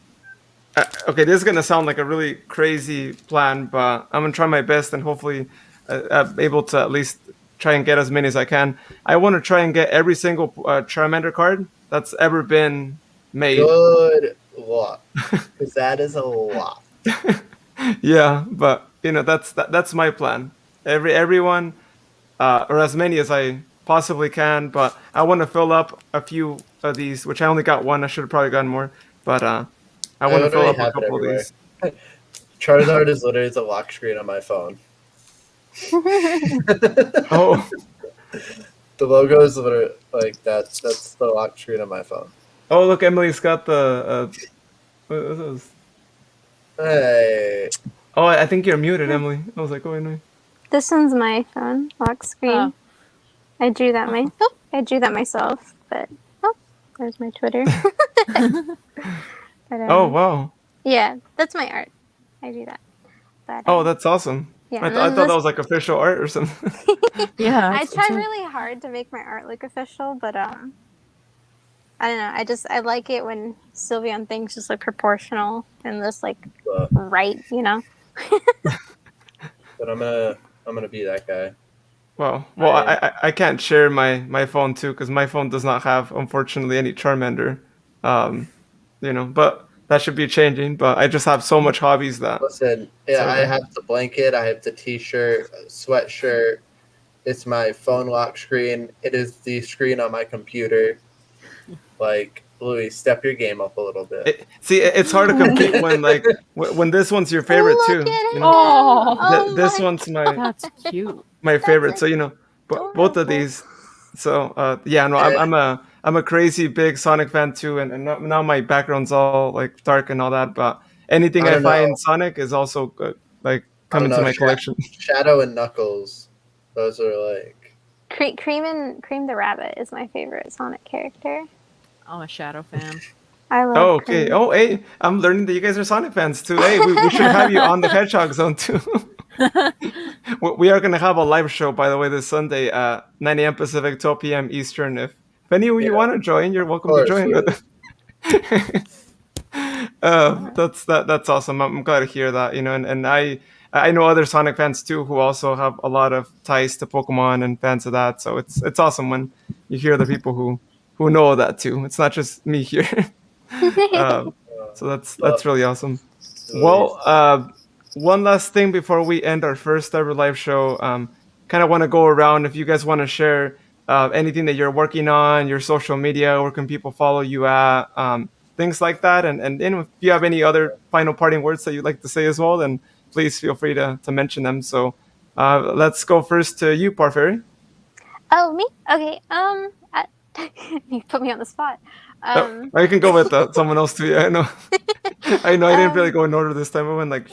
Okay, this is gonna sound like a really crazy plan, but I'm gonna try my best and hopefully I'm able to at least try and get as many as I can. I want to try and get every single Charmander card that's ever been made. Good luck, because that is a lot. Yeah, but that's my plan. Everyone or as many as I possibly can, but I want to fill up a few of these, which I only got one. I should have probably gotten more, but I I want to fill literally up a have it couple of everywhere. these. Charizard is literally the lock screen on my phone. Oh. The logo is literally like that. That's the lock screen on my phone. Oh, look, Emily's got the. What is this? Hey, Oh, I think you're muted, Emily. I was like, oh, no. This one's my phone lock screen. Oh. I drew that I drew that myself, but there's my Twitter. But, Oh, wow. yeah, that's my art. I do that. But, Oh, that's awesome. yeah. I thought that was like official art or something. Yeah. I it's tried a- really hard to make my art look official, but I don't know. I like it when Sylveon things just look proportional and just like right, you know. but I'm gonna be that guy. Well, I can't share my phone too because my phone does not have, unfortunately, any Charmander. But that should be changing. But I just have so much hobbies that. Listen, yeah, I have the blanket, I have the T-shirt, sweatshirt. It's my phone lock screen. It is the screen on my computer. Like, Louis, step your game up a little bit. It's hard to compete when this one's your favorite Look too. at him. You know? Oh This my one's my That's cute. my favorite. So both of adorable. these. So yeah, no, I'm a crazy big Sonic fan too, and now my background's all like dark and all that. But anything I I don't find know. Sonic is also good, like I come don't into know. my collection. Shadow and Knuckles. Those are like. Cream the Rabbit is my favorite Sonic character. I'm a Shadow fan. I love Oh, okay. Cream. Oh, hey, I'm learning that you guys are Sonic fans too. Hey, we should have you on the Hedgehog Zone too. We are gonna have a live show, by the way, this Sunday at 9 a.m. Pacific, 12 p.m. Eastern. If any of you Yeah. want to join, you're welcome Of to course, join. That's awesome. I'm glad to hear that. And I know other Sonic fans too who also have a lot of ties to Pokemon and fans of that. So it's awesome when you hear the people who know that too. It's not just me here. So that's really awesome. Well, one last thing before we end our first ever live show. Kind of want to go around if you guys want to share anything that you're working on, your social media, where can people follow you at, things like that. And if you have any other final parting words that you'd like to say as well, then please feel free to mention them. So let's go first to you, Parfairy. Oh, me? Okay. You put me on the spot. Or you can go with someone else too. Yeah, I know. I know. I didn't really go in order this time. I went like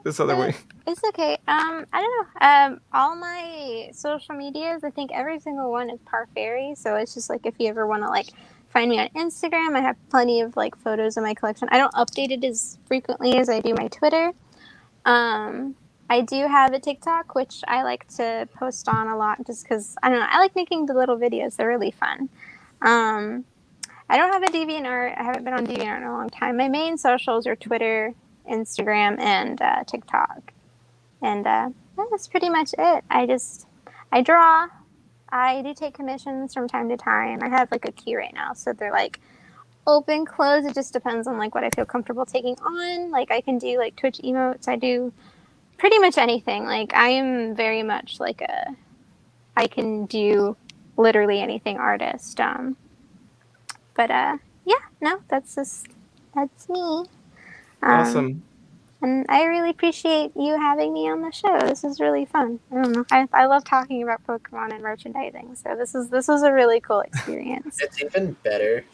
this other way. It's okay. I don't know. All my social medias, I think every single one is Parfairy. So it's just like if you ever want to like find me on Instagram, I have plenty of like photos in my collection. I don't update it as frequently as I do my Twitter. I do have a TikTok, which I like to post on a lot just because, I don't know, I like making the little videos. They're really fun. I don't have a DeviantArt. I haven't been on DeviantArt in a long time. My main socials are Twitter, Instagram, and TikTok. And that's pretty much it. I draw. I do take commissions from time to time. I have like a queue right now, so they're like open, close. It just depends on like what I feel comfortable taking on. Like I can do like Twitch emotes. I do pretty much anything. Like I am very much like I can do literally anything artist. But yeah, no, that's me. Awesome. And I really appreciate you having me on the show. This is really fun. I don't know. I love talking about Pokemon and merchandising. So this was a really cool experience. It's even better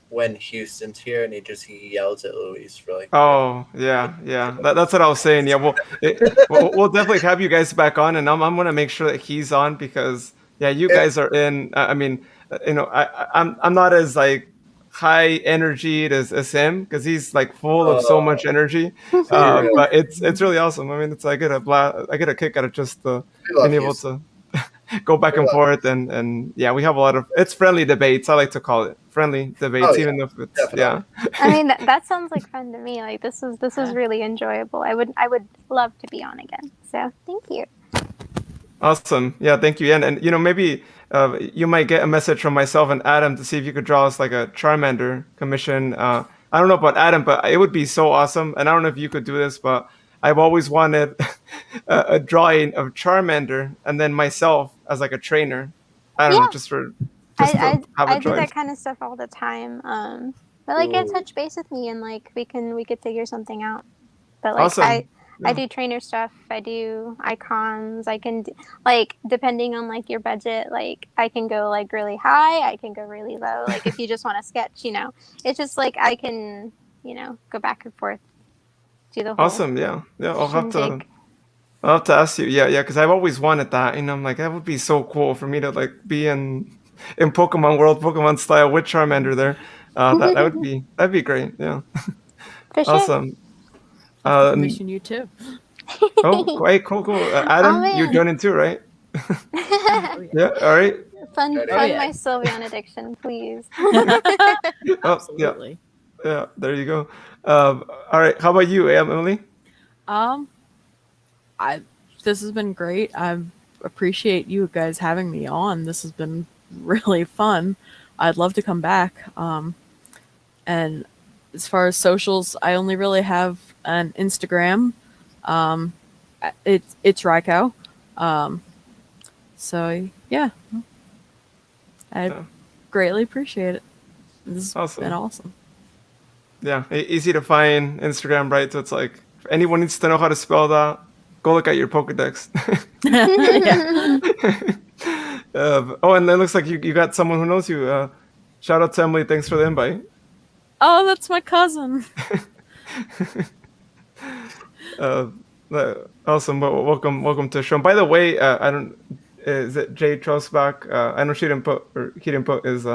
when Houston's here and he yells at Luis for like. Oh yeah, yeah. That's what I was saying. Yeah, we'll definitely have you guys back on, and I'm gonna make sure that he's on because yeah, you guys are in. I mean, I'm not as like high energy as him because he's like full of so much energy. Real. But it's really awesome. I mean, I get a kick out of just We love being able Houston. to go back We and love forth and yeah, we have a lot of it's friendly debates. I like to call it friendly debates, Oh, yeah, even if it's definitely. I mean, that sounds like fun to me. Like this was really enjoyable. I would love to be on again. So thank you. Awesome. Yeah, thank you. And maybe you might get a message from myself and Adam to see if you could draw us like a Charmander commission. I don't know about Adam, but it would be so awesome. And I don't know if you could do this, but I've always wanted a drawing of Charmander and then myself as like a trainer. I don't know, Yeah. just to have a I do drawing. that kind of stuff all the time. But like, Ooh. touch base with me and like we could figure something out. But like, Awesome. I do trainer stuff. I do icons. I can like depending on like your budget. Like I can go like really high. I can go really low. Like if you just want to sketch, it's just like I can go back and forth. Do the whole Awesome. Yeah. Yeah. shindig. I'll have to ask you. Yeah. Yeah. Because I've always wanted that. And I'm like, that would be so cool for me to like be in Pokemon World, Pokemon style with Charmander there. That'd be great. Yeah. For sure. Awesome. I'll commission you too. Oh, great, cool. Oh, Adam, man. you're joining too, right? Oh, Yeah. All right. Fund yeah. my Sylveon addiction, please. Oh, yeah. Absolutely. Yeah. There you go. All right. How about you, Emily? This has been great. I appreciate you guys having me on. This has been really fun. I'd love to come back. And as far as socials, I only really have an Instagram. It's Ryko. So yeah, I greatly appreciate it. This has been awesome. Yeah, easy to find Instagram, right? So it's like if anyone needs to know how to spell that, go look at your Pokedex. Oh, and it looks like you got someone who knows you. Shout out to Emily. Thanks for the invite. Oh, that's my cousin. Awesome. Welcome to the show. And by the way, I don't. Is it Jay Trosbach? I know he didn't put his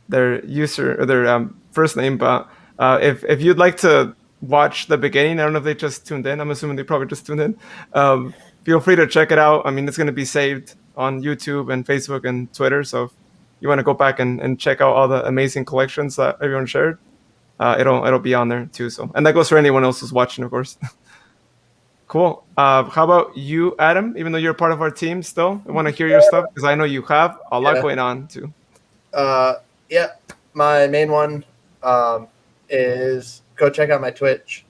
their user or their first name, but if you'd like to watch the beginning, I don't know if they just tuned in. I'm assuming they probably just tuned in. Feel free to check it out. I mean, it's going to be saved on YouTube and Facebook and Twitter. So if you want to go back and check out all the amazing collections that everyone shared, it'll be on there too. So, and that goes for anyone else who's watching, of course. Cool. How about you, Adam? Even though you're part of our team still, I want to hear your stuff because I know you have a lot going on too. Yeah, my main one is go check out my Twitch.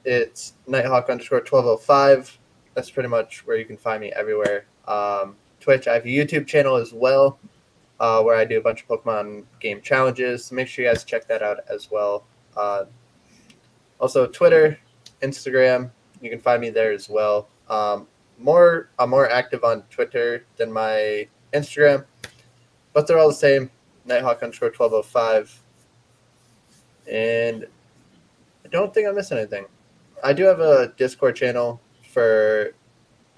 It's Nighthawk_1205. That's pretty much where you can find me everywhere. Twitch, I have a YouTube channel as well where I do a bunch of Pokemon game challenges. So make sure you guys check that out as well. Also, Twitter, Instagram. You can find me there as well. I'm more active on Twitter than my Instagram, but they're all the same. Nighthawk_1205. And I don't think I'm missing anything. I do have a Discord channel for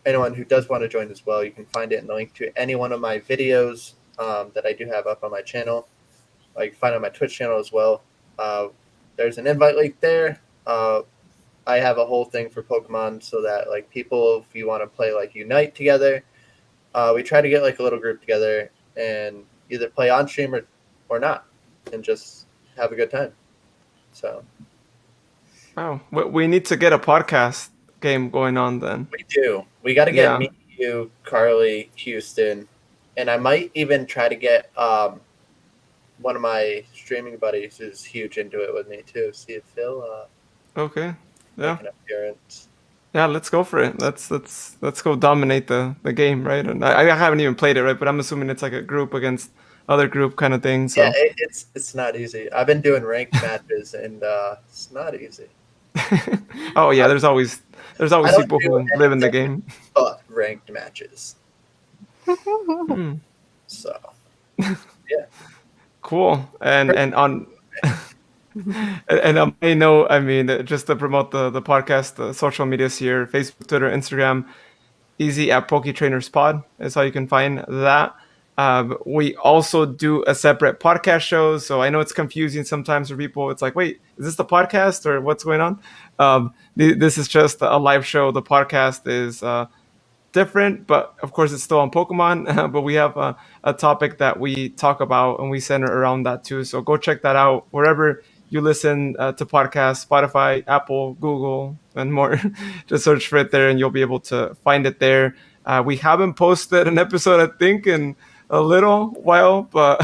anyone who does want to join as well. You can find it in the link to any one of my videos that I do have up on my channel. You can find it on my Twitch channel as well. There's an invite link there. I have a whole thing for Pokemon so that people, if you want to play Unite together, we try to get a little group together and either play on stream or not, and just have a good time. So, wow, we need to get a podcast game going on then. We do. We got to get me, you, Carly, Houston, and I might even try to get one of my streaming buddies who's huge into it with me too. See if Phil. Okay. Yeah. Make an appearance. Yeah, let's go for it. Let's go dominate the game, right? And I haven't even played it, right? But I'm assuming it's like a group against other group kind of thing. So yeah, it's not easy. I've been doing ranked matches, and it's not easy. Oh yeah, there's I always don't people do who live in the anything game. but ranked matches. Hmm. So yeah, Cool. And on and on my note, I mean, just to promote the podcast, the social medias here, Facebook, Twitter, Instagram, easy at PokeTrainers Pod is how you can find that. We also do a separate podcast show, so I know it's confusing sometimes for people. It's like, wait, is this the podcast or what's going on? This is just a live show. The podcast is different, but of course it's still on Pokemon. But we have a topic that we talk about and we center around that too. So go check that out wherever you listen to podcasts, Spotify, Apple, Google, and more. Just search for it there, and you'll be able to find it there. We haven't posted an episode, I think, in a little while, but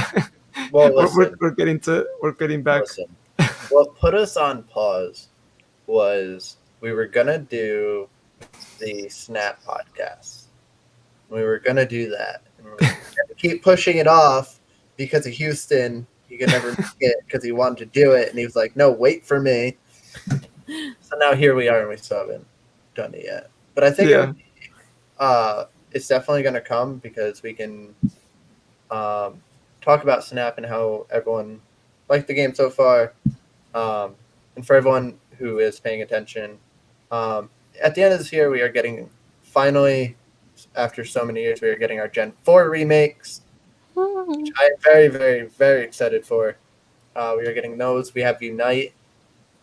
well, listen, we're getting back. listen. What put us on pause was we were gonna do the Snap podcast. We were gonna do that. And we were gonna keep pushing it off because of Houston. He could never make it because he wanted to do it, and he was like, "No, wait for me." So now here we are, and we still haven't done it yet. But I think Yeah. it's definitely gonna come because we can talk about Snap and how everyone liked the game so far. And for everyone who is paying attention, at the end of this year, we are getting finally, after so many years, we are getting our Gen 4 remakes, which I am very, very, very excited for. We are getting those. We have Unite,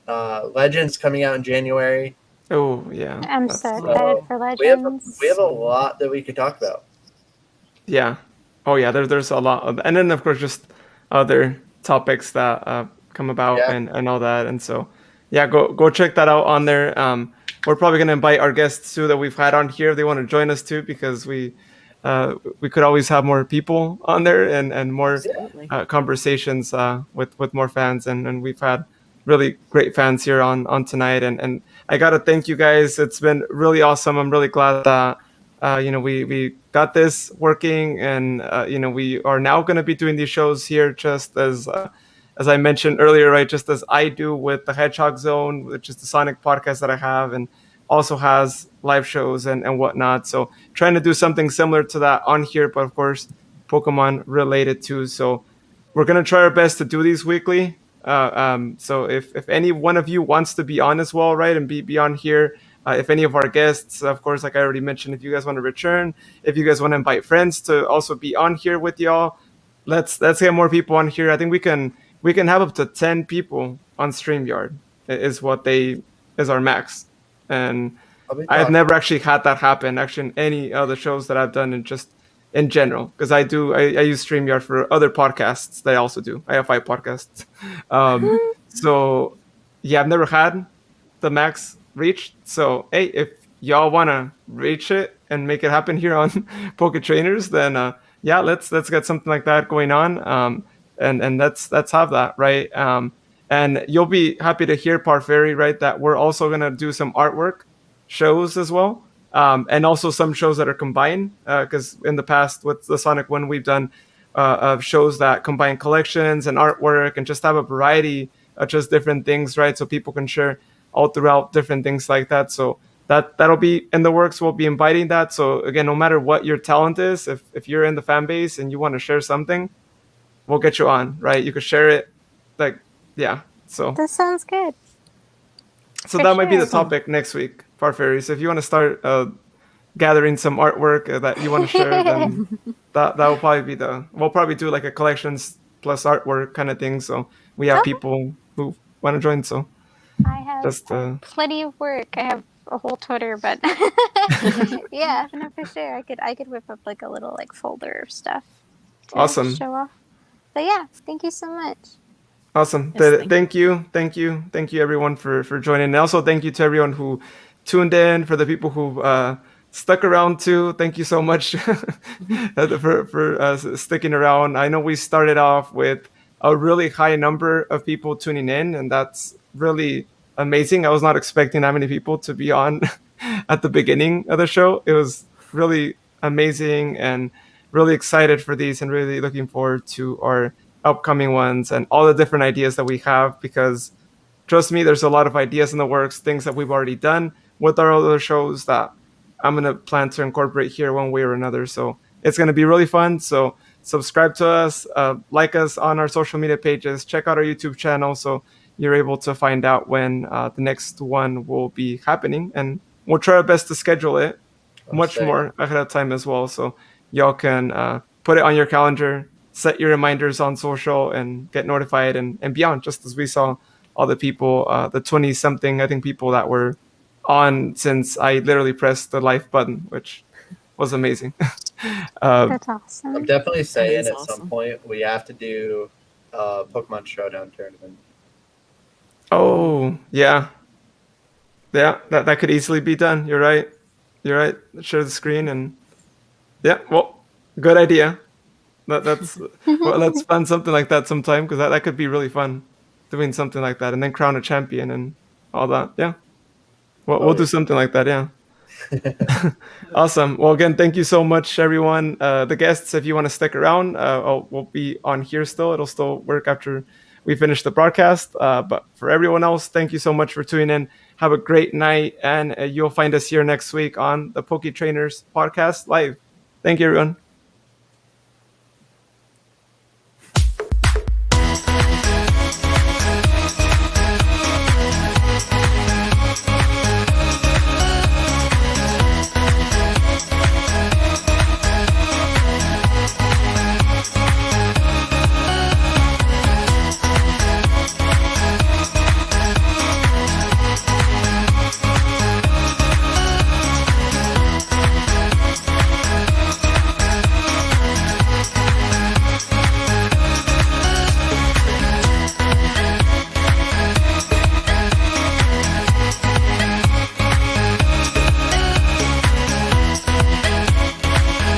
Legends coming out in January. Oh yeah. I'm That's, so uh, excited for We have Legends. a lot that we could talk about. Yeah. Oh yeah. There's a lot of, and then of course just other topics that come about Yeah. and all that. And so yeah, go check that out on there. We're probably gonna invite our guests too that we've had on here if they want to join us too, because we could always have more people on there and more Absolutely. conversations with more fans, and we've had really great fans here on tonight, and I gotta thank you guys. It's been really awesome. I'm really glad that we got this working, and we are now going to be doing these shows here just as I mentioned earlier, right? Just as I do with the Hedgehog Zone, which is the Sonic podcast that I have, and also has live shows and whatnot. So trying to do something similar to that on here, but of course Pokemon related too. So we're gonna try our best to do these weekly. So if any one of you wants to be on as well, right, and be on here, if any of our guests, of course, like I already mentioned, if you guys want to return, if you guys want to invite friends to also be on here with y'all, let's get more people on here. I think we can have up to 10 people on StreamYard is what they is our max, and I'll be I've talking. never actually had that happen actually in any other shows that I've done, and just in general, because I use StreamYard for other podcasts that I also do. I have 5 podcasts. So yeah, I've never had the max reached. So hey, if y'all wanna reach it and make it happen here on Poke Trainers, then yeah, let's get something like that going on. And let's have that, right? And you'll be happy to hear, Parferi, right, that we're also gonna do some artwork shows as well. And also some shows that are combined, because in the past with the Sonic One, we've done of shows that combine collections and artwork and just have a variety of just different things, right? So people can share all throughout different things like that. So that'll be in the works. We'll be inviting that. So again, no matter what your talent is, if you're in the fan base and you want to share something, we'll get you on, right? You could share it, like yeah. So This sounds good. for that might be the sure. topic next week, Farfairy. So if you want to start gathering some artwork that you want to share, then that will probably be we'll probably do like a collections plus artwork kind of thing. So we have people who want to join. So I have just plenty of work. I have a whole Twitter, but yeah, no, for sure. I could whip up like a little like folder of stuff to awesome. show off. But yeah, thank you so much. Awesome. Yes, Thank you everyone for joining. And also thank you to everyone who tuned in, for the people who stuck around too. Thank you so much for sticking around. I know we started off with a really high number of people tuning in, and that's really amazing. I was not expecting that many people to be on at the beginning of the show. It was really amazing, and really excited for these, and really looking forward to our upcoming ones and all the different ideas that we have, because trust me, there's a lot of ideas in the works, things that we've already done with our other shows that I'm gonna plan to incorporate here one way or another. So it's gonna be really fun. So subscribe to us, like us on our social media pages, check out our YouTube channel, so you're able to find out when the next one will be happening, and we'll try our best to schedule it much more ahead of time as well, so y'all can put it on your calendar, set your reminders on social, and get notified and beyond. Just as we saw all the people, the 20 something I think people that were on since I literally pressed the live button, which was amazing. That's I'm awesome. definitely saying is at some awesome. point we have to do a Pokemon Showdown tournament. Oh yeah, that could easily be done. You're right. Share the screen and yeah. Well, good idea. That's well, let's plan something like that sometime, because that could be really fun, doing something like that and then crown a champion and all that. Yeah, we'll do something like that. Yeah. Awesome. Well, again, thank you so much, everyone. The guests, if you want to stick around, we'll be on here still. It'll still work after we finish the broadcast. But for everyone else, thank you so much for tuning in. Have a great night, and you'll find us here next week on the PokeTrainers podcast live. Thank you, everyone.